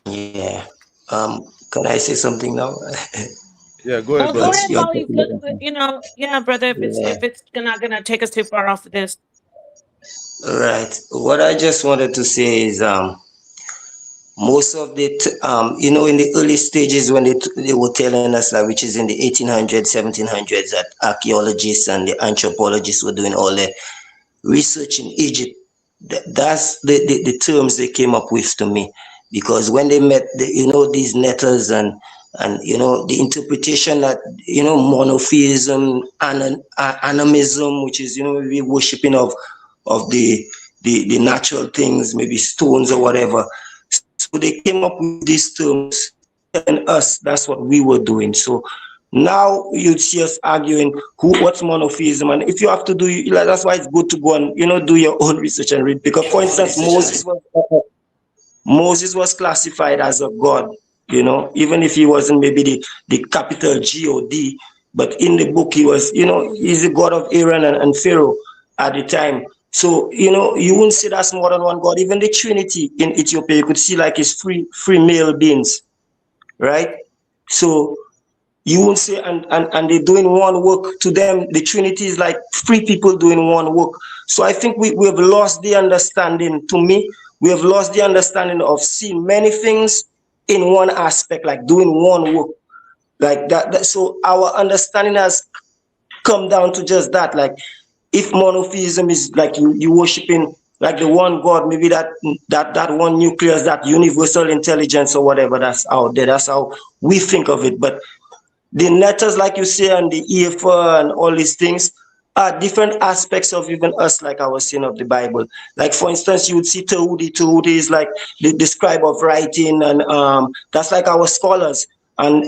Yeah. Can I say something now? Yeah, go ahead, brother. Go ahead, brother. If it's not gonna take us too far off of this. Right. What I just wanted to say is most of the in the early stages when they were telling us which is in the 1800s, 1700s, that archaeologists and the anthropologists were doing all the research in Egypt. That's the terms they came up with to me, because when they met these netters and the interpretation that monotheism, animism, which is maybe worshipping of the natural things, maybe stones or whatever. So they came up with these terms, and that's what we were doing. So now you'd see us arguing what's monotheism, and if you have to do that's why it's good to go and do your own research and read. Because for instance, Moses was classified as a god, even if he wasn't maybe the capital God, but in the book he was, he's the god of Aaron and Pharaoh at the time. So, you know, you wouldn't say that's more than one God. Even the Trinity in Ethiopia, you could see like it's three male beings, right? So you won't say, and they're doing one work. To them, the Trinity is like three people doing one work. So I think we have lost the understanding. To me, we have lost the understanding of seeing many things in one aspect, like doing one work. Like that so our understanding has come down to just that. Like if monotheism is like you worshiping like the one God, maybe that one nucleus, that universal intelligence or whatever that's out there. That's how we think of it. But the letters, like you say, and the EFA and all these things are different aspects of even us, like I was saying, of the Bible. Like, for instance, you would see Tehudi. Tehudi is like the scribe of writing, and that's like our scholars. And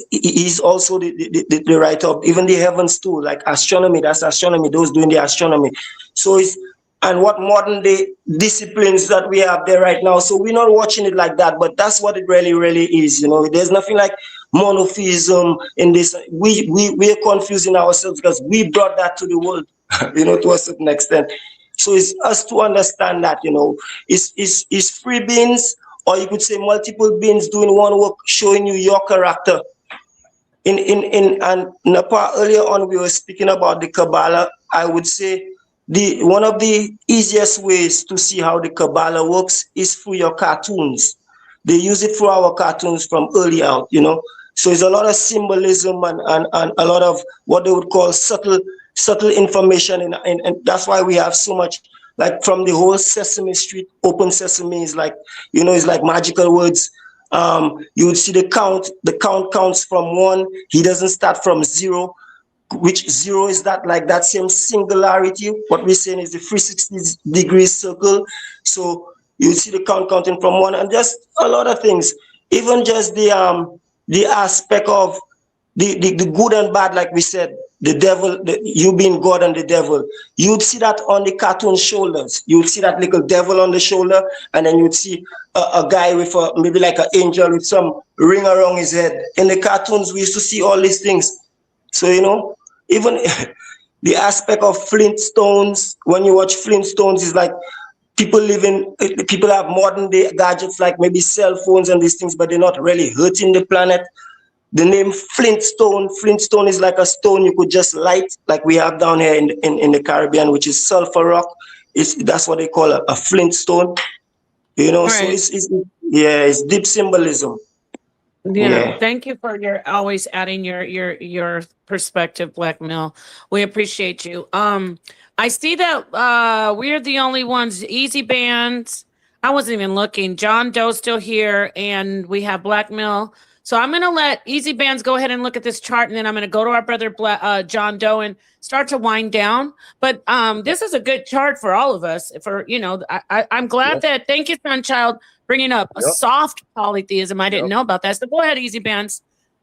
he's also the writer of even the heavens too, like astronomy. That's astronomy, those doing the astronomy. So it's, and what modern day disciplines that we have there right now. So we're not watching it like that, but that's what it really is. You know, there's nothing like monotheism in this. We're confusing ourselves because we brought that to the world, you know, to a certain extent. So it's us to understand that, you know, it's free beings, or you could say multiple beings doing one work, showing you your character. And Napah, earlier on we were speaking about the Kabbalah. I would say one of the easiest ways to see how the Kabbalah works is through your cartoons. They use it for our cartoons from early out, you know. So it's a lot of symbolism and a lot of what they would call subtle information, and that's why we have so much, like from the whole Sesame Street, Open Sesame is like, you know, it's like magical words. You would see the count counts from 1. He doesn't start from 0, which 0 is that, like that same singularity. What we're saying is the 360 degrees circle. So you see the count counting from 1, and just a lot of things. Even just the aspect of the good and bad, like we said, the devil, you being God and the devil. You'd see that on the cartoon shoulders. You'd see that little devil on the shoulder, and then you'd see a guy with maybe like an angel with some ring around his head. In the cartoons, we used to see all these things. So, you know, even the aspect of Flintstones, when you watch Flintstones, is like people have modern day gadgets like maybe cell phones and these things, but they're not really hurting the planet. The name Flintstone is like a stone you could just light, like we have down here in the Caribbean, which is sulfur rock. That's what they call a Flintstone. You know, right. So it's deep symbolism. Yeah, thank you for your always adding your perspective, Black Mill. We appreciate you. I see that we're the only ones. Easy Bands. I wasn't even looking. John Doe's still here, and we have Black Mill. So I'm going to let Easy Bands go ahead and look at this chart, and then I'm going to go to our brother John Doe and start to wind down. But this is a good chart for all of us. For, you know, I'm glad that, thank you, Sunchild, bringing up a soft polytheism. I didn't know about that. So go ahead, Easy Bands.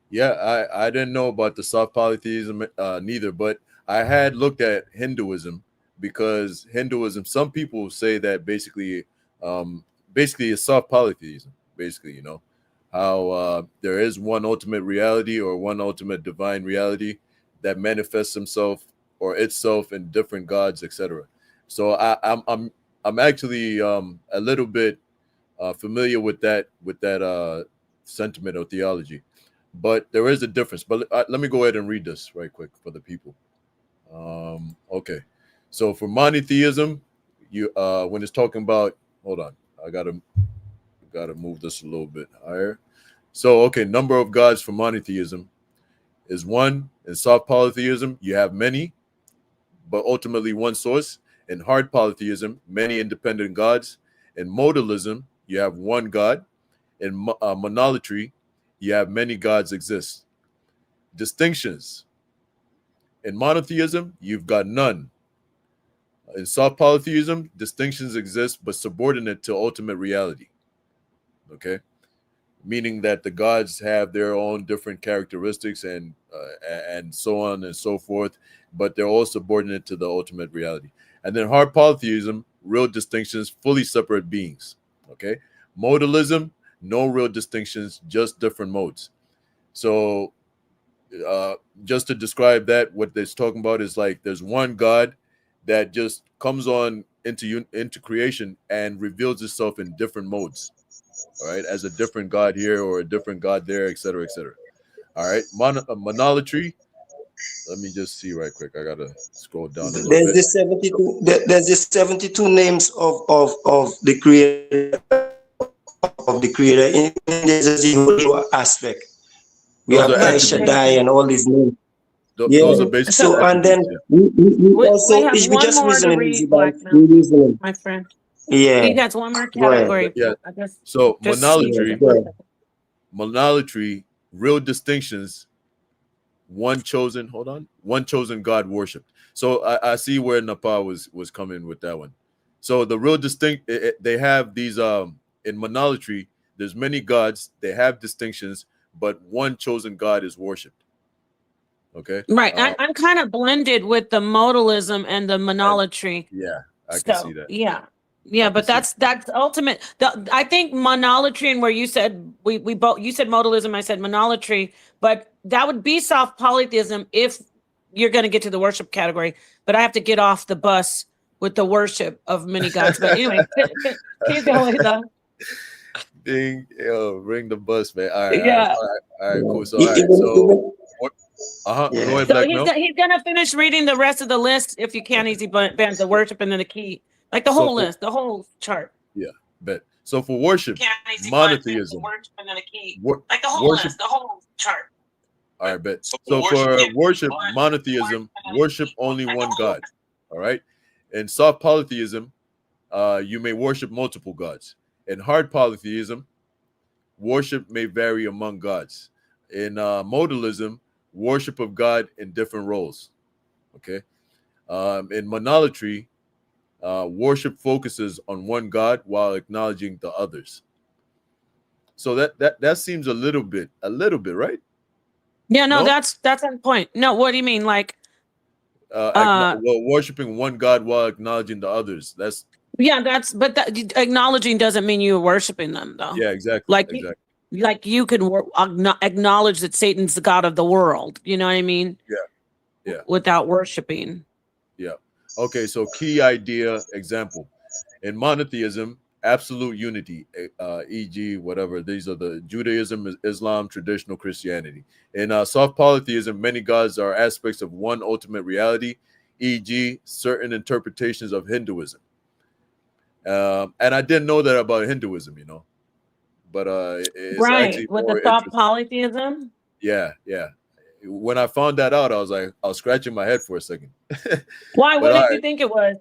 Yeah, I didn't know about the soft polytheism neither, but I had looked at Hinduism, because Hinduism, some people say that basically it's soft polytheism, basically, you know. How there is one ultimate reality or one ultimate divine reality that manifests himself or itself in different gods, etc. So I'm actually a little bit familiar with that sentiment or theology, but there is a difference. But let me go ahead and read this right quick for the people. Okay, so for monotheism, you when it's talking about, hold on, I gotta move this a little bit higher. So, okay, number of gods for monotheism is 1. In soft polytheism, you have many, but ultimately one source. In hard polytheism, many independent gods. In modalism, you have one God. In monolatry, you have many gods exist. Distinctions. In monotheism, you've got none. In soft polytheism, distinctions exist, but subordinate to ultimate reality. Okay? Meaning that the gods have their own different characteristics and so on and so forth, but they're all subordinate to the ultimate reality. And then hard polytheism, real distinctions, fully separate beings. Okay, modalism, no real distinctions, just different modes. So just to describe that, what it's talking about is like there's one God that just comes on into creation and reveals itself in different modes. All right, as a different God here or a different God there, etc., etc. All right, monolatry. Let me just see right quick. I gotta scroll down a little There's bit. the 72. There's the 72 names of the creator of the creator. In there's a zero aspect. We Those have are El attributes. Shaddai and all these names. Those are basically So and then attributes. Yeah. we also have we one just more to reasoning read, easy Black by Milk, reasoning. my friend. Yeah. He has one more Go ahead. category. Yeah. I guess So just monolatry, Go ahead. monolatry, real distinctions. One chosen. Hold on. One chosen God worshipped. So I see where Napah was coming with that one. So the real distinct. They have these in monolatry. There's many gods. They have distinctions, but one chosen God is worshipped. Okay. Right. I'm kind of blended with the modalism and the monolatry. Yeah, I can see that. Yeah, but that's ultimate. I think monolatry, and where you said we both, you said modalism, I said monolatry, but that would be soft polytheism if you're going to get to the worship category. But I have to get off the bus with the worship of many gods. But anyway, keep going though. Ding, ring the bus, man. All right, Yeah. all right, cool. So, all right, so, go ahead, So Black he's Milk. he's gonna finish reading the rest of the list if you can. Easy bands, the worship, and then the key, like the whole list, the whole chart. Yeah, bet. So for worship, monotheism. And then the key, like the whole list, the whole chart. All right, bet. So for worship, monotheism, worship only one God. All right. In soft polytheism, you may worship multiple gods. In hard polytheism, worship may vary among gods. In modalism, worship of God in different roles. Okay. In monolatry, worship focuses on one God while acknowledging the others. So that seems a little bit, right? Yeah, no, that's on point. No, what do you mean? Like, well, worshiping one God while acknowledging the others. That's but that acknowledging doesn't mean you're worshiping them, though. Yeah, exactly. Like, exactly. Like you can acknowledge that Satan's the god of the world. You know what I mean? Yeah. Without worshiping. Yeah. Okay. So key idea example in monotheism, absolute unity, e.g., whatever. These are the Judaism, Islam, traditional Christianity. In soft polytheism, many gods are aspects of one ultimate reality, e.g., certain interpretations of Hinduism. And I didn't know that about Hinduism, but it's right with the soft polytheism. Yeah. When I found that out, I was scratching my head for a second. Why? What did you think it was?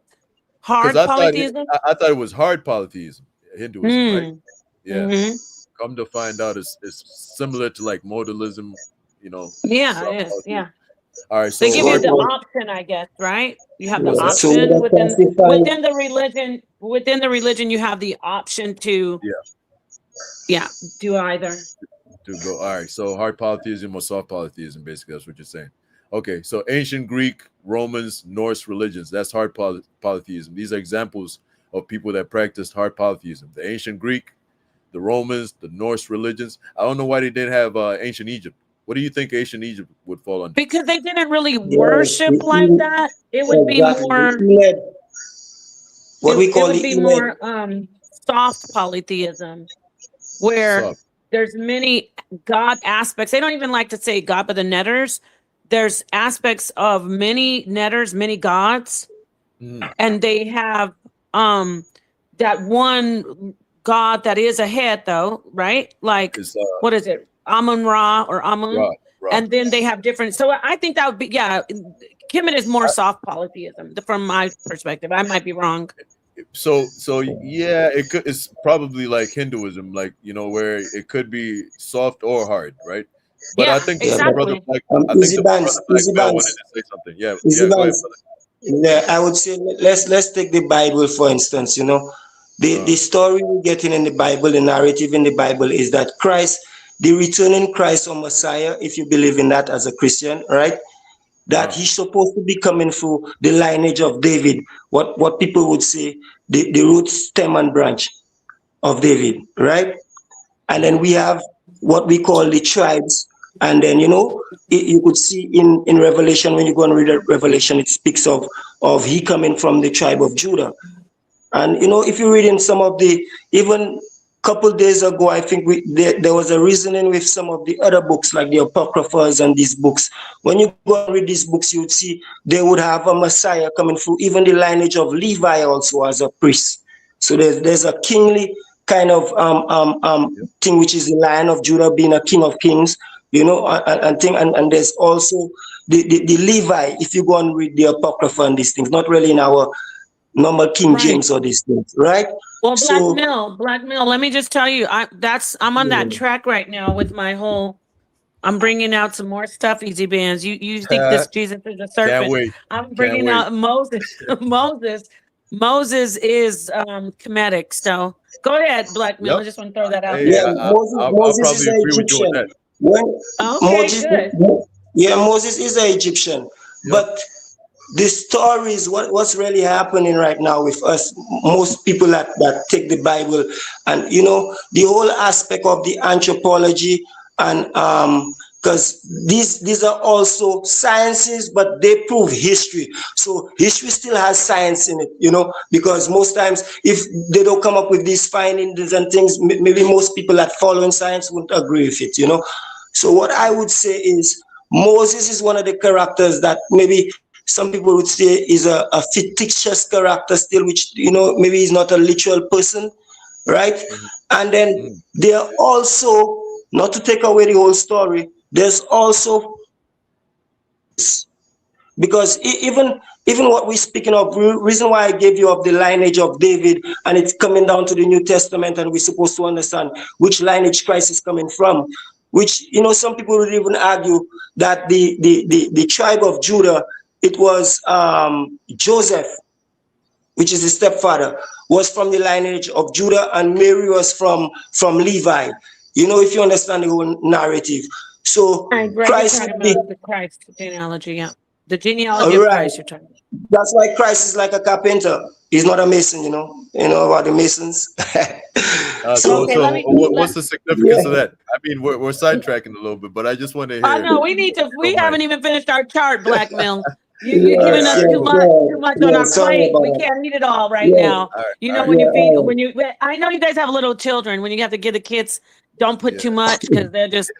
Hard polytheism? I thought it was hard polytheism, Hinduism, right? Yeah. Mm-hmm. Come to find out, it's similar to like modalism, Yeah, it is. Yeah. All right. So they give you the option, I guess, right? You have the option within the religion. Within the religion, you have the option to do either. To go. All right. So hard polytheism or soft polytheism, basically, that's what you're saying. Okay. So ancient Greek, Romans, Norse religions, that's hard polytheism. These are examples of people that practiced hard polytheism. The ancient Greek, the Romans, the Norse religions. I don't know why they didn't have ancient Egypt. What do you think ancient Egypt would fall under? Because they didn't really worship like that. It would be more what we call more soft polytheism, where there's many God aspects. They don't even like to say God, but the netters. There's aspects of many netters, many gods, and they have that one God that is a head, though, right? Like what is it? Amun-Ra or Amun, Ra. And then they have different. So I think that would be Kemet is more soft polytheism from my perspective. I might be wrong. So yeah, it's probably like Hinduism, like where it could be soft or hard, right? But I think exactly. brother Black, I think the brother Black wanted to say something. Yeah, go ahead, yeah, I would say let's take the Bible for instance. The story we're getting in the Bible, the narrative in the Bible is that Christ, the returning Christ or Messiah, if you believe in that as a Christian, right? That he's supposed to be coming through the lineage of David, what people would say, the root, stem, and branch of David, right? And then we have what we call the tribes. And then, you could see in Revelation, when you go and read Revelation, it speaks of he coming from the tribe of Judah. And if you read in some of the, even couple days ago, I think there was a reasoning with some of the other books, like the Apocryphas and these books. When you go and read these books, you would see they would have a Messiah coming through. Even the lineage of Levi also as a priest. So there's a kingly kind of thing, which is the Lion of Judah being a King of Kings, and there's also the Levi. If you go and read the Apocrypha and these things, not really in our normal King James or these things, right? Well, Black Mill. Let me just tell you, I'm on that track right now with my whole. I'm bringing out some more stuff, Easy Bands. You think this Jesus is a serpent? Can't wait. I'm bringing out Moses. Moses is Kemetic. So go ahead, Black Mill. I just want to throw that out there. Yeah, Moses is an Egyptian. Moses is an Egyptian, but the stories, what's really happening right now with us, most people that take the Bible, and the whole aspect of the anthropology, and because these are also sciences, but they prove history. So history still has science in it, because most times if they don't come up with these findings and things, maybe most people that follow in science wouldn't agree with it, So what I would say is Moses is one of the characters that maybe some people would say is a fictitious character still, which, maybe he's not a literal person, right? And then there are also, not to take away the whole story, there's also, because even what we're speaking of, reason why I gave you of the lineage of David, and it's coming down to the New Testament, and we're supposed to understand which lineage Christ is coming from, which, some people would even argue that the tribe of Judah, it was Joseph, which is the stepfather, was from the lineage of Judah, and Mary was from Levi. If you understand the whole narrative. So Christ, the Christ genealogy, the genealogy of Christ you're talking about. That's why Christ is like a carpenter. He's not a mason, you know about the masons. What's the significance of that? I mean, we're sidetracking a little bit, but I just want to hear. I know we haven't even finished our chart, Black Mill. You're giving us too much on our plate. We can't eat it all right now. I know you guys have little children. When you have to give the kids, don't put too much, because they're just,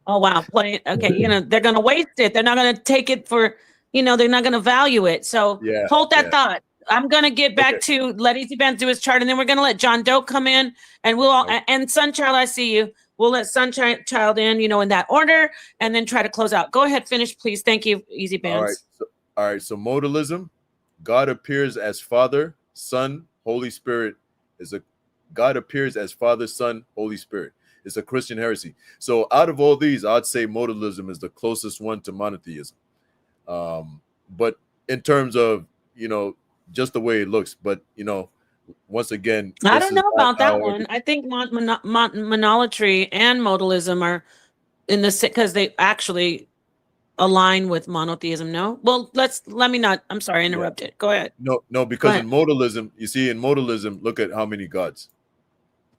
playing. Okay, they're gonna waste it. They're not gonna take it for, they're not gonna value it. So hold that thought. I'm gonna get back to let Easy Bands do his chart, and then we're gonna let John Doe come in, and we'll all and Sunchild, I see you. We'll let Sunchild in, in that order, and then try to close out. Go ahead, finish, please. Thank you, Easy Bands. All right. So modalism, God appears as Father, Son, Holy Spirit. God appears as Father, Son, Holy Spirit. It's a Christian heresy. So out of all these, I'd say modalism is the closest one to monotheism. But in terms of, just the way it looks, but, once again, I don't know about that one. I think monolatry and modalism are in the, because they actually align with monotheism. No, well, let me not. I'm sorry, I interrupted. Go ahead. No, because in modalism, look at how many gods.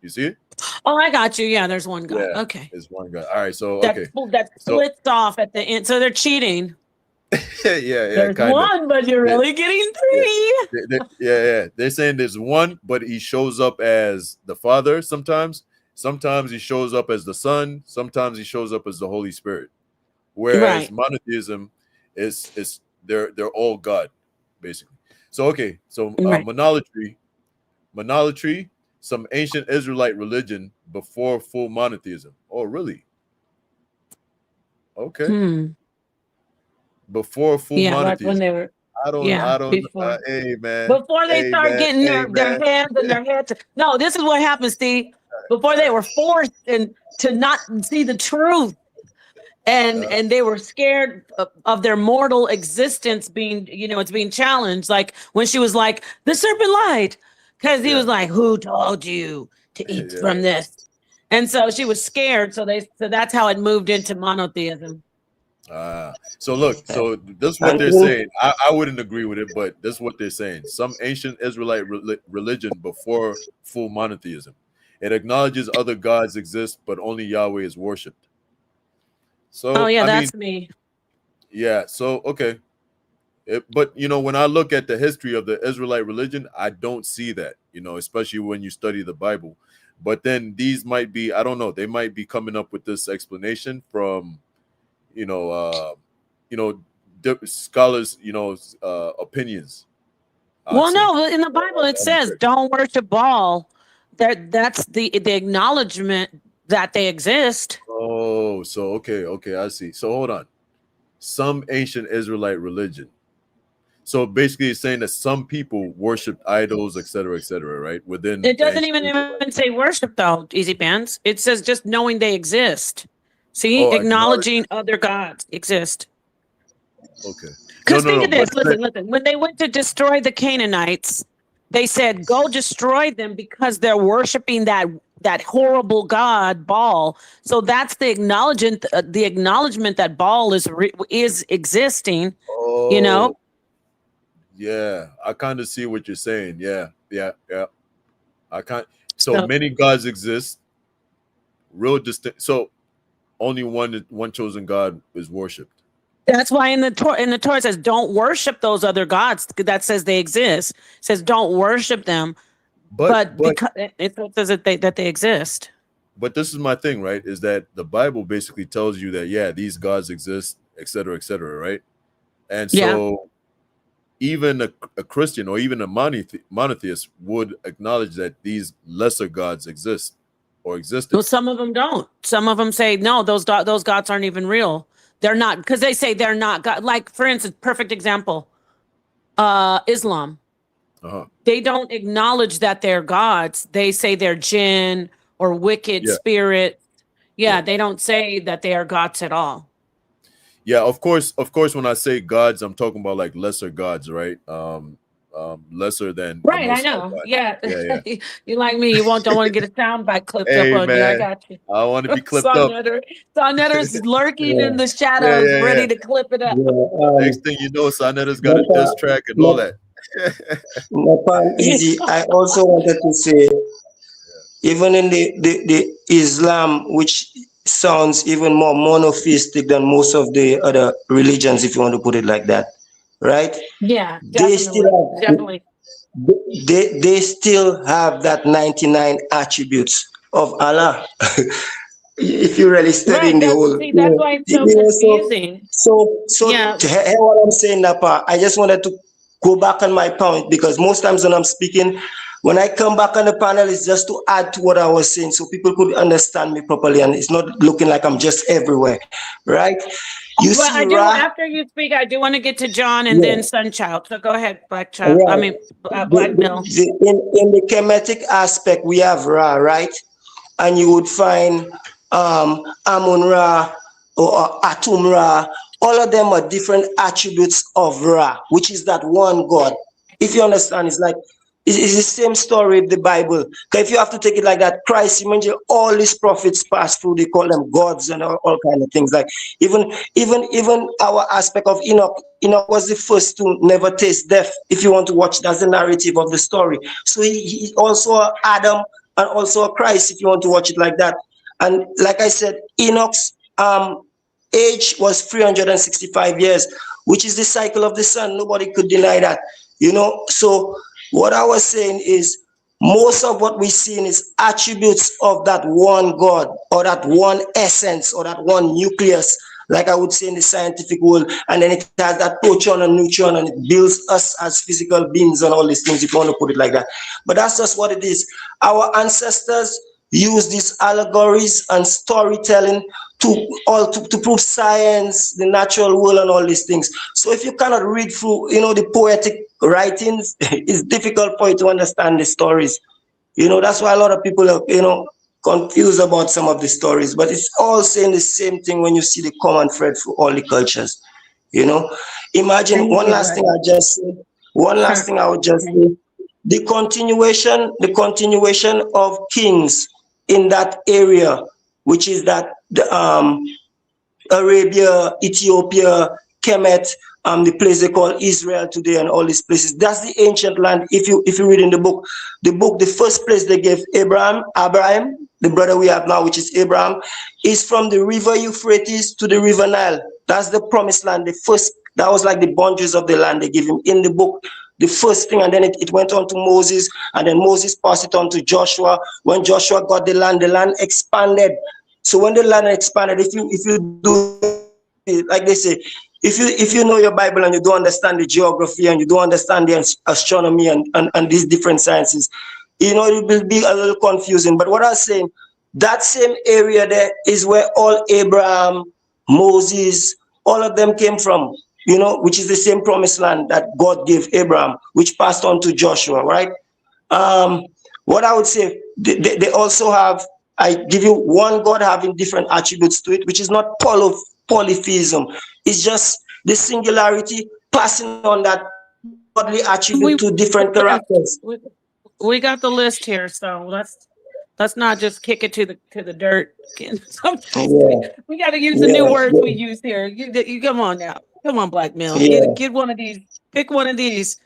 You see it? Oh, I got you. Yeah, there's one God. Yeah, okay, there's one God. All right, so that splits off at the end. So they're cheating. There's kinda. One, but you're really getting three. They're saying there's one, but he shows up as the Father sometimes. Sometimes he shows up as the Son. Sometimes he shows up as the Holy Spirit. Whereas monotheism is they're all God, basically. So monolatry, some ancient Israelite religion before full monotheism. Oh, really? Okay. Before full monotheism. When they were. I don't. Hey man. Before they start getting their hands and their heads. No, this is what happens, Steve. Before they were forced to not see the truth. And they were scared of their mortal existence being, it's being challenged. Like when she was like, the serpent lied, because he was like, who told you to eat from this? And so she was scared. So that's how it moved into monotheism. So look, this is what they're saying. I wouldn't agree with it, but this is what they're saying. Some ancient Israelite religion before full monotheism. It acknowledges other gods exist, but only Yahweh is worshipped. So that's me. Yeah. So okay. But you know, when I look at the history of the Israelite religion, I don't see that, you know, especially when you study the Bible. But then these might be, I don't know, they might be coming up with this explanation from, scholars, opinions. Well, no, in the Bible it says don't worship Baal. That's the acknowledgement that they exist. Oh, so okay, I see. So hold on. Some ancient Israelite religion. So basically it's saying that some people worship idols, etc., right? Within it doesn't even say worship though, Easy Pants. It says just knowing they exist. See, acknowledging other gods exist. Okay. Because think of this, listen. When they went to destroy the Canaanites, they said, go destroy them because they're worshiping that horrible god Baal. So that's the acknowledgement that Baal is existing. Oh, you know. Yeah, I kind of see what you're saying. Yeah. I can't. So many gods exist. Real distinct. So only one chosen God is worshipped. That's why in the Torah it says don't worship those other gods. That says they exist. It says don't worship them, but because it says that they exist. But this is my thing, right? Is that the Bible basically tells you that these gods exist, etc., right? And so even a Christian or even a monotheist would acknowledge that these lesser gods exist or existed. Well, some of them don't. Some of them say no, those gods aren't even real. They're not, because they say they're not God. Like, for instance, perfect example, Islam. They don't acknowledge that they're gods. They say they're jinn or wicked spirit. They don't say that they are gods at all. Yeah, of course. When I say gods, I'm talking about like lesser gods, right? Lesser than right. I know. Yeah. You like me? You don't want to get a soundbite clipped up on you. I got you. I want to be clipped up. Sonetter's lurking in the shadows, ready to clip it up. Next thing you know, Sonetter's got a diss track and all that. Easy. I also wanted to say, even in the Islam, which sounds even more monotheistic than most of the other religions, if you want to put it like that. Right? Yeah, definitely. They still have that 99 attributes of Allah. If you're really studying the whole, that's why it's so confusing. So hear what I'm saying, Napah. I just wanted to go back on my point, because most times when I'm speaking, when I come back on the panel, it's just to add to what I was saying, so people could understand me properly, and it's not looking like I'm just everywhere, right? After you speak, I do want to get to John and then Sunchild. So go ahead, Black Child. Yeah. I mean, Black Bill. In the Kemetic aspect, we have Ra, right? And you would find Amun Ra or Atum Ra. All of them are different attributes of Ra, which is that one God. If you understand, it's the same story of the Bible. If you have to take it like that, Christ, imagine all these prophets passed through, they call them gods and all kind of things. Like even our aspect of Enoch was the first to never taste death. If you want to watch, that's the narrative of the story. So he also Adam and also a Christ, if you want to watch it like that. And like I said, Enoch's age was 365 years, which is the cycle of the sun. Nobody could deny that, So what I was saying is, most of what we see is attributes of that one God, or that one essence, or that one nucleus, like I would say in the scientific world. And then it has that proton and neutron, and it builds us as physical beings and all these things, if you want to put it like that. But that's just what it is. Our ancestors use these allegories and storytelling to prove science, the natural world, and all these things. So if you cannot read through, the poetic writings, it's difficult for you to understand the stories. That's why a lot of people are, confused about some of the stories. But it's all saying the same thing when you see the common thread for all the cultures. Imagine one last thing I would just say. The continuation of kings in that area, which is that Arabia, Ethiopia, Kemet, the place they call Israel today, and all these places. That's the ancient land. If you read in the book, the first place they gave Abraham, the brother we have now, which is Abraham, is from the river Euphrates to the river Nile. That's the promised land, the first That was like the boundaries of the land they give him in the book. The first thing, and then it went on to Moses, and then Moses passed it on to Joshua. When Joshua got the land expanded. So when the land expanded, if you do, like they say, if you know your Bible and you don't understand the geography and you don't understand the astronomy and these different sciences, you know, it will be a little confusing. But what I was saying, that same area there is where all Abraham, Moses, all of them came from, you know, which is the same promised land that God gave Abraham, which passed on to Joshua, right? What I would say, they also have, I give you one God having different attributes to it, which is not polytheism. It's just the singularity passing on that godly attribute to different characters. We got the list here, so let's not just kick it to the dirt. We got to use the new words we use here. You come on now, come on, Blackmail. Get one of these. Pick one of these.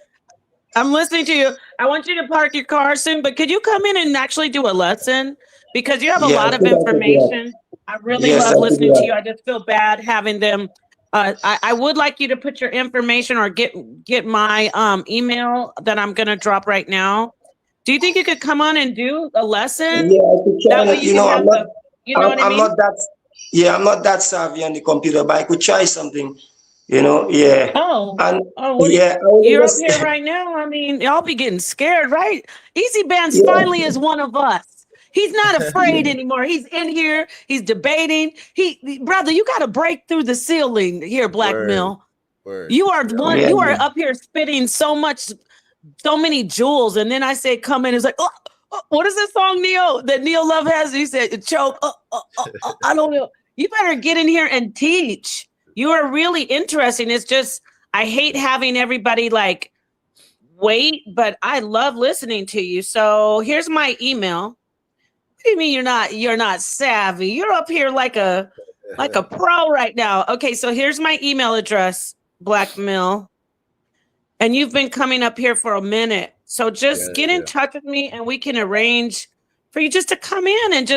I'm listening to you. I want you to park your car soon, but could you come in and actually do a lesson? Because you have a lot of information. I really love listening to you. I just feel bad having them. I would like you to put your information or get my email that I'm going to drop right now. Do you think you could come on and do a lesson? Yeah, I could try. I'm not that savvy on the computer, but I could try something. You know, yeah. You're up here right now. I mean, y'all be getting scared, right? Easy Bands finally is one of us. He's not afraid anymore. He's in here. He's debating. Brother, you got to break through the ceiling here, Blackmail. You are one. You are up here spitting so many jewels, and then I say, "Come in." It's like, what is this song, Neo? That Neo Love has? He said, "Choke." I don't know. You better get in here and teach. You are really interesting. It's just I hate having everybody like wait, but I love listening to you. So here's my email. What do you mean you're not savvy? You're up here like a pro right now. Okay, so here's my email address, Blackmail. And you've been coming up here for a minute. So just get in touch with me and we can arrange for you just to come in and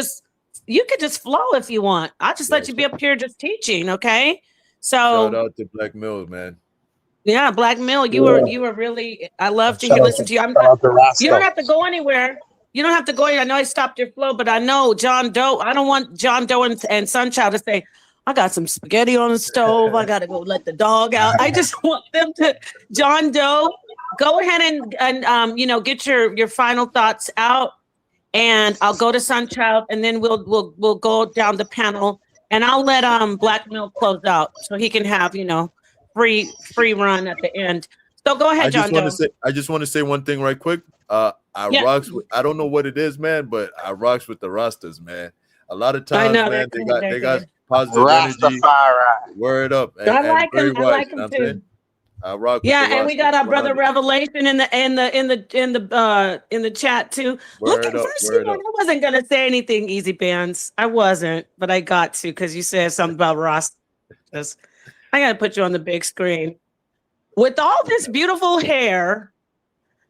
you could just flow if you want. I'll just let you be up here just teaching, okay? So shout out to Blackmail, man. Yeah, Blackmail, you were really, I love to listen to you. You don't have to go anywhere. You don't have to go anywhere. I know I stopped your flow, but I know John Doe. I don't want John Doe and Sunchild to say, I got some spaghetti on the stove. I got to go let the dog out. I just want them to, John Doe, go ahead and get your final thoughts out, and I'll go to Sunchild, and then we'll go down the panel, and I'll let Blackmail close out so he can have free run at the end. So go ahead, John Doe. I just want to say one thing right quick. I don't know what it is, man, but I rocks with the Rastas, man. A lot of times, man, they got positive energy. Word up. I like him too. I rock. And we got our brother Revelation in the chat too. Look, at first, I wasn't gonna say anything, Easy Bands. I wasn't, but I got to because you said something about Rastas. I gotta put you on the big screen with all this beautiful hair.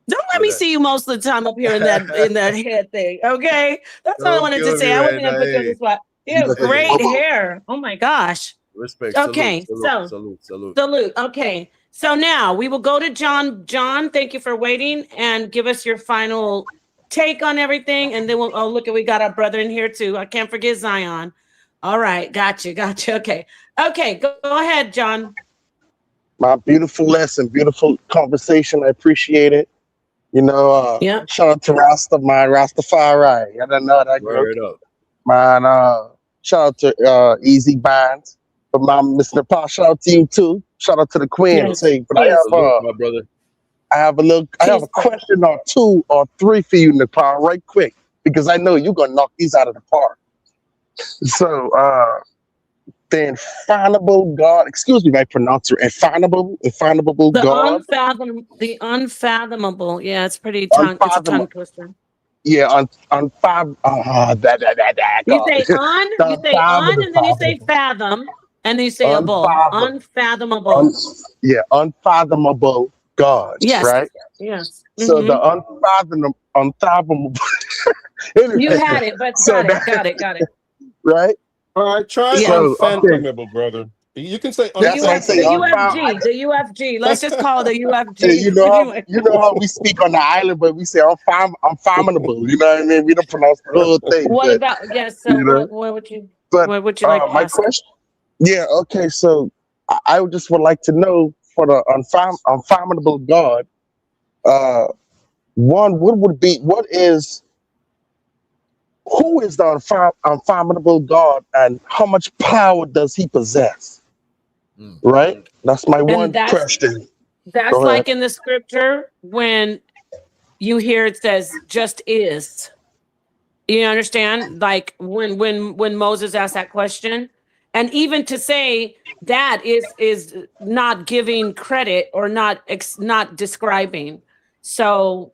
Don't let me see you most of the time up here in that head thing. Okay, that's all I wanted to say. I wasn't gonna put you on the spot. You have great hair. Oh my gosh. Respect. Okay, salute. Okay, so now we will go to John. John, thank you for waiting and give us your final take on everything, and then we got our brother in here too. I can't forget Zion. All right, got you. Okay, go ahead, John. My beautiful lesson, beautiful conversation. I appreciate it. Shout out to Rastafari. I don't know that. Word up. Man, shout out to Easy Bands. But my Mr. Napah, shout out to you too. Shout out to the Queen. Yes. But my brother. I have a question or two or three for you, Napah, right quick, because I know you're gonna knock these out of the park. So the infallible God, excuse me, my pronouncer, infallible God. The unfathomable. Yeah, it's pretty tongue. It's a tongue twister. Yeah, unfathomable. You say on, and then you say fathom, and then you say unfathomable. Unfathomable God. Yes. Right. Yes. So the unfathomable. Anyway, you had it, but got it. Right. All right, try unfathomable, brother. You can say The UFG. The UFG. Let's just call it the UFG. Anyway. You know how we speak on the island, but we say unfathomable. You know what I mean? We don't pronounce the whole thing. What but, about yes? So you know, what would you? but What would you like to my ask? question? Yeah. Okay. So I just would like to know for the unfathomable God. One, who is the unfathomable God, and how much power does he possess? Right? That's my one question. That's Go ahead. like in the scripture when you hear it says just is. You understand? Like when Moses asked that question, and even to say that is not giving credit or not describing. So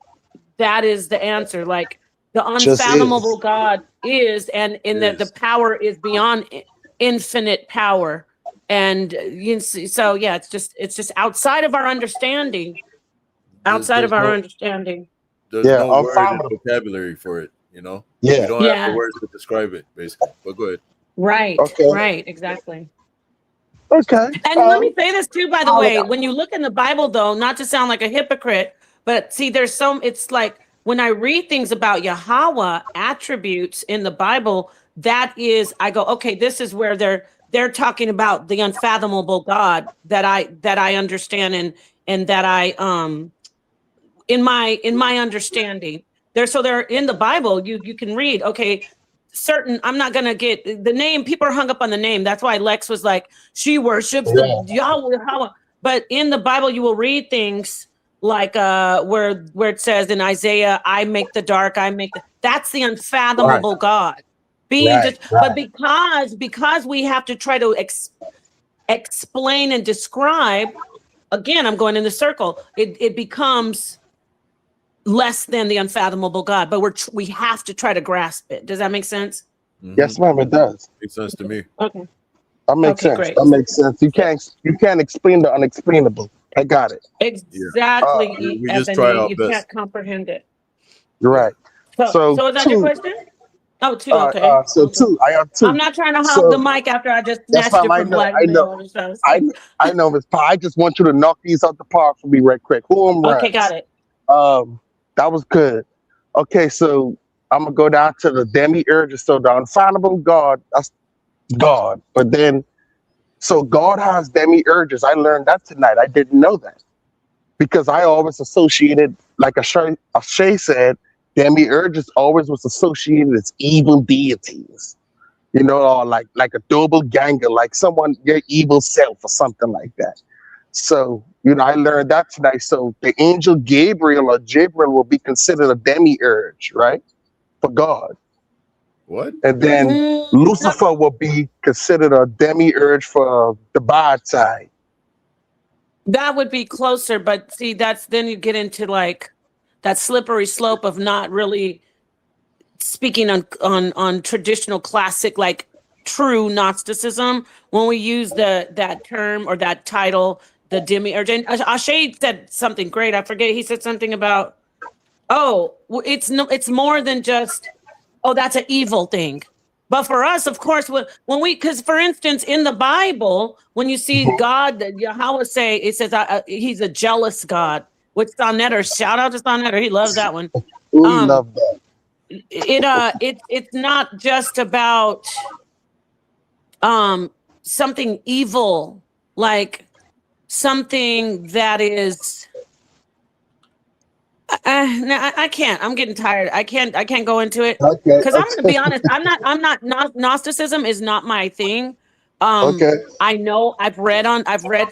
that is the answer. Like the unfathomable God is, and in that the power is beyond infinite power. And you see, so yeah, it's just outside of our understanding. Outside of our understanding. There's no word and vocabulary for it, you know? Yeah. We don't have the words to describe it, basically. But go ahead. Right. Okay. Right. Exactly. Okay. And let me say this too, by the way, when you look in the Bible, though, not to sound like a hypocrite, but see, it's like when I read things about Yahweh attributes in the Bible, that is, I go, okay, this is where they're talking about the unfathomable God that I understand and that I in my understanding. They're in the Bible, you can read, okay, certain, I'm not gonna get the name, people are hung up on the name. That's why Lex was like, she worships the Yahweh. But in the Bible, you will read things like where it says in Isaiah, I make the dark, that's the unfathomable God. But because we have to try to explain and describe, again, I'm going in the circle, it becomes less than the unfathomable God, but we have to try to grasp it. Does that make sense? Yes, ma'am, it does. Makes sense to me. Okay. That makes sense. Great. That makes sense. You can't explain the unexplainable. I got it. Exactly. We just try our you best. can't comprehend it. You're right. So is that your question? Oh, two. Okay. So two. I have two. I'm not trying to hog the mic after I just snatched it from Black Male. I know, Miss Pa. I just want you to knock these out the park for me right quick. Who am I? Okay, got it. That was good. Okay, so I'm gonna go down to the demiurge. So the unfathomable God, that's God. But then, so God has demiurges. I learned that tonight. I didn't know that because I always associated, like Ashay said, demiurges always was associated as evil deities. You know, or like a double ganger, like someone your evil self or something like that. So, you know, I learned that tonight. So the angel Gabriel or Jibril will be considered a demiurge, right? For God. What? And then Lucifer will be considered a demiurge for the bad side. That would be closer, but see, then you get into like that slippery slope of not really speaking on traditional classic, like true Gnosticism. When we use that term or that title, the demiurge, and Ashay said something great. I forget. He said something about, it's more than just, that's an evil thing. But for us, of course, because for instance, in the Bible, when you see God, Yahweh say, it says he's a jealous God. With Sonetter, shout out to Sonetter. He loves that one. We love that. It's not just about something evil, like something that is I can't. I'm getting tired. I can't go into it because I'm going to be honest. Gnosticism is not my thing. I know I've read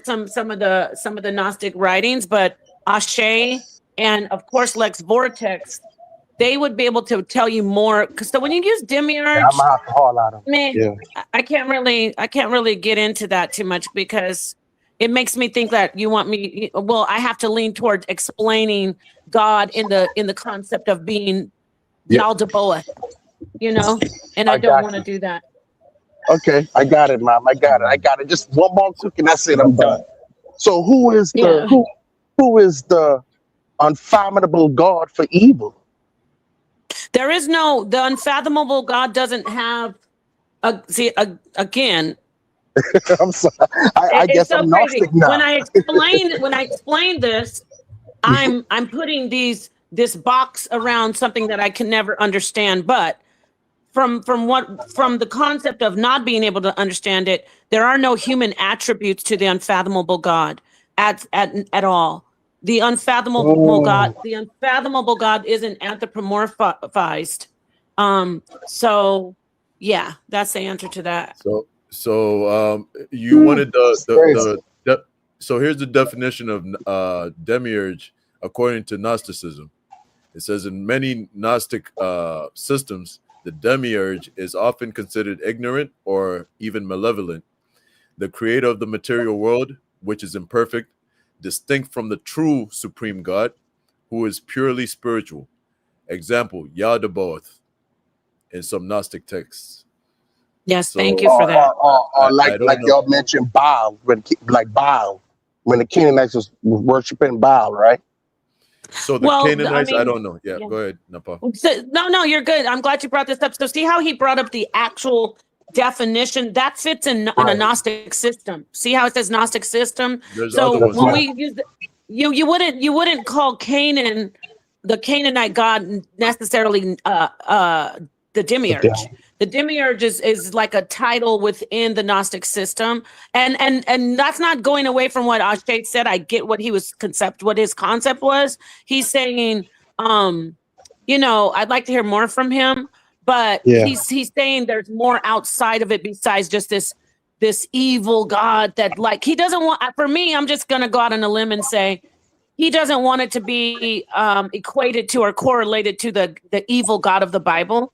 some of the Gnostic writings, but Ashay and of course Lex Vortex, they would be able to tell you more. Because so when you use demiurge, I'm gonna have to haul out of man, I can't really get into that too much because it makes me think that you want me. Well, I have to lean towards explaining God in the concept of being Yaldabaoth, and I don't want to do that. Okay, I got it, Mom. I got it. Just one more quick, and that's it. I'm done. So who is the unfathomable God for evil? There is the unfathomable God doesn't have again, I'm sorry. I It's guess so I'm crazy. Gnostic now. When I explain this, I'm putting this box around something that I can never understand. But from the concept of not being able to understand it, there are no human attributes to the unfathomable God at all. The unfathomable God isn't anthropomorphized. So yeah, that's the answer to that. So you wanted so here's the definition of demiurge according to Gnosticism. It says in many Gnostic systems, the demiurge is often considered ignorant or even malevolent, the creator of the material world, which is imperfect, distinct from the true supreme God, who is purely spiritual. Example, Yahdabaoth in some Gnostic texts. Yes, thank you for that. Or like y'all mentioned Baal, when the Canaanites was worshiping Baal, right? So the Canaanites, I don't know. Yeah, go ahead, Napah. So, no, you're good. I'm glad you brought this up. So see how he brought up the actual definition that fits in a Gnostic system. See how it says Gnostic system. There's so other ones, when we use you wouldn't call Canaan the Canaanite god necessarily the demiurge. The demiurge is like a title within the Gnostic system, and that's not going away from what Ashay said. I get what his concept was. He's saying, I'd like to hear more from him, but he's saying there's more outside of it besides just this evil God that, like, he doesn't want. For me, I'm just gonna go out on a limb and say he doesn't want it to be equated to or correlated to the evil God of the Bible.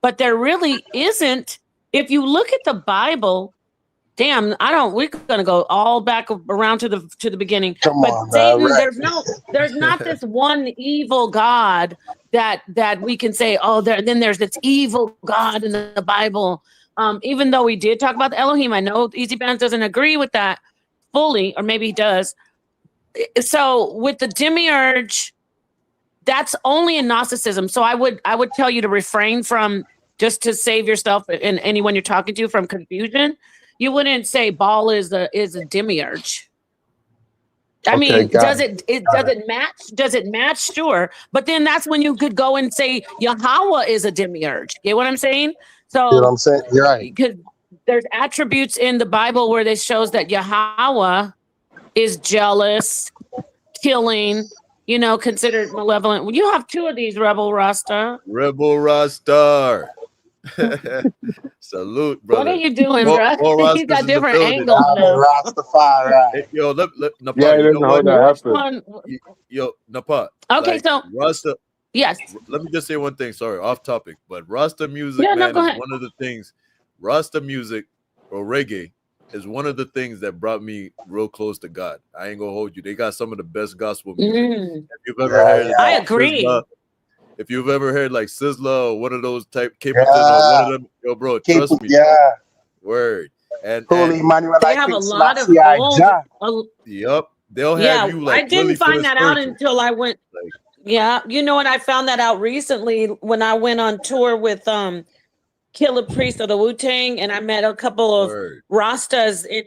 But there really isn't. If you look at the Bible, we're gonna go all back around to the beginning. Come but on, Satan, right. there's not this one evil God that we can say, then there's this evil God in the Bible. Even though we did talk about the Elohim, I know Easy Bands doesn't agree with that fully, or maybe he does. So with the demiurge, that's only in Gnosticism. So I would tell you to refrain from, just to save yourself and anyone you're talking to from confusion. You wouldn't say Baal is a demiurge. I mean, does it match? Does it match? Sure. But then that's when you could go and say Yahweh is a demiurge. You get what I'm saying? So you know what I'm saying? You're right. Because there's attributes in the Bible where it shows that Yahweh is jealous, killing, considered malevolent. Well, you have two of these, Rebel Rasta. Rebel Rasta. Salute, brother. What are you doing, bro? He's got different angles now. Rastafari. Hey, yo, Napah, Napah. Okay, so Rasta. Yes. Let me just say one thing. Sorry, off topic, but Rasta music, is one of the things. Rasta music or reggae is one of the things that brought me real close to God. I ain't gonna hold you. They got some of the best gospel music. If you've ever heard, I agree. Sizzla, if you've ever heard like Sizzla or one of those type Capleton or one of them, yo, bro, trust me. Yeah. Word. And they have a lot of gold. Yep. They'll have you like. I didn't really find that out until I went. Yeah, what? I found that out recently when I went on tour with Killer Priest of the Wu-Tang, and I met a couple of Rastas in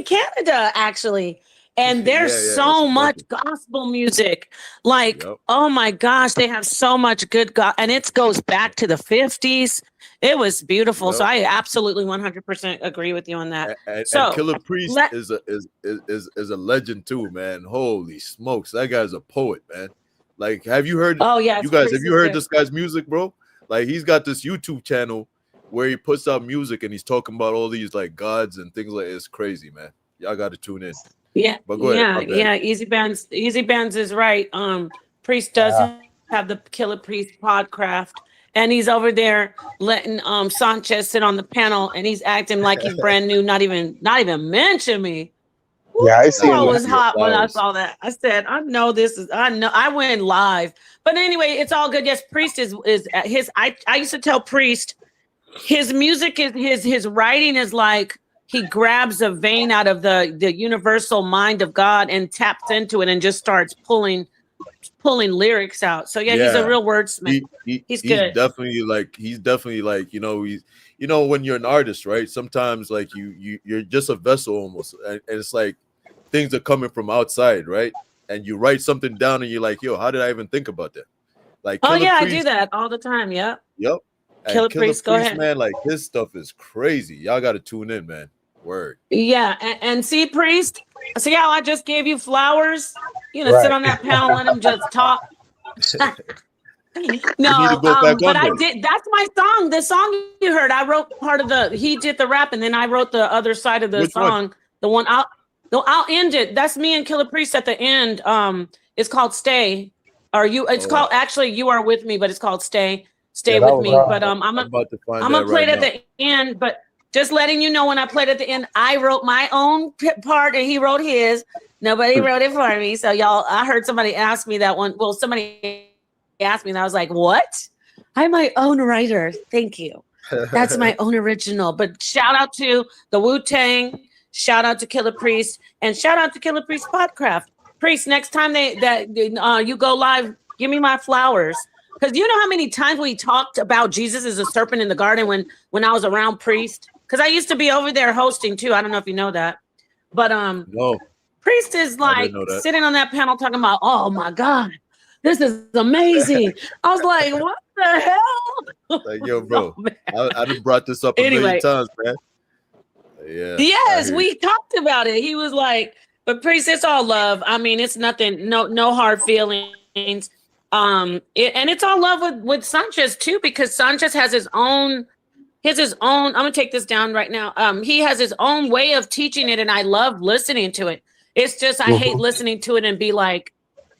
Canada actually. And there's so much gospel music. Like, oh my gosh, they have so much good and it goes back to the 50s. It was beautiful. So I absolutely 100% agree with you on that. And Killer Priest is a legend too, man. Holy smokes, that guy's a poet, man. Like, have you heard? Oh yeah, you guys, have you heard this guy's music, bro? Like, he's got this YouTube channel where he puts out music and he's talking about all these like gods and things like. It's crazy, man. Y'all got to tune in. Yeah, but go ahead. Yeah. Easy Bands is right. Priest does have the Killer Priest podcraft, and he's over there letting Sanchez sit on the panel, and he's acting like he's brand new, not even mention me. Yeah, I see. I was hot when I saw that. I said, I know. I went live, but anyway, it's all good. Yes, Priest is his. I used to tell Priest, his music is his writing is like. He grabs a vein out of the universal mind of God and taps into it and just starts pulling lyrics out. So he's a real wordsmith. He's good. He's definitely like you know, when you're an artist, right? Sometimes like you're just a vessel almost, and it's like things are coming from outside, right? And you write something down, and you're like, yo, how did I even think about that? Like Oh Killer yeah, I Priest, do that all the time. Yep. yep. Killer And Killer Priest, go Priest, ahead. man, like his stuff is crazy. Y'all got to tune in, man. Word. Yeah, and see, Priest, see how I just gave you flowers? You know, sit Right. on that panel, let him just talk. You need No, to go back but on I there. did. That's my song. The song you heard, I wrote part of the. He did the rap, and then I wrote the other side of the Which one? song. The one I'll end it. That's me and Killer Priest at the end. It's called "Stay." Or you? It's called actually "You Are With Me," but it's called "Stay." Stay Yeah, that with was me. hard. But I'm about to find I'm that gonna play right it at now. the end. But just letting you know, when I played at the end, I wrote my own part, and he wrote his. Nobody wrote it for me. So y'all, I heard somebody ask me that one. Well, somebody asked me, and I was like, "What? I'm my own writer. Thank you. That's my own original." But shout out to the Wu-Tang. Shout out to Killer Priest, and shout out to Killer Priest Podcraft. Priest, next time you go live, give me my flowers. Because you know how many times we talked about Jesus as a serpent in the garden when I was around Priest? Because I used to be over there hosting too. I don't know if you know that. But No, Priest is I like didn't know that. sitting on that panel talking about, oh my God, this is amazing. I was like, what the hell? Like, yo, bro, I done brought this up a Anyway. million times, man. Yeah. Yes, we talked about it. He was like, but Priest, it's all love. I mean, it's nothing, no hard feelings. And it's all love with Sanchez too, because Sanchez has his own, I'm gonna take this down right now. He has his own way of teaching it, and I love listening to it. It's just I hate listening to it and be like,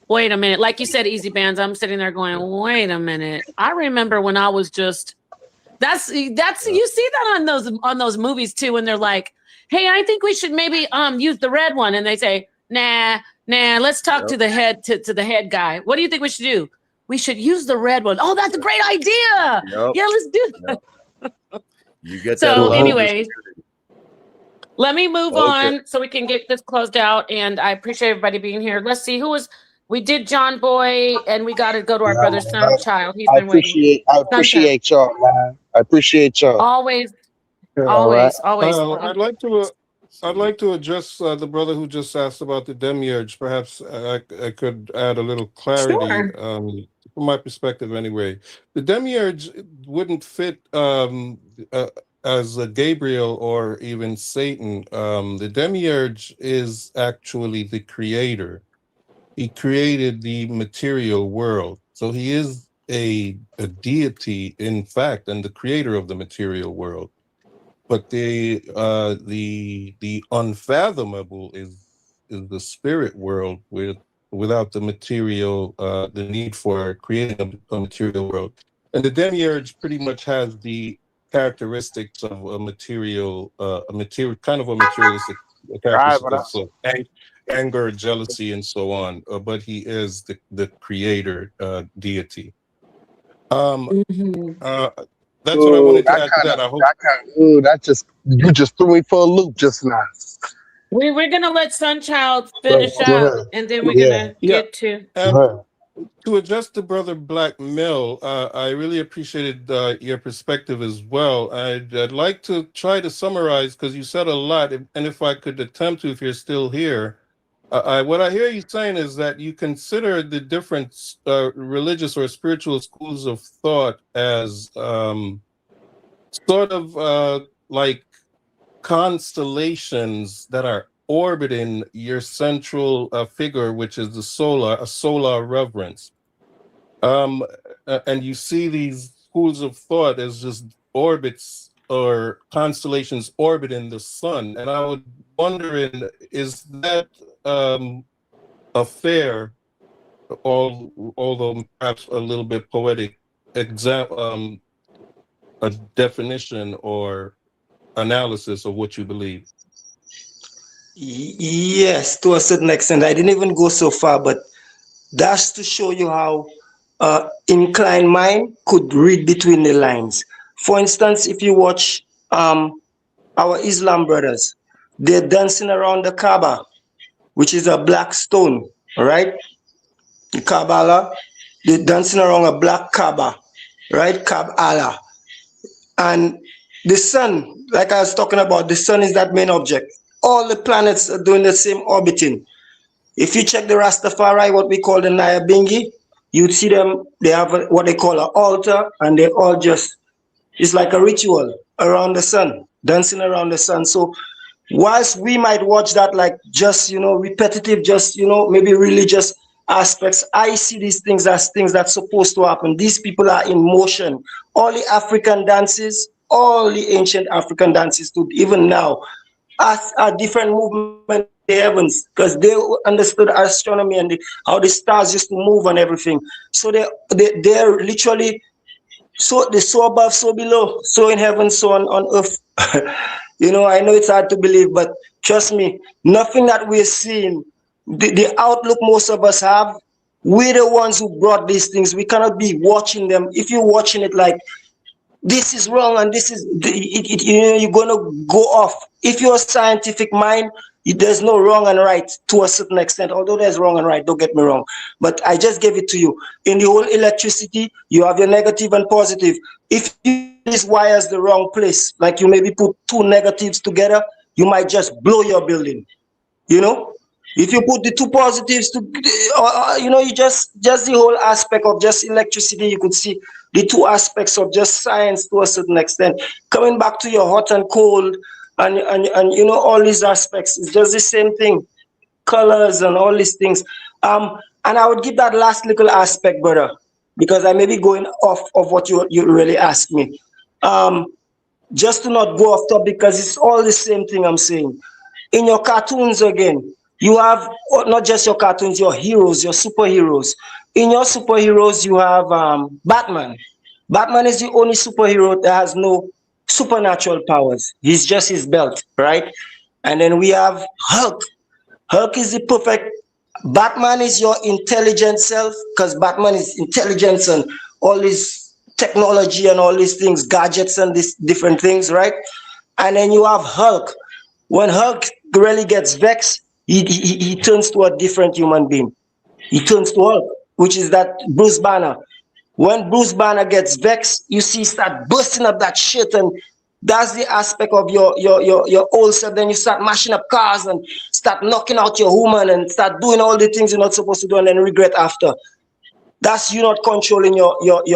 wait a minute. Like you said, Easy Bands, I'm sitting there going, wait a minute. I remember when I was just that's you see that on those movies too, when they're like, hey, I think we should maybe use the red one, and they say, nah, let's talk to the head to the head guy. What do you think we should do? We should use the red one. Oh, that's a great idea. Yeah, let's do that. You get that. So anyways, let me move on so we can get this closed out, and I appreciate everybody being here. Let's see we did John Boy, and we got to go to our brother Sunchild. He's been waiting. I appreciate y'all, man. I appreciate y'all. Always. I'd like to address the brother who just asked about the demiurge. Perhaps I could add a little clarity from my perspective anyway. The demiurge wouldn't fit as a Gabriel or even Satan. The demiurge is actually the creator. He created the material world. So he is a deity, in fact, and the creator of the material world. But the unfathomable is the spirit world without the material, the need for creating a material world. And the demiurge pretty much has the characteristics of a materialistic characteristics of anger, jealousy, and so on. But he is the creator deity. That's what I wanted to add to that. I hope You just threw me for a loop just now. We're gonna let Sunchild finish out, and then we're gonna get to address the brother Black Mill. I really appreciated your perspective as well. I'd like to try to summarize, because you said a lot, and if I could attempt to, if you're still here, what I hear you saying is that you consider the different religious or spiritual schools of thought as sort of like constellations that are orbiting your central figure, which is a solar reverence. And you see these schools of thought as just orbits or constellations orbiting the sun. And I would wondering, is that a fair, although perhaps a little bit poetic, a definition or analysis of what you believe? Yes, to a certain extent. I didn't even go so far, but that's to show you how inclined mind could read between the lines. For instance, if you watch our Islam brothers, they're dancing around the Kaaba, which is a black stone, right? The Kabbalah, they're dancing around a black Kaaba, right? Kabbalah. And the sun, like I was talking about, the sun is that main object. All the planets are doing the same orbiting. If you check the Rastafari, what we call the Nyabingi, you'd see them, they have what they call an altar, and they all just, it's like a ritual around the sun, dancing around the sun. So whilst we might watch that like just, repetitive, just, maybe religious aspects, I see these things as things that's supposed to happen. These people are in motion. All the African dances, all the ancient African dances to even now are different movements in the heavens, because they understood astronomy and how the stars used to move and everything. So they're literally, so they're so above, so below, so in heaven, so on earth. I know it's hard to believe, but trust me, nothing that we're seeing, the outlook most of us have, we're the ones who brought these things. We cannot be watching them. If you're watching it like, this is wrong and this is, you're going to go off. If you're a scientific mind, there's no wrong and right to a certain extent, although there's wrong and right, don't get me wrong. But I just gave it to you. In the whole electricity, you have your negative and positive. If you use wires the wrong place, like you maybe put two negatives together, you might just blow your building. If you put the two positives to, you just the whole aspect of just electricity, you could see the two aspects of just science to a certain extent. Coming back to your hot and cold and all these aspects, it's just the same thing, colors and all these things. And I would give that last little aspect, brother, because I may be going off of what you really asked me. Just to not go off topic, because it's all the same thing I'm saying. In your cartoons again, you have not just your cartoons, your heroes, your superheroes. In your superheroes, you have Batman. Batman is the only superhero that has no supernatural powers. He's just his belt, right? And then we have Hulk. Hulk is the perfect. Batman is your intelligent self, because Batman is intelligence and all this technology and all these things, gadgets and these different things, right? And then you have Hulk. When Hulk really gets vexed, he turns to a different human being. He turns to Hulk, which is that Bruce Banner. When Bruce Banner gets vexed, you see start bursting up that shit, and that's the aspect of your old self. Then you start mashing up cars and start knocking out your woman and start doing all the things you're not supposed to do and then regret after. That's you not controlling your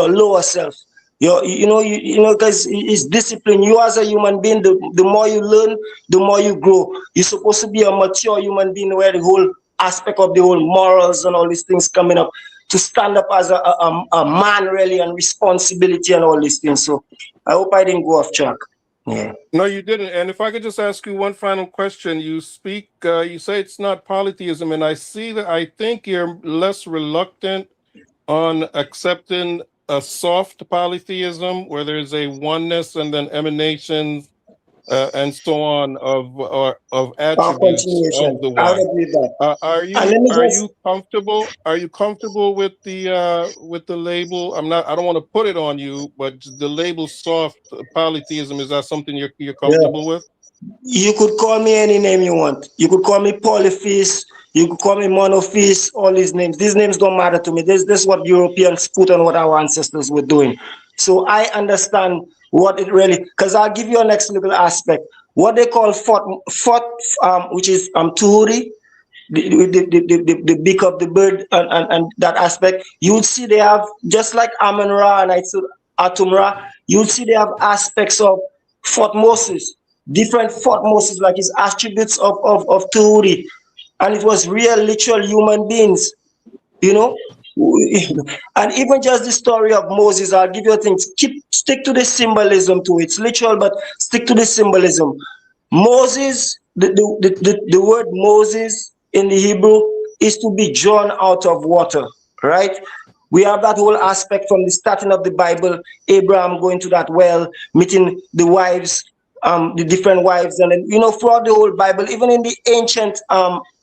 lower self. Because it's discipline. You as a human being, the more you learn, the more you grow. You're supposed to be a mature human being where the whole aspect of the whole morals and all these things coming up to stand up as a man really, and responsibility and all these things. So I hope I didn't go off track. Yeah. No, you didn't. And if I could just ask you one final question, you say it's not polytheism, and I think you're less reluctant on accepting a soft polytheism where there's a oneness and then emanations and so on of attributes of the one. Are you comfortable? Are you comfortable with the label? I don't want to put it on you, but the label soft polytheism, is that something you're comfortable with? You could call me any name you want. You could call me polytheist. You could call me monotheist. All these names. These names don't matter to me. This is what Europeans put on what our ancestors were doing. So I understand what it really. Because I'll give you a next little aspect. What they call fort, which is tuhuri, the beak of the bird, and that aspect. You would see they have, just like Amun-Ra and Atum-Ra, you would see they have aspects of Fort Moses, different Fort Moses, like his attributes of tuhuri. And it was real, literal human beings, And even just the story of Moses, I'll give you a thing. Stick to the symbolism to it. It's literal, but stick to the symbolism. Moses, the word Moses in the Hebrew is to be drawn out of water, right? We have that whole aspect from the starting of the Bible, Abraham going to that well, meeting the wives, the different wives, and then, throughout the whole Bible, even in the ancient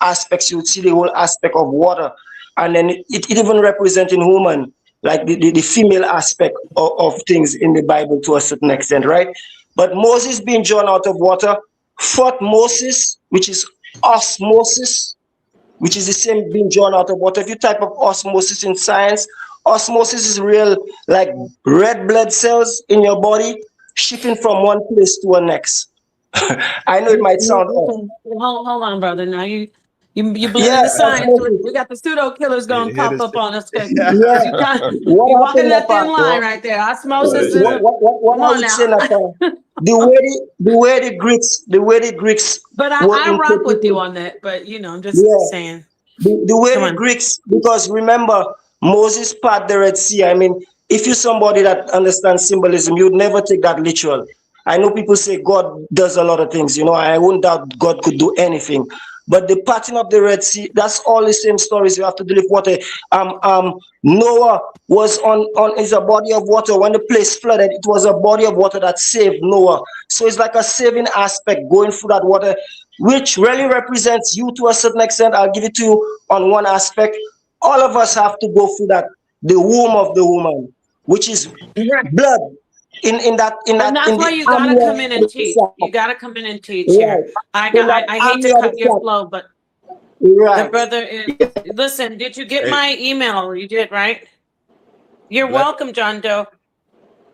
aspects, you would see the whole aspect of water, and then it even representing woman, like the female aspect of things in the Bible to a certain extent, right? But Moses being drawn out of water, Fort Moses, which is osmosis, which is the same being drawn out of water. If you type of osmosis in science, osmosis is real, like red blood cells in your body shifting from one place to the next. I know it might sound odd. Hold on, brother. Now you believe Yeah, the science. osmosis. We got the pseudo killers gonna pop up on us. Cause Yeah. you What walking happened, that thin Napah? line right there. Osmosis What, is. what Come I on would now. say, Napah, the way the Greeks But were I rock with you interpreting, on that. But I'm just yeah, saying. the way Come the on. Greeks, because remember, Moses part the Red Sea. I mean, if you're somebody that understands symbolism, you'd never take that literal. I know people say God does a lot of things, I wouldn't doubt God could do anything. But the parting of the Red Sea, that's all the same stories. You have to deal with water. Noah was is a body of water. When the place flooded, it was a body of water that saved Noah. So it's like a saving aspect going through that water, which really represents you to a certain extent. I'll give it to you on one aspect. All of us have to go through that, the womb of the woman, which is blood And that's why you gotta come in and teach. You gotta come in and teach here. I hate to cut your flow, but the brother is. Listen, did you get my email? You did, right? You're welcome, John Doe.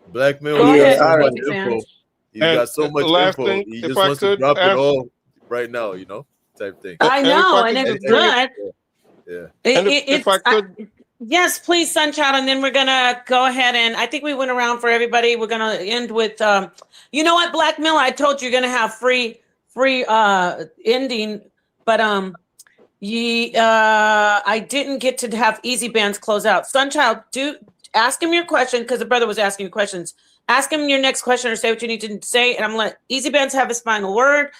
Blackmail Go ahead, got so much Easy info. Fans. He's got so much last info. thing, He if just I wants to could drop it ask- all right now, type thing. I know, and it's good. Yeah. If I could. Yes, please, Sunchild, and then we're gonna go ahead and I think we went around for everybody. We're gonna end with you know what, Black Miller, I told you you're gonna have free ending, but I didn't get to have Easy Bands close out. Sunchild, ask him your question because the brother was asking questions. Ask him your next question or say what you need to say, and I'm gonna let Easy Bands have his final word.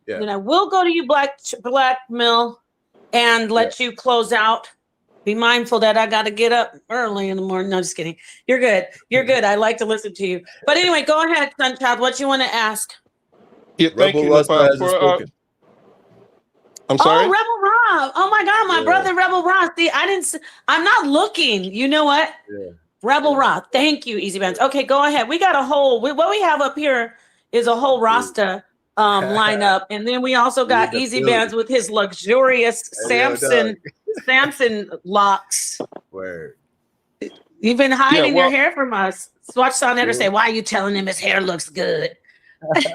Yeah. Then I will go to you, Black Mill, and let you close out. Be mindful that I got to get up early in the morning. No, just kidding. You're good. You're good. I like to listen to you. But anyway, go ahead, Sunchild. What you want to ask? Yeah, thank Rebel you, Rasta Napah, hasn't spoken. I'm sorry. Oh, Rebel Rob. Oh my God, my brother Rebel Rob. See, I'm not looking. You know what? Yeah. Rebel Rob. Thank you, Easy Bands. Okay, go ahead. We got a whole. What we have up here is a whole Rasta lineup, and then we also got Easy Bands with his luxurious Samson locks. Word. You've been hiding well- your hair from us. Watch Sonetter say, "Why are you telling him his hair looks good?" Hey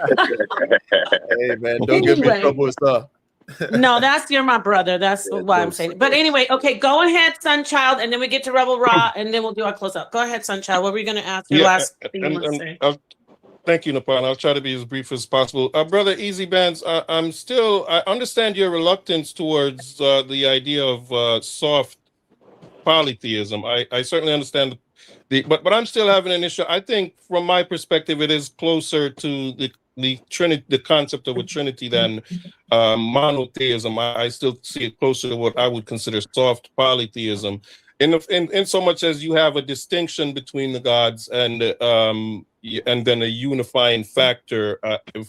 man, don't get me in trouble with stuff. No, you're my brother. That's why I'm saying it. But anyway, okay, go ahead, Sunchild, and then we get to Rebel Raw, and then we'll do our close up. Go ahead, Sunchild. What were you going to ask? Your last thing you want to say? Thank you, Napah. I'll try to be as brief as possible. Brother Easy Bands, I understand your reluctance towards the idea of soft polytheism. I certainly understand but I'm still having an issue. I think from my perspective, it is closer to the Trinity, the concept of a Trinity than monotheism. I still see it closer to what I would consider soft polytheism. In so much as you have a distinction between the gods and then a unifying factor.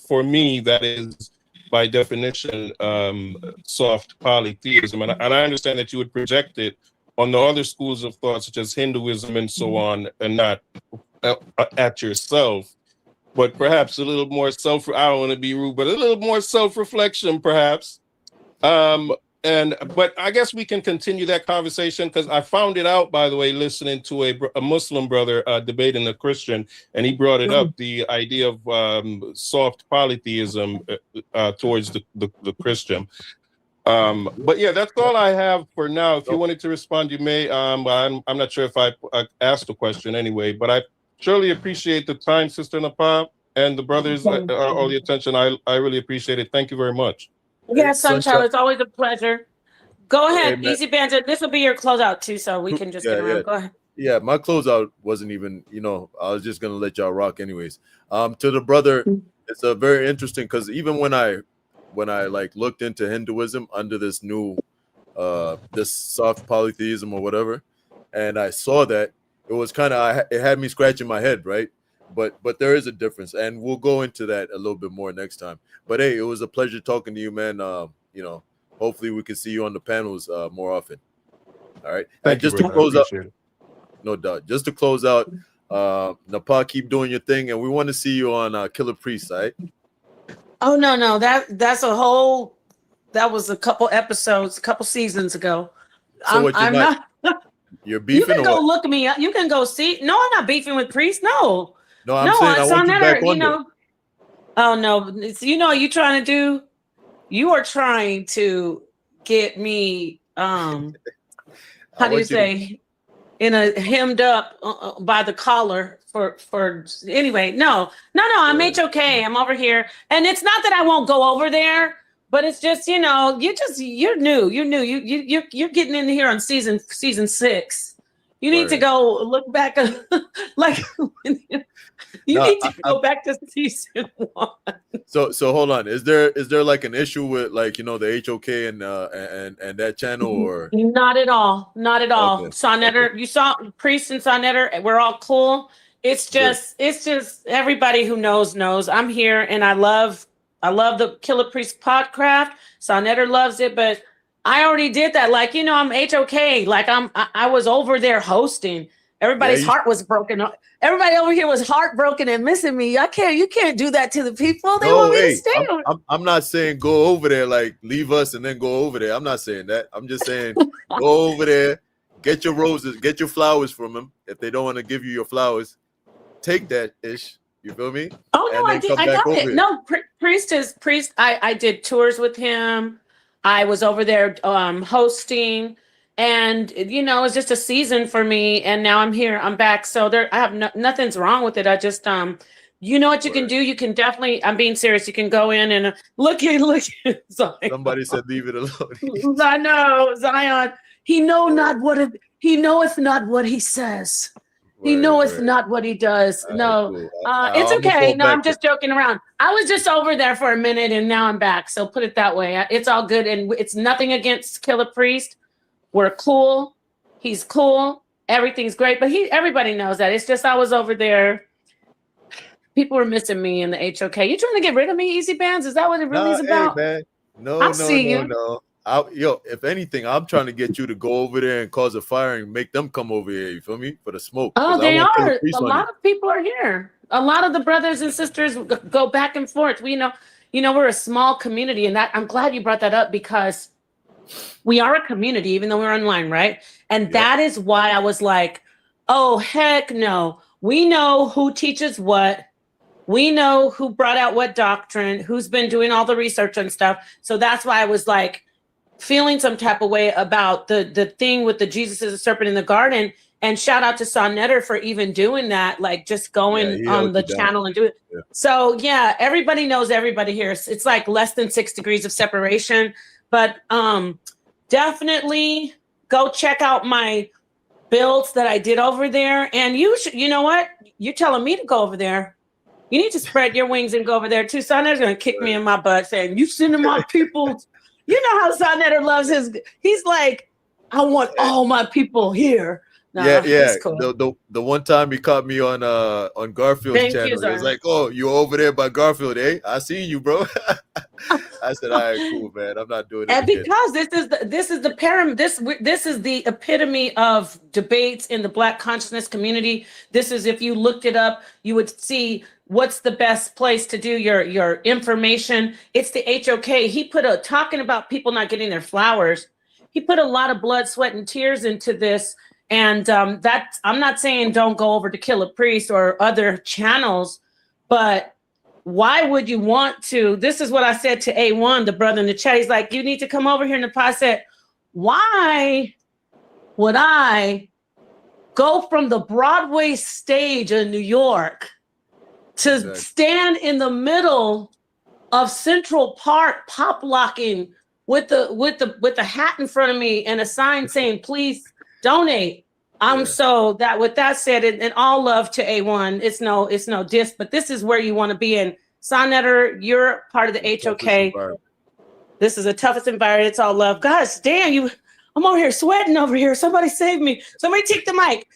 For me, that is by definition soft polytheism, and I understand that you would project it on the other schools of thought, such as Hinduism and so on, and not at yourself, but perhaps a little more I don't want to be rude, but a little more self-reflection, perhaps. But I guess we can continue that conversation, because I found it out, by the way, listening to a Muslim brother debating a Christian, and he brought it up, the idea of soft polytheism towards the Christian. But yeah, that's all I have for now. If you wanted to respond, you may. I'm not sure if I asked the question anyway, but I surely appreciate the time, Sister Napah, and the brothers, all the attention. I really appreciate it. Thank you very much. Yes, Sunchild, it's always a pleasure. Go ahead, Hey, Easy Bands. This will be your closeout too, so we can just get around. Go ahead. Yeah, my closeout wasn't even, I was just gonna let y'all rock anyways. To the brother, it's a very interesting, because even when I like looked into Hinduism under this new this soft polytheism or whatever, and I saw that, it was kind of, it had me scratching my head, right? But there is a difference, and we'll go into that a little bit more next time. But hey, it was a pleasure talking to you, man. Hopefully we can see you on the panels more often. All right. Thank you, just to brother. close out, Appreciate it. no doubt. Just to close out, Napah, keep doing your thing, and we want to see you on Killer Priest, all right? Oh no, that was a couple episodes, a couple seasons ago. So I'm not. You're beefing. You can go look me up. You can go see. No, I'm not beefing with Priest. No, No, I'm saying I want you back Sonetter, on there. oh no, it's, you trying to do, you are trying to get me, how do you say, in a hemmed up by the collar for anyway. No, I'm HOK. I'm over here, and it's not that I won't go over there, but it's just you're new. You're getting in here on season 6. You need to go look back, like you need to go back to season 1. So hold on. Is there like an issue with like the HOK and that channel or not at all? Not at all. Okay. Sonetter, you saw Priest and Sonetter, we're all cool. It's just everybody who knows. I'm here and I love the Killer Priest podcast. Sonetter loves it, but I already did that. Like, I'm HOK. Like I was over there hosting. Everybody's heart was broken. Everybody over here was heartbroken and missing me. You can't do that to the people. They want me to stay. I'm not saying go over there, like leave us and then go over there. I'm not saying that. I'm just saying go over there, get your roses, get your flowers from them. If they don't want to give you your flowers, take that ish. You feel me? Oh no, I got it. Here. No, Priest. I did tours with him. I was over there hosting. And it's just a season for me, and now I'm here. I'm back, so I have nothing's wrong with it. I just you know what you can do. You can definitely. I'm being serious. You can go in and look. Somebody said leave it alone. I know Zion. He knoweth not what he says. He knoweth not what he does. No, cool. It's okay. No, I'm just joking around. I was just over there for a minute, and now I'm back. So put it that way. It's all good, and it's nothing against Killer Priest. We're cool. He's cool. Everything's great. But everybody knows that. It's just I was over there. People were missing me in the HOK. You trying to get rid of me, Easy Bands? Is that what it really is about? Hey, man. No. If anything, I'm trying to get you to go over there and cause a fire and make them come over here. You feel me? For the smoke. Oh, they are. A lot of people are here. A lot of the brothers and sisters go back and forth. We we're a small community, and I'm glad you brought that up because we are a community, even though we're online, right? And that is why I was like, oh, heck no. We know who teaches what. We know who brought out what doctrine, who's been doing all the research and stuff. So that's why I was like feeling some type of way about the thing with the Jesus is a serpent in the garden. And shout out to Sonetter for even doing that, like just going on the channel and do it. Yeah. So yeah, everybody knows everybody here. It's like less than 6 degrees of separation. But definitely go check out my builds that I did over there. And you know what? You're telling me to go over there. You need to spread your wings and go over there too. Sonetter's going to kick me in my butt saying, you sending my people. You know how Sonetter loves he's like, I want all my people here. Nah, cool. The one time he caught me on Garfield's channel, he was like, "Oh, you over there by Garfield, eh? I see you, bro." I said, "All right, cool, man. I'm not doing it." And because this is the epitome of debates in the Black consciousness community. This is, if you looked it up, you would see what's the best place to do your information. It's the HOK. He put talking about people not getting their flowers. He put a lot of blood, sweat, and tears into this. And that I'm not saying don't go over to Killer Priest or other channels, but why would you want to? This is what I said to A1, the brother in the chat. He's like, you need to come over here. And the I said, why would I go from the Broadway stage in New York to stand in the middle of Central Park pop locking with the hat in front of me and a sign saying, please donate. So that with that said, and all love to A1, it's no diss, but this is where you want to be in. Sonetter, you're part of the HOK. This is the toughest environment. It's all love. Guys, damn, I'm over here sweating over here. Somebody save me. Somebody take the mic.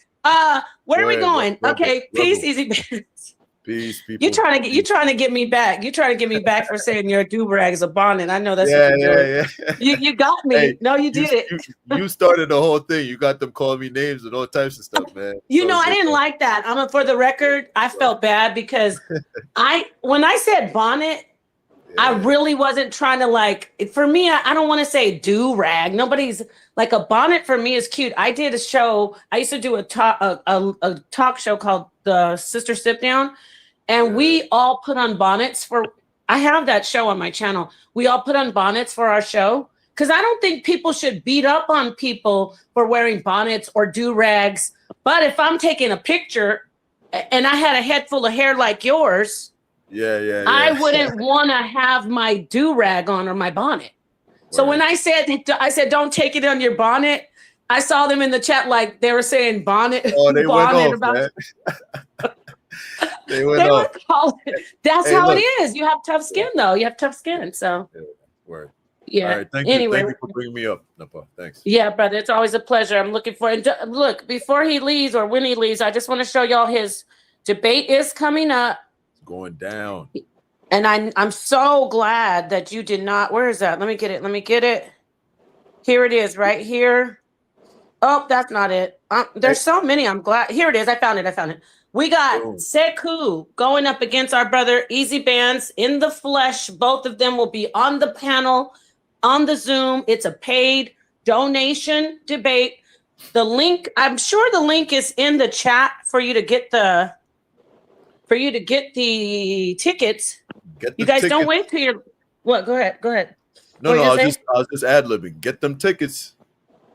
Where are we going? Okay, peace, Easy Bands. Peace, people. You trying to get me back. You trying to get me back for saying your do-rag is a bonnet. I know that's what you're doing. You got me. Hey, no, you did it. You started the whole thing. You got them calling me names and all types of stuff, man. I didn't like that. For the record, I felt bad because when I said bonnet, I really wasn't trying to like, for me, I don't want to say do-rag. Nobody's like a bonnet for me is cute. I did a show. I used to do a talk show called the Sister Sit Down. And we all put on bonnets I have that show on my channel. We all put on bonnets for our show. Because I don't think people should beat up on people for wearing bonnets or do-rags. But if I'm taking a picture and I had a head full of hair like yours, I wouldn't want to have my do-rag on or my bonnet. So when I said, don't take it on your bonnet, I saw them in the chat like they were saying bonnet. Oh, they bonnet went off, man. They went off. That's how it is. You have tough skin, though. You have tough skin. So, Word. Yeah. All right. Thank Anyway. you. Thank you for bringing me up, Napah. Thanks. Yeah, brother. It's always a pleasure. I'm looking for it. Look, before he leaves or when he leaves, I just want to show y'all his debate is coming up. It's going down. And I'm so glad that you did not. Where is that? Let me get it. Here it is, right here. Oh, that's not it. There's so many. I'm glad. Here it is. I found it. We got Sekou going up against our brother Easy Bands in the flesh. Both of them will be on the panel, on the Zoom. It's a paid donation debate. The link, I'm sure the link is in the chat for you to get the tickets. You guys don't wait till you're what? Go ahead. No, I was just ad-libbing. Get them tickets.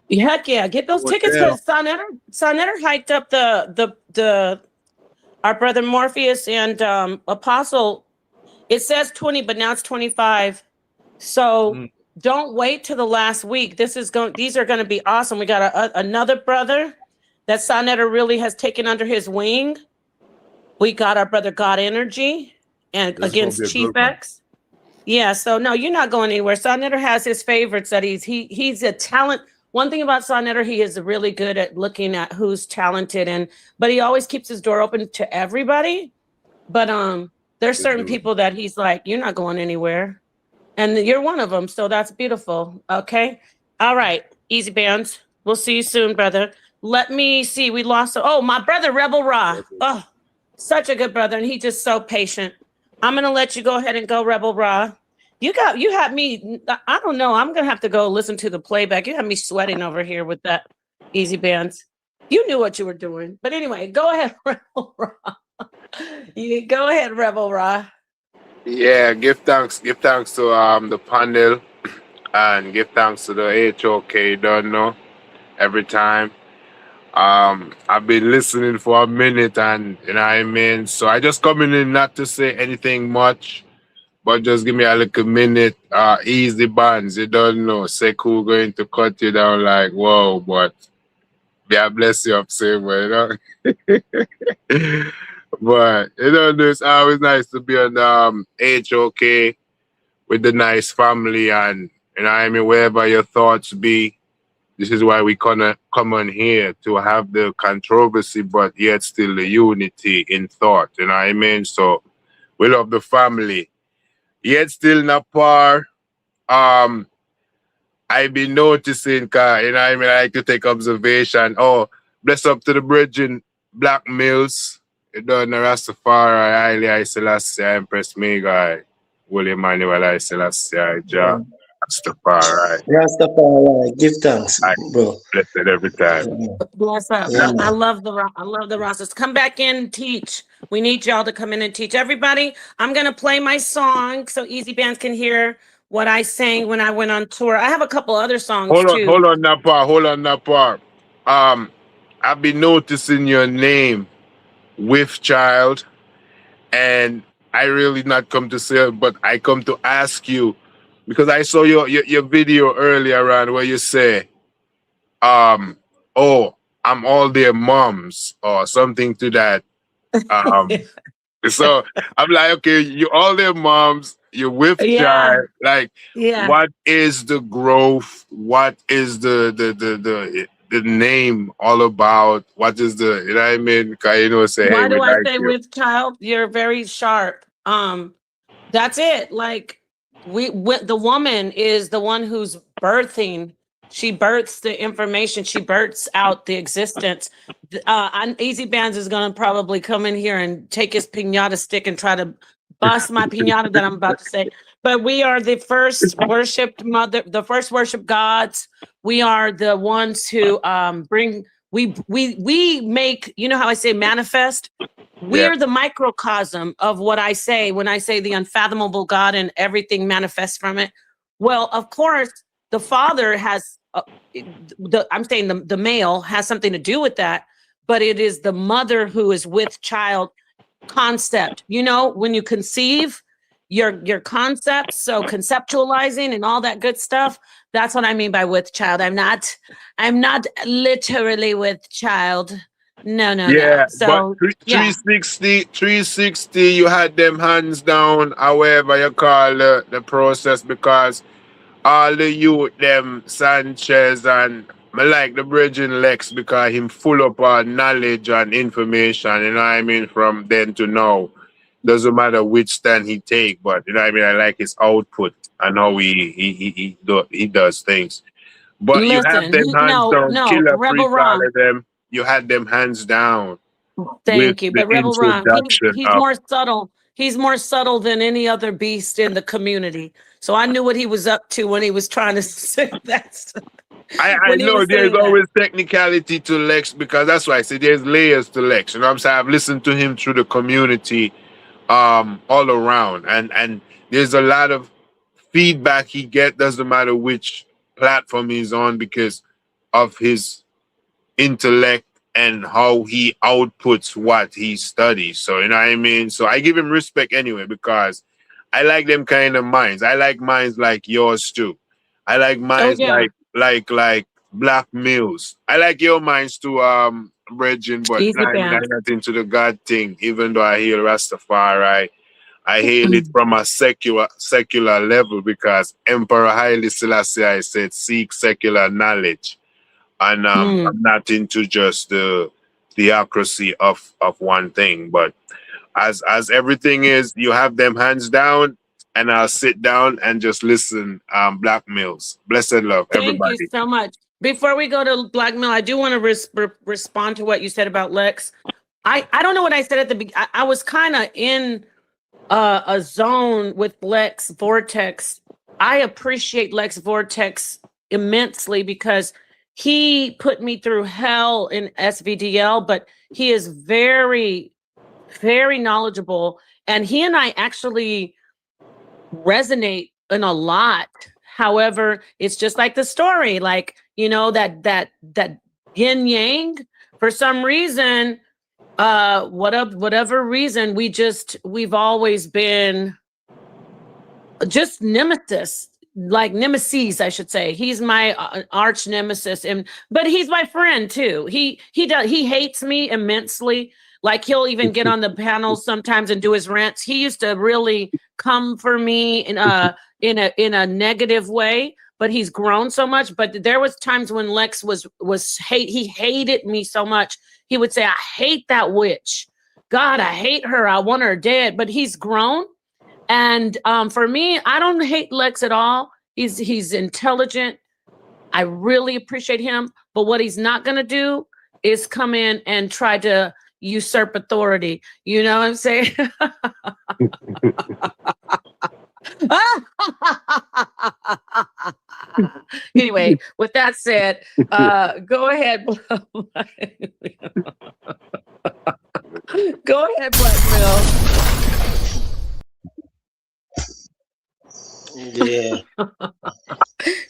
Heck yeah, get those tickets because Sonetter hiked up the our brother Morpheus and Apostle. It says 20, but now it's 25. So don't wait till the last week. These are going to be awesome. We got another brother that Sonetter really has taken under his wing. We got our brother God Energy and against Chief X. Yeah, so no, you're not going anywhere. Sonetter has his favorites that he's a talent. One thing about Sonetter, he is really good at looking at who's talented but he always keeps his door open to everybody. But there's certain people that he's like, you're not going anywhere. And you're one of them. So that's beautiful. Okay. All right. Easy Bands. We'll see you soon, brother. Let me see. We lost. Oh, my brother, Rebel Ra. Oh, such a good brother. And he's just so patient. I'm going to let you go ahead and go, Rebel Ra. You had me. I don't know. I'm going to have to go listen to the playback. You had me sweating over here with that Easy Bands. You knew what you were doing. But anyway, go ahead, Rebel Ra. You go ahead, Rebel Ra. Yeah, give thanks to the panel and give thanks to the HOK. Don't know every time. I've been listening for a minute, and you know what I mean. So I just coming in not to say anything much, but just give me a little minute. Easy Bands, you don't know. Sekou going to cut you down like whoa, but God bless you up, same way, you know. But you know, it's always nice to be on HOK with the nice family, and you know what I mean, wherever your thoughts be. This is why we come on here to have the controversy, but yet still the unity in thought. You know what I mean? So we love the family. Yet still Napah. I've been noticing, cause you know what I mean, I like to take observation. Oh, bless up to the bridging Black Mills. You don't know Rastafari, Haile Selassie, Empress Mega, William Manuel I Selassie, Jah. Rastafari, give thanks, bro. Blessed every time. Bless up. Yeah. I love the rosters. Come back in and teach. We need y'all to come in and teach. Everybody, I'm gonna play my song so Easy Bands can hear what I sang when I went on tour. I have a couple other songs too. Hold on, Napah. I've been noticing your name, With Child, and I really not come to say it, but I come to ask you. Because I saw your video earlier on where you say, oh, I'm all their moms or something to that. So I'm like, okay, you all their moms, you're with child. Like, what is the growth? What is the name all about? What is the, you know what I mean? You know, say, why hey, do I like say you. with child? You're very sharp. That's it. Like, the woman is the one who's birthing. She births the information. She births out the existence. Easy Bands is going to probably come in here and take his piñata stick and try to bust my piñata that I'm about to say. But we are the first worshipped mother, the first worship gods. We are the ones who bring. We make. You know how I say manifest. We're the microcosm of what I say when I say the unfathomable God and everything manifests from it. Well, of course, the father has. I'm saying the male has something to do with that, but it is the mother who is with child concept. You know, when you conceive your concepts, so conceptualizing and all that good stuff. That's what I mean by with child. I'm not literally with child. No. So but 360, you had them hands down, however you call the process, because all the youth, them Sanchez, and I like the Virgin Lex because him full up on knowledge and information, you know what I mean, from then to now. Doesn't matter which stand he take, but you know what I mean, I like his output and how he does things. But you have them hands down, Killer Rebel Priest, all Ron. of them, you had them hands down. Thank you. The But Rebel Ron, he's of, more subtle. He's more subtle than any other beast in the community. So I knew what he was up to when he was trying to say that. I know there's always technicality to Lex, because that's why I say there's layers to Lex. You know what I'm saying? I've listened to him through the community all around, and there's a lot of feedback he gets, doesn't matter which platform he's on, because of his intellect and how he outputs what he studies. So you know what I mean? So I give him respect anyway, because I like them kind of minds. I like minds like yours too. I like minds like Black Mills. I like your minds too, Bridging, but I'm not into the God thing, even though I hail Rastafari. I hail it from a secular level, because Emperor Haile Selassie I said, seek secular knowledge. And I'm not into just the theocracy of one thing. But as everything is, you have them hands down, and I'll sit down and just listen. Black Mills. Blessed love, everybody. Thank you so much. Before we go to Black Mill, I do want to respond to what you said about Lex. I don't know what I said at the beginning. I was kind of in a zone with Lex Vortex. I appreciate Lex Vortex immensely because he put me through hell in SVDL, but he is very, very knowledgeable. And he and I actually resonate in a lot. However, it's just like the story, like, you know, that yin yang, for some reason, whatever reason, we've always been just nemesis, I should say. He's my arch nemesis, but he's my friend too. He hates me immensely. Like, he'll even get on the panel sometimes and do his rants. He used to really come for me in a negative way, but he's grown so much. But there was times when Lex he hated me so much. He would say, I hate that witch. God, I hate her. I want her dead. But he's grown. And for me, I don't hate Lex at all. He's intelligent. I really appreciate him. But what he's not going to do is come in and try to usurp authority. You know what I'm saying? Anyway, with that said, go ahead. Go ahead, Black Mill. Yeah.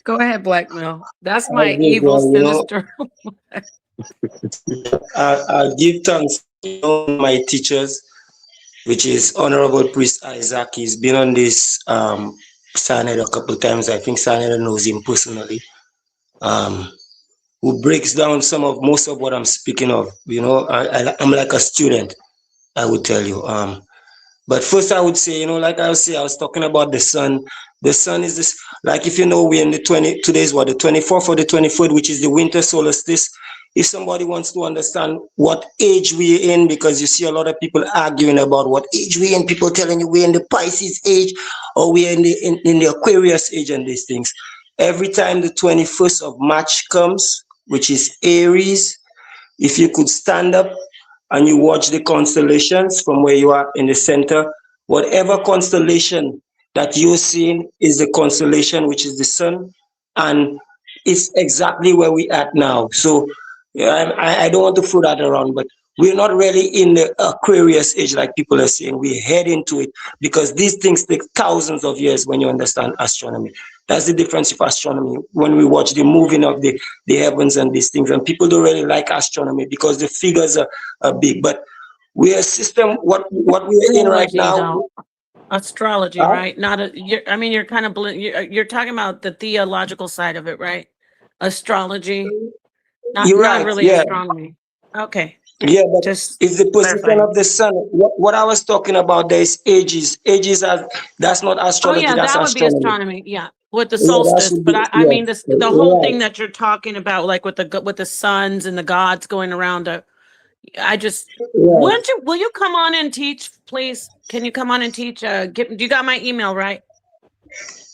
Go ahead, Black Mill. That's my evil, sinister. I'll give thanks to my teachers, which is Honorable Priest Isaac. He's been on this Saned a couple of times. I think Saned knows him personally. Who breaks down most of what I'm speaking of. You know, I'm like a student, I would tell you. But first I would say, you know, like I was talking about the sun. The sun is this, like, if you know, we're in the today's what, the 24th or the 23rd, which is the winter solstice. If somebody wants to understand what age we're in, because you see a lot of people arguing about what age we're in, people telling you we're in the Pisces age or we're in the Aquarius age and these things. Every time the 21st of March comes, which is Aries, if you could stand up and you watch the constellations from where you are in the center, whatever constellation that you're seeing is the constellation, which is the sun, and it's exactly where we at now. So yeah, I don't want to throw that around, but we're not really in the Aquarius age like people are saying. We head into it because these things take thousands of years when you understand astronomy. That's the difference with astronomy. When we watch the moving of the heavens and these things, and people don't really like astronomy because the figures are big. But we're a system, what we're in right now. Astrology, right? Not a. You're kind of you're talking about the theological side of it, right? Astrology, not You're right, really yeah. astronomy. Okay. Yeah, but Just it's the position clarifying. of the sun. What I was talking about there is ages. Ages are, that's not Oh astrology, yeah, that's that would be astronomy. astronomy. Yeah, with the Yeah, that solstice. should But be, I mean yeah. the whole Right. thing that you're talking about, like with the suns and the gods going around. I just will you come on and teach, please? Can you come on and teach? You got my email, right?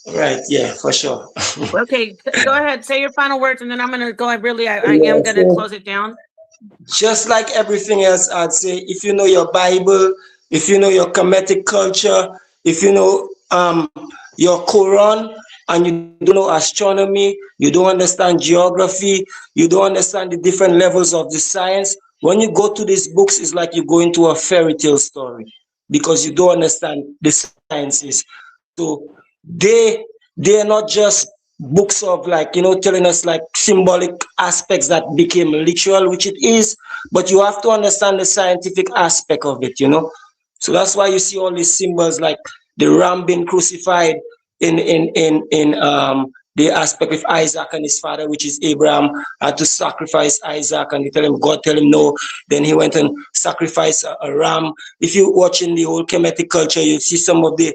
Right, yeah, for sure. Okay, go ahead. Say your final words, and then I'm gonna go. I Yeah, am gonna so close it down. just like everything else, I'd say if you know your Bible, if you know your Kemetic culture, if you know your Quran, and you don't know astronomy, you don't understand geography, you don't understand the different levels of the science, when you go to these books, it's like you go into a fairy tale story because you don't understand the sciences. So they're not just books of, like, telling us like symbolic aspects that became literal, which it is, but you have to understand the scientific aspect of it. So that's why you see all these symbols like the ram being crucified in the aspect with Isaac and his father, which is Abraham, had to sacrifice Isaac, and God tell him no. Then he went and sacrificed a ram. If you watch in the old Kemetic culture, you see some of the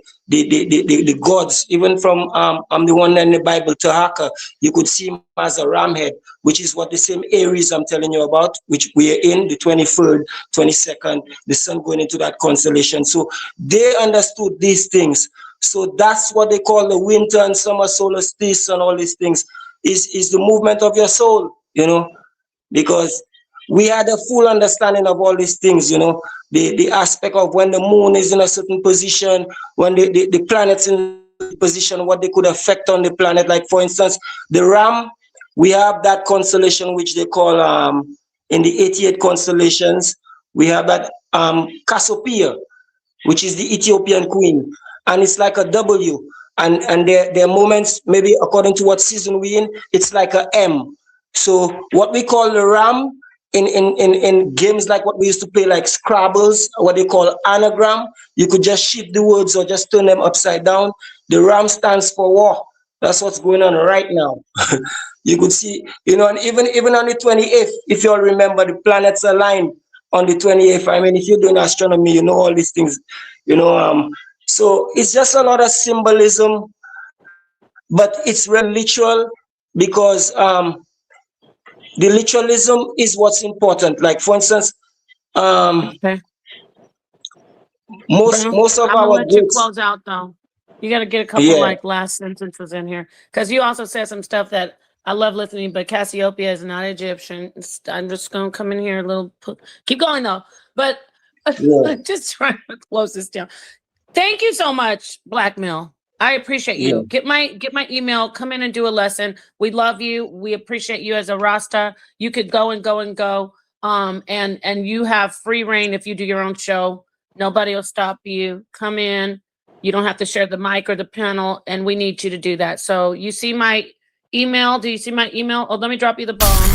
gods, even from the one in the Bible, Tahaka, you could see him as a ram head, which is what the same Aries I'm telling you about, which we are in the 23rd, 22nd, the sun going into that constellation. So they understood these things. So that's what they call the winter and summer solstice and all these things, is the movement of your soul, because we had a full understanding of all these things, the aspect of when the moon is in a certain position, when the planets in position, what they could affect on the planet. Like, for instance, the ram, we have that constellation which they call in the 88 constellations, we have that Cassiopeia, which is the Ethiopian queen, and it's like a W, and their moments, maybe according to what season we in, it's like a M. So what we call the ram in games like what we used to play, like Scrabbles, what they call anagram, you could just shift the words or just turn them upside down. The ram stands for war. That's what's going on right now. You could see, and even on the 28th, if you all remember, the planets aligned on the 28th. I mean, if you're doing astronomy, you know all these things, so it's just a lot of symbolism, but it's really literal, because the literalism is what's important. Like, for instance, Okay. most of I'm gonna our let you books. close out though. You got to get a couple like last sentences in here, because you also said some stuff that I love listening. But Cassiopeia is not Egyptian. I'm just gonna come in here a little. Keep going though, but just trying to close this down. Thank you so much, Blackmail. I appreciate you. Get my email. Come in and do a lesson. We love you. We appreciate you as a Rasta. You could go and go and go. And you have free reign if you do your own show. Nobody will stop you. Come in. You don't have to share the mic or the panel, and we need you to do that. So you see my email? Do you see my email? Oh, let me drop you the bomb.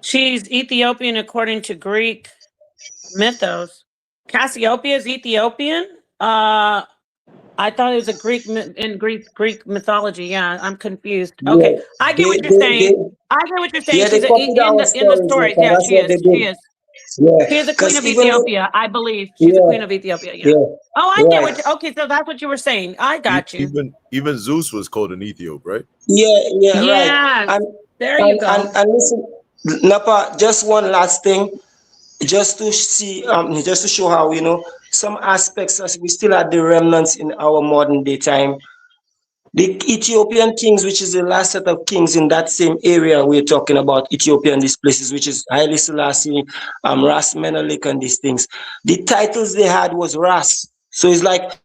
She's Ethiopian according to Greek mythos. Cassiopeia is Ethiopian? I thought it was a Greek mythology. Yeah, I'm confused. Okay, I get what you're saying. I get what you're saying. Yeah, She's in the stories. Yeah, she is. She is. Yeah, She is the queen of Ethiopia, I believe. She's the queen of Ethiopia. Yeah. Oh, I get what you. Okay, so that's what you were saying. I got you. Even Zeus was called an Ethiop, right? Yeah, right. And there you go. And listen, Napah, just one last thing, just to see, just to show how some aspects as we still have the remnants in our modern day time. The Ethiopian kings, which is the last set of kings in that same area we're talking about, Ethiopia and these places, which is Haile Selassie, Ras Menelik and these things. The titles they had was Ras. So it's like,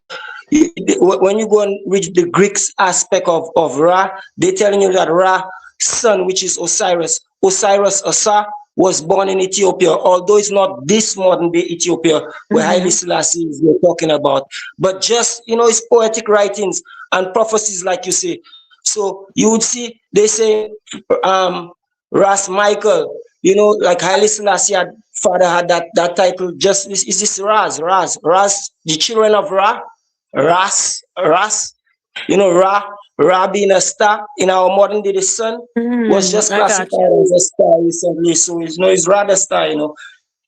when you go and read the Greeks aspect of Ra, they're telling you that Ra, son, which is Osiris, Asa, was born in Ethiopia, although it's not this modern day Ethiopia where Haile Selassie is we're talking about, but just, it's poetic writings and prophecies, like you say. So you would see, they say, Ras Michael, like Haile Selassie father had that title, just, is this Ras, the children of Ra, Ras, Ra being a star in our modern day, the sun was just classified as a star recently. So it's rather star,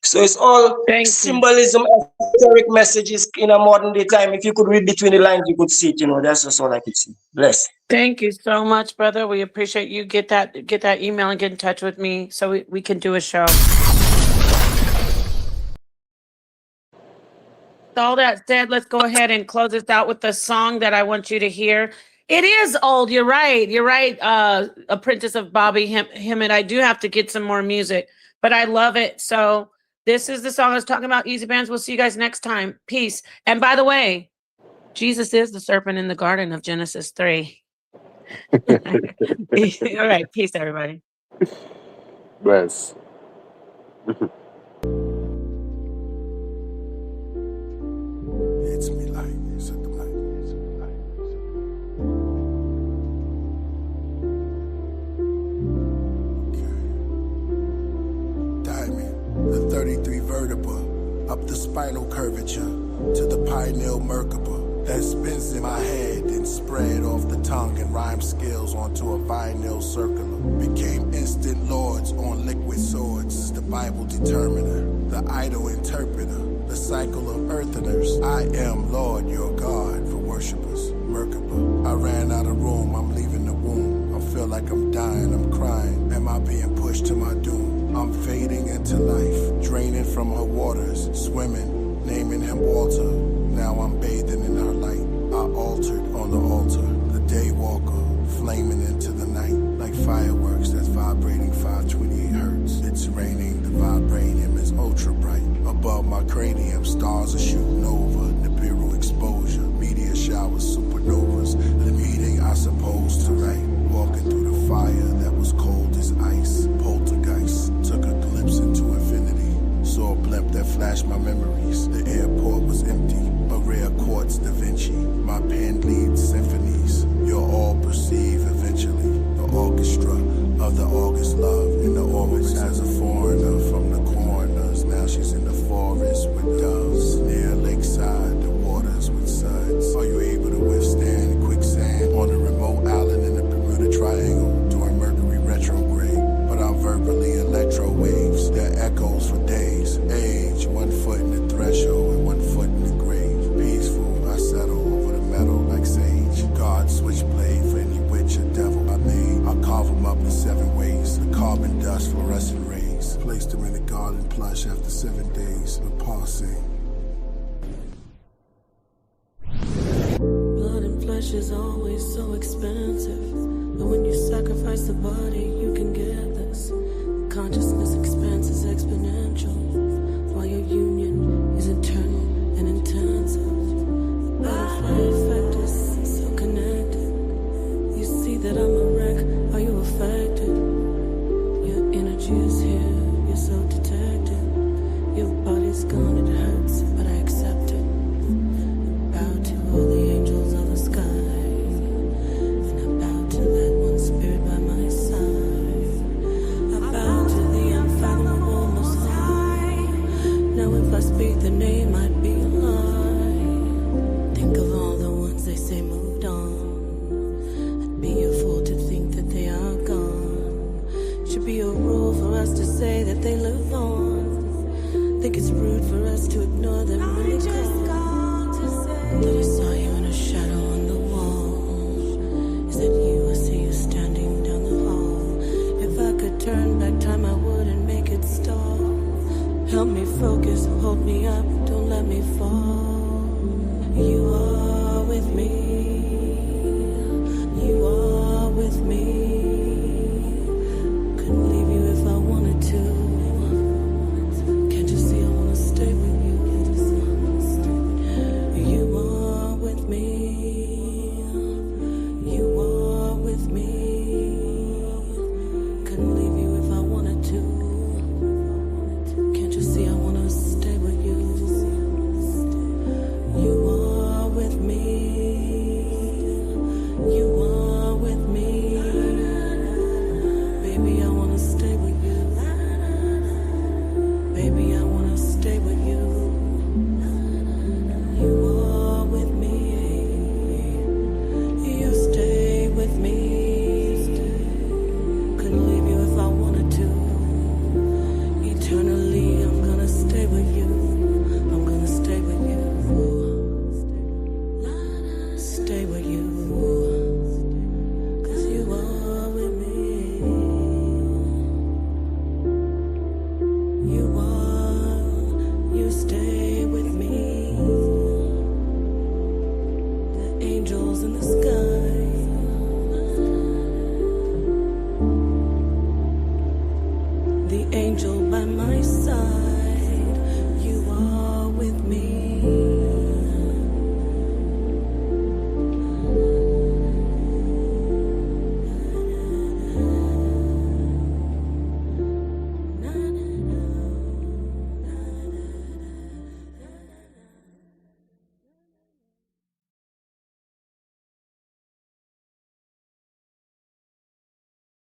So it's all symbolism, esoteric messages in a modern day time. If you could read between the lines, you could see it. That's just all I could see. Bless. Thank you so much, brother. We appreciate you. Get that email and get in touch with me so we can do a show. With all that said, let's go ahead and close this out with the song that I want you to hear. It is old. You're right. Apprentice of Bobby Hemmett. I do have to get some more music, but I love it. So this is the song I was talking about. Easy Bands. We'll see you guys next time. Peace. And by the way, Jesus is the serpent in the garden of Genesis 3. All right. Peace, everybody. Bless. It's me like it's at the light. Diamond, the 33 vertebra, up the spinal curvature to the pineal merkaba that spins in my head and spread off the tongue and rhyme scales onto a vinyl circular. Became instant lords on liquid swords, the Bible determiner, the idol interpreter, the cycle of eartheners. I am Lord your God for worshipers. Merkaba. I ran out of room, I'm leaving the womb. I feel like I'm dying, I'm crying. Am I being pushed to my doom? I'm fading into life, draining from her waters, swimming, naming him Walter. Now I'm bathing in her light. I altered on the altar, the day walker, flaming into the night like fireworks that's vibrating 528 hertz. It's raining, the vibranium is ultra bright. Above my cranium, stars are shooting over. Nibiru exposure, meteor showers, supernovas. The meeting I supposed to write. Walking through the fire that was cold as ice. Poltergeist, took a glimpse into infinity. Saw a blimp that flashed my memories. The airport was empty. A rare quartz Da Vinci. My pen leads symphonies. You'll all perceive eventually. The orchestra of the August love in the orbits as a foreigner from the corners. Now she's in the forest with doves. Near lakeside, the waters with suds. Are you able to withstand quicksand on a remote island in the Bermuda Triangle during Mercury retrograde? But I'm verbally electro waves that echoes for days. Age, 1 foot in the threshold and 1 foot in the grave. Peaceful, I settle over the metal like sage. God switchblade for any witch or devil I made. I'll carve them up in 7 ways. The carbon dust, fluorescent rays. Placed them in a garden plush after 7 days. With parsing. Blood and flesh is always so expensive, but when you sacrifice the body, you can get this. Consciousness expanse is exponential, while your union is eternal.